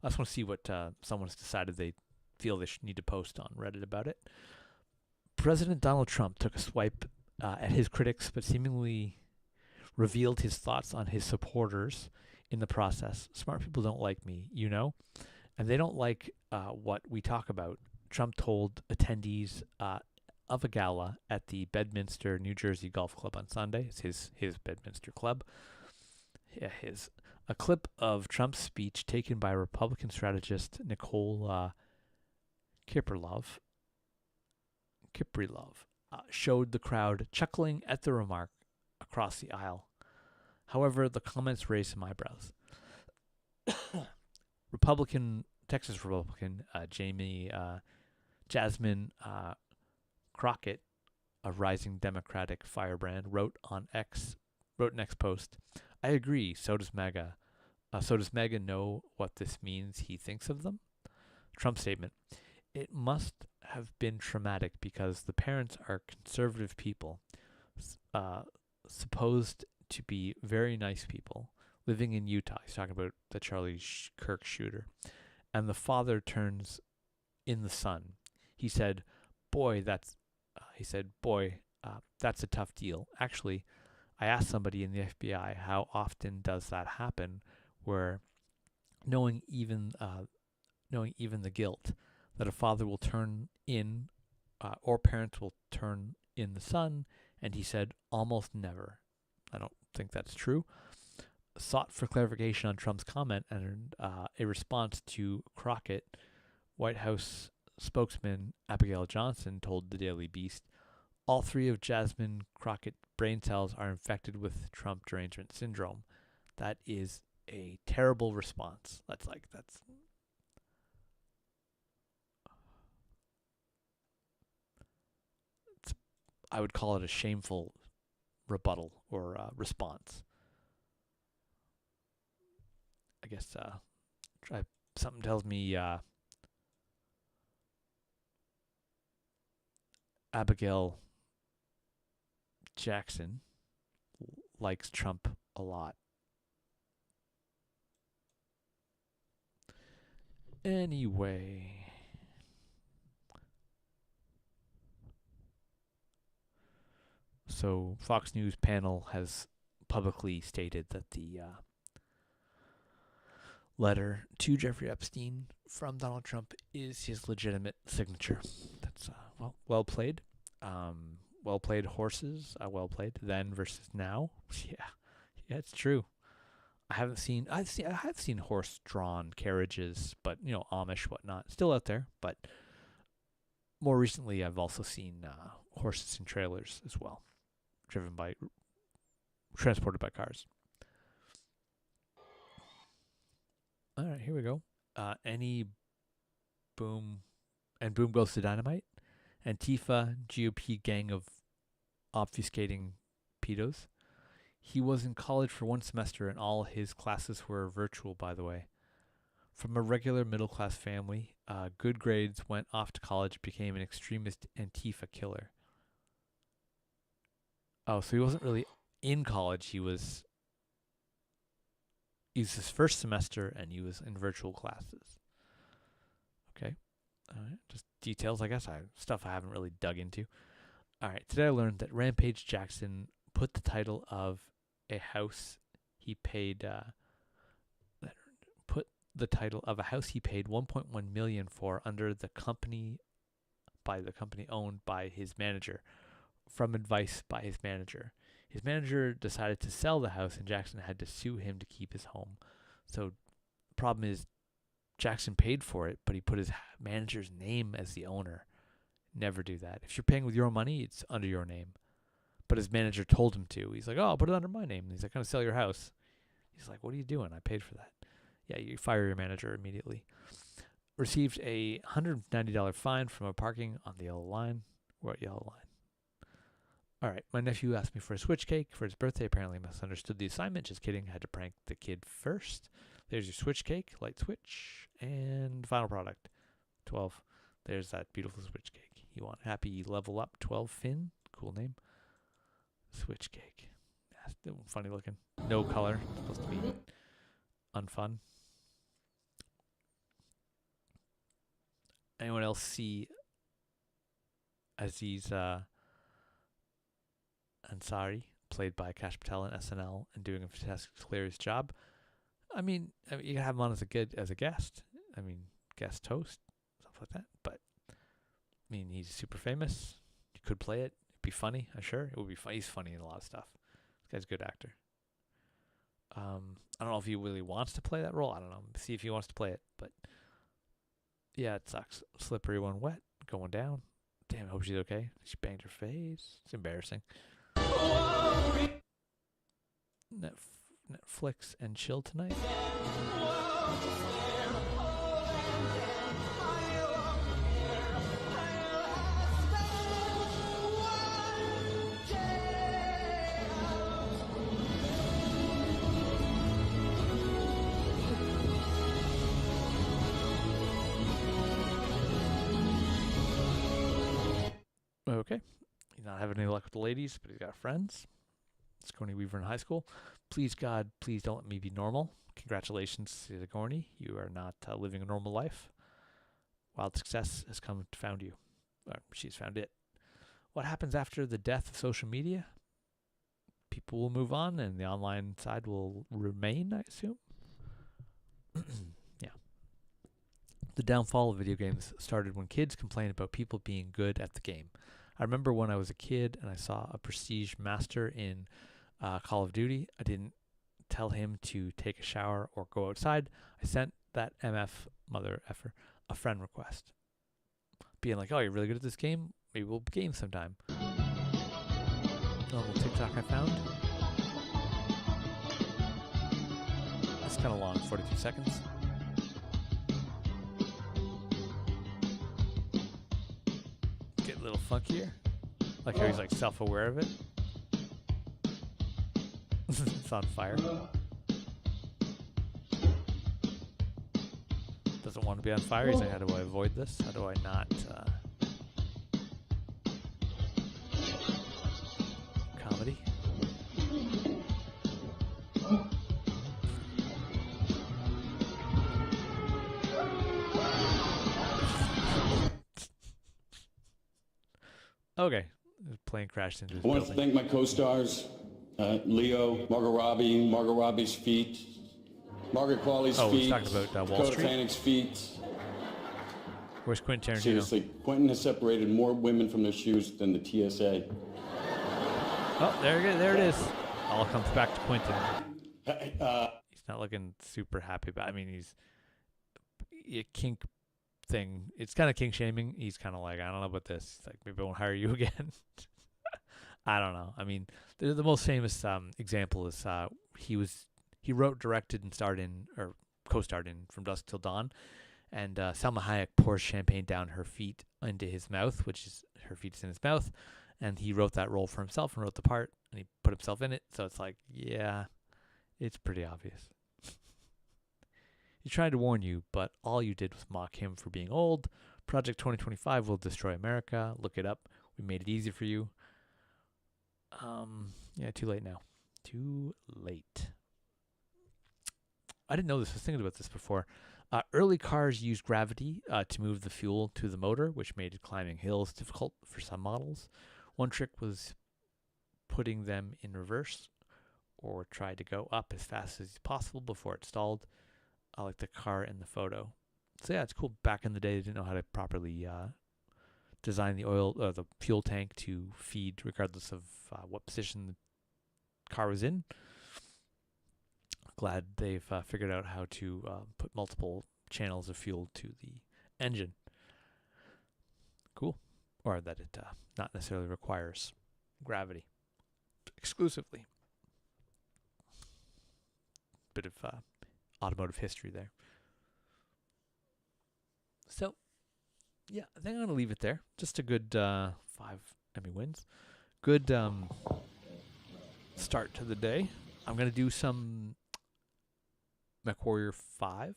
Speaker 1: I just want to see what someone's decided they feel they need to post on Reddit about it. President Donald Trump took a swipe at his critics, but seemingly revealed his thoughts on his supporters in the process. Smart people don't like me, and they don't like what we talk about. Trump told attendees of a gala at the Bedminster, New Jersey Golf Club on Sunday. It's his Bedminster club. Yeah, a clip of Trump's speech taken by Republican strategist Nicole Kiprylov showed the crowd chuckling at the remark across the aisle. However, the comments raised some eyebrows. Texas Republican Jasmine Crockett, a rising Democratic firebrand, wrote an X post, "I agree, so does MAGA. So does MAGA know what this means he thinks of them?" Trump statement, "It must have been traumatic because the parents are conservative people, supposed to be very nice people, living in Utah." He's talking about the Charlie Kirk shooter. "And the father turns in the son. He said, boy, that's a tough deal. Actually, I asked somebody in the FBI, how often does that happen, where knowing even the guilt, that a father will turn in, or parents will turn in the son?" And he said, "Almost never." I don't think that's true. Sought for clarification on Trump's comment and a response to Crockett, White House spokesman Abigail Johnson told the Daily Beast, "All three of Jasmine Crockett's brain cells are infected with Trump derangement syndrome." That is a terrible response. I would call it a shameful rebuttal or response. I guess something tells me Abigail Jackson likes Trump a lot. Anyway, so Fox News panel has publicly stated that the letter to Jeffrey Epstein from Donald Trump is his legitimate signature. That's well played. Well played horses. Well played then versus now. Yeah, it's true. I've seen horse-drawn carriages, but Amish whatnot, still out there. But more recently, I've also seen horses and trailers as well, transported by cars. All right, here we go. Any boom goes to dynamite. Antifa GOP gang of obfuscating pedos. He was in college for one semester and all his classes were virtual, by the way. From a regular middle-class family, good grades, went off to college, became an extremist Antifa killer. Oh, so he wasn't really in college. He was his first semester and he was in virtual classes. Okay. All right. Just details, I guess. Stuff I haven't really dug into. All right. Today I learned that Rampage Jackson put the title of a house he paid $1.1 million for under the company owned by his manager, from advice by his manager. His manager decided to sell the house and Jackson had to sue him to keep his home. So the problem is Jackson paid for it, but he put his manager's name as the owner. Never do that. If you're paying with your own money, it's under your name. but his manager told him to. He's like, oh, I'll put it under my name. And he's like, I'm going to sell your house. He's like, what are you doing? I paid for that. Yeah, you fire your manager immediately. Received a $190 fine from a parking on the yellow line. What yellow line? All right, my nephew asked me for a switch cake for his birthday. Apparently misunderstood the assignment. Just kidding. Had to prank the kid first. There's your switch cake, light switch, and final product, 12. There's that beautiful switch cake. You want happy level up 12 fin? Cool name. Switch cake. Yeah, still funny looking. No color. It's supposed to be unfun. Anyone else see Aziz Ansari, played by Kash Patel in SNL, and doing a fantastic, hilarious job? I mean, you can have him on as a guest. I mean, guest host, stuff like that. But I mean, he's super famous. You could play it. It'd be funny. I'm sure it would be fun. He's funny in a lot of stuff. This guy's a good actor. I don't know if he really wants to play that role. I don't know. See if he wants to play it. But yeah, it sucks. Slippery when wet, going down. Damn, I hope she's okay. She banged her face. It's embarrassing. Netflix and chill tonight. Okay. He's not having any luck with the ladies, but he's got friends. Sigourney Weaver in high school. Please, God, please don't let me be normal. Congratulations, Sigourney. You are not living a normal life. Wild success has come to found you. Or she's found it. What happens after the death of social media? People will move on, and the online side will remain, I assume. Yeah. The downfall of video games started when kids complained about people being good at the game. I remember when I was a kid and I saw a prestige master in Call of Duty. I didn't tell him to take a shower or go outside. I sent that MF mother effer a friend request, being like, "Oh, you're really good at this game. Maybe we'll game sometime." A little TikTok I found. It's kind of long, 42 seconds. Get a little funkier. Like how he's like self-aware of it. It's on fire. Doesn't want to be on fire. He's like, how do I avoid this? How do I not comedy? Okay. The plane crashed into his
Speaker 7: I want to
Speaker 1: building.
Speaker 7: thank my co-stars, Leo, Margot Robbie's feet, Margaret Qualley's
Speaker 1: Oh,
Speaker 7: feet,
Speaker 1: we're talking about Wall
Speaker 7: Dakota
Speaker 1: Street?
Speaker 7: Fanning's feet.
Speaker 1: Where's Quentin Tarantino?
Speaker 7: Seriously, Quentin has separated more women from their shoes than the TSA.
Speaker 1: Oh, there it is. All comes back to Quentin. He's not looking super happy about. I mean, he's a kink thing. It's kind of kink shaming. He's kind of like, I don't know about this. He's like, maybe I won't hire you again. I don't know. I mean, the most famous example is he wrote, directed, and starred in, or co-starred in, From Dusk Till Dawn. And Salma Hayek pours champagne down her feet into his mouth, which is her feet's in his mouth. And he wrote that role for himself and wrote the part, and he put himself in it. So it's like, yeah, it's pretty obvious. He tried to warn you, but all you did was mock him for being old. Project 2025 will destroy America. Look it up. We made it easy for you. Yeah, too late now. Too late. I didn't know this. I was thinking about this before. Early cars used gravity to move the fuel to the motor, which made climbing hills difficult for some models. One trick was putting them in reverse, or try to go up as fast as possible before it stalled, like the car in the photo. So yeah, it's cool. Back in the day, they didn't know how to properly design the fuel tank to feed regardless of what position the car was in. Glad they've figured out how to put multiple channels of fuel to the engine. Cool. Or that it not necessarily requires gravity. exclusively. Bit of automotive history there. So, yeah, I think I'm going to leave it there. Just a good 5 Emmy wins. Good start to the day. I'm going to do some MechWarrior 5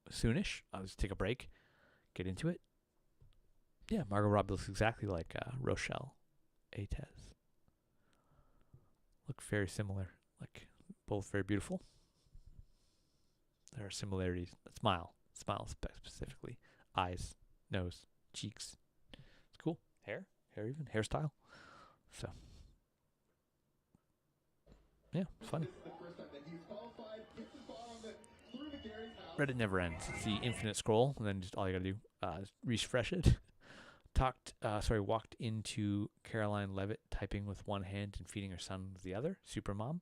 Speaker 1: soonish. I'll just take a break, get into it. Yeah, Margot Robbie looks exactly like Rochelle Aytes. Look very similar. Like, both very beautiful. There are similarities. Smile specifically. Eyes, nose, cheeks. It's cool. Hair even, hairstyle. So, yeah, it's funny. Reddit never ends. It's the infinite scroll, and then just all you gotta do is refresh it. Walked into Caroline Levitt typing with one hand and feeding her son with the other. Super mom.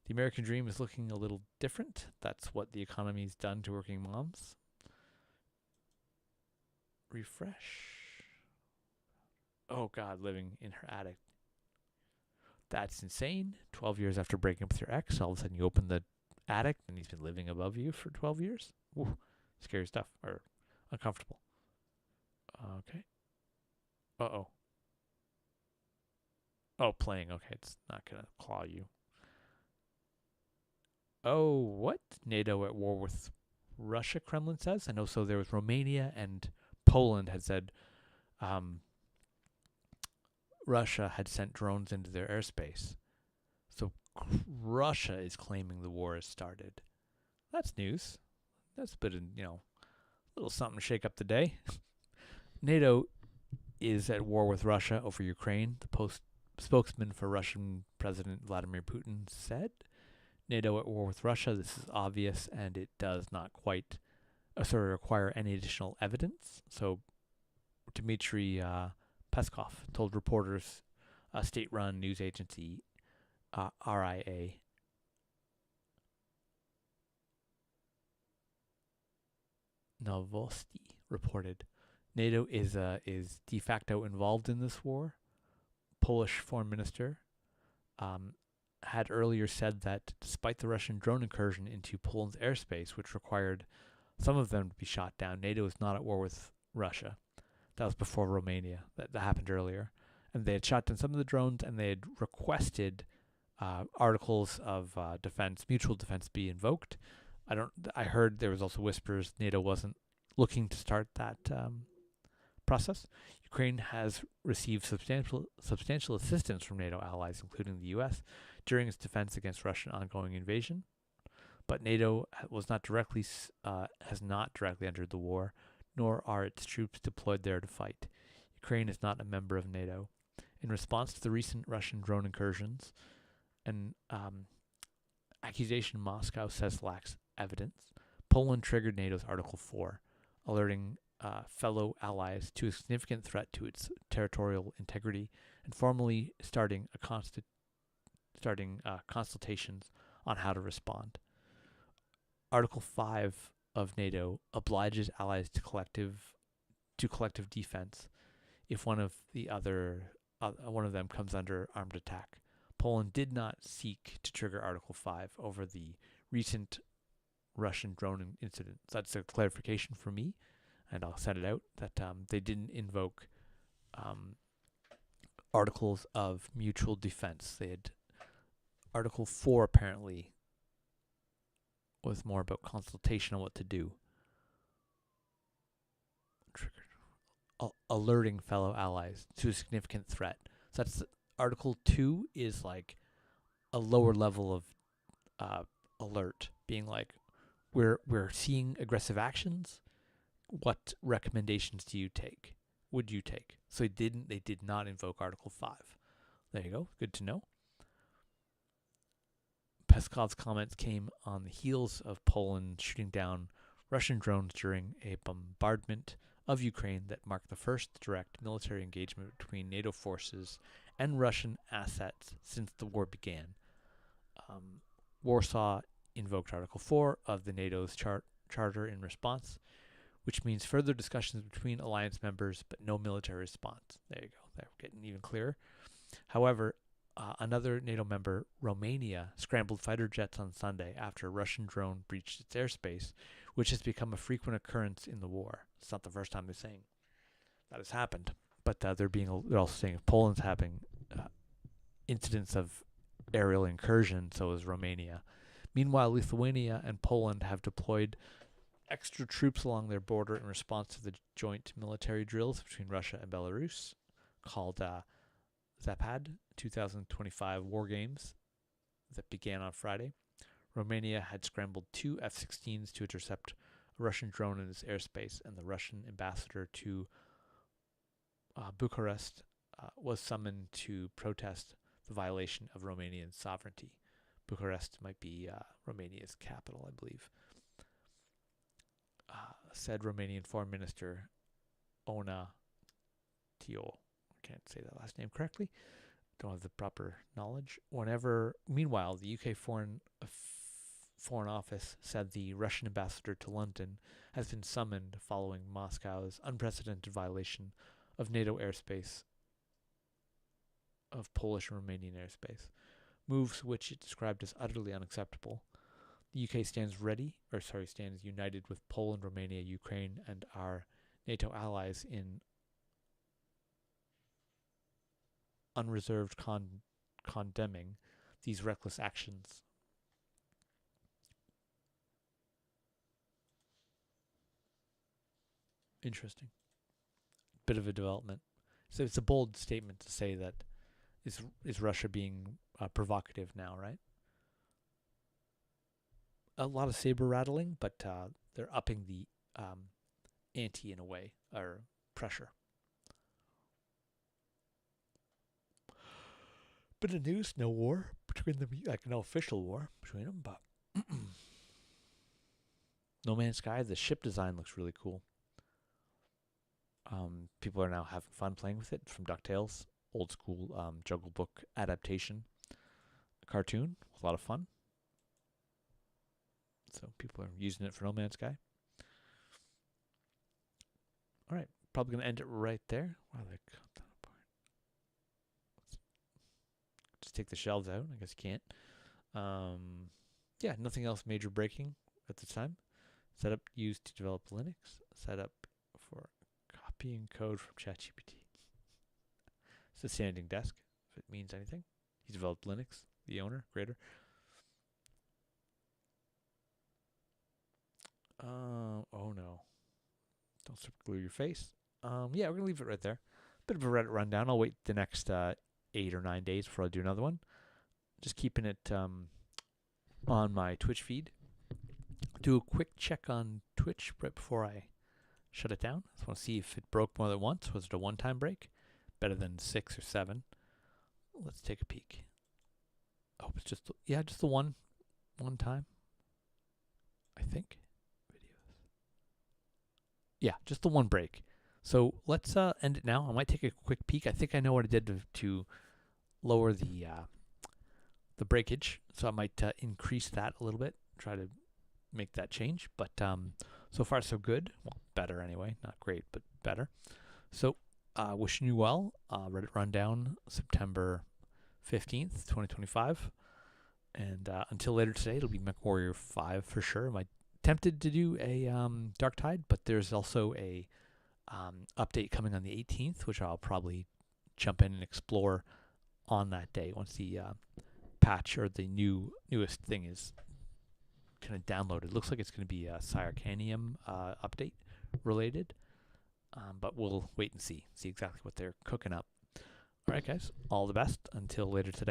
Speaker 1: The American dream is looking a little different. That's what the economy's done to working moms. Refresh. Oh God, living in her attic. That's insane. 12 years after breaking up with your ex, all of a sudden you open the attic and he's been living above you for 12 years. Ooh, scary stuff, or uncomfortable. Okay. Uh-oh. Oh, playing. Okay, it's not going to claw you. Oh, what? NATO at war with Russia, Kremlin says? I know, so there was Romania and Poland had said Russia had sent drones into their airspace. So Russia is claiming the war has started. That's news. That's a bit of, little something to shake up the day. NATO is at war with Russia over Ukraine, the spokesman for Russian President Vladimir Putin said. NATO at war with Russia, this is obvious, and it does not quite require any additional evidence. So Dmitry Peskov told reporters, a state-run news agency, RIA, Novosti reported, NATO is de facto involved in this war. Polish foreign minister had earlier said that despite the Russian drone incursion into Poland's airspace, which required some of them to be shot down, NATO is not at war with Russia. That was before Romania. That happened earlier. And they had shot down some of the drones, and they had requested articles of mutual defense be invoked. I heard there was also whispers NATO wasn't looking to start that process. Ukraine has received substantial assistance from NATO allies, including the U.S., during its defense against Russian ongoing invasion. But NATO has not directly entered the war, nor are its troops deployed there to fight. Ukraine is not a member of NATO. In response to the recent Russian drone incursions, an accusation Moscow says lacks evidence, Poland triggered NATO's Article 4, alerting fellow allies to a significant threat to its territorial integrity and formally starting consultations on how to respond. Article 5 of NATO obliges allies to collective defense if one of them comes under armed attack. Poland did not seek to trigger Article 5 over the recent Russian drone incident. So that's a clarification for me, and I'll send it out, that they didn't invoke articles of mutual defense. They had Article 4 apparently was more about consultation on what to do. Alerting fellow allies to a significant threat. So that's Article 2 is like a lower level of alert, being like, we're seeing aggressive actions. What recommendations would you take? So they did not invoke Article 5. There you go. Good to know. Peskov's comments came on the heels of Poland shooting down Russian drones during a bombardment of Ukraine that marked the first direct military engagement between NATO forces and Russian assets since the war began. Warsaw invoked Article 4 of the NATO's charter in response, which means further discussions between alliance members, but no military response. There you go. They're getting even clearer. However, Another NATO member, Romania, scrambled fighter jets on Sunday after a Russian drone breached its airspace, which has become a frequent occurrence in the war. It's not the first time they're saying that has happened, but they're also saying if Poland's having incidents of aerial incursion, so is Romania. Meanwhile, Lithuania and Poland have deployed extra troops along their border in response to the joint military drills between Russia and Belarus, called Zapad 2025 War Games, that began on Friday. Romania had scrambled 2 F-16s to intercept a Russian drone in its airspace, and the Russian ambassador to Bucharest was summoned to protest the violation of Romanian sovereignty. Bucharest might be Romania's capital, I believe. Said Romanian Foreign Minister Ona Tio. I can't say that last name correctly. Don't have the proper knowledge. Meanwhile, the UK Foreign Office said the Russian ambassador to London has been summoned following Moscow's unprecedented violation of NATO airspace, of Polish and Romanian airspace, moves which it described as utterly unacceptable. The UK stands united with Poland, Romania, Ukraine, and our NATO allies in unreserved condemning these reckless actions. Interesting. Bit of a development. So it's a bold statement to say that is Russia being provocative now, right? A lot of saber rattling, but they're upping the ante in a way, or pressure. Bit of news, no war between them, like no official war between them, but No Man's Sky, the ship design looks really cool. People are now having fun playing with it. From DuckTales, old school Jungle Book adaptation cartoon, a lot of fun. So people are using it for No Man's Sky. All right, probably going to end it right there. Wow, they cut that apart. Just take the shelves out. I guess you can't. Yeah, nothing else major breaking at this time. Setup used to develop Linux. Setup for copying code from ChatGPT. It's a standing desk, if it means anything. He developed Linux, the owner, creator. Oh no. Don't glue your face. Yeah, we're going to leave it right there. Bit of a Reddit rundown. I'll wait the next 8 or 9 days before I do another one. Just keeping it on my Twitch feed. Do a quick check on Twitch right before I shut it down. Just want to see if it broke more than once. Was it a one-time break? Better than 6 or 7. Let's take a peek. Oh, it's just the one time. I think. Yeah, just the one break. So let's end it now. I might take a quick peek. I think I know what I did to lower the breakage. So I might increase that a little bit. Try to make that change. But so far so good. Well, better anyway. Not great, but better. So wishing you well. Reddit Rundown, September 15th, 2025. And until later today, it'll be MechWarrior 5 for sure. My tempted to do a Dark Tide, but there's also a update coming on the 18th, which I'll probably jump in and explore on that day once the patch or the newest thing is kind of downloaded. Looks like it's going to be a Syracanium update related, but we'll wait and see exactly what they're cooking up. All right, guys, all the best until later today.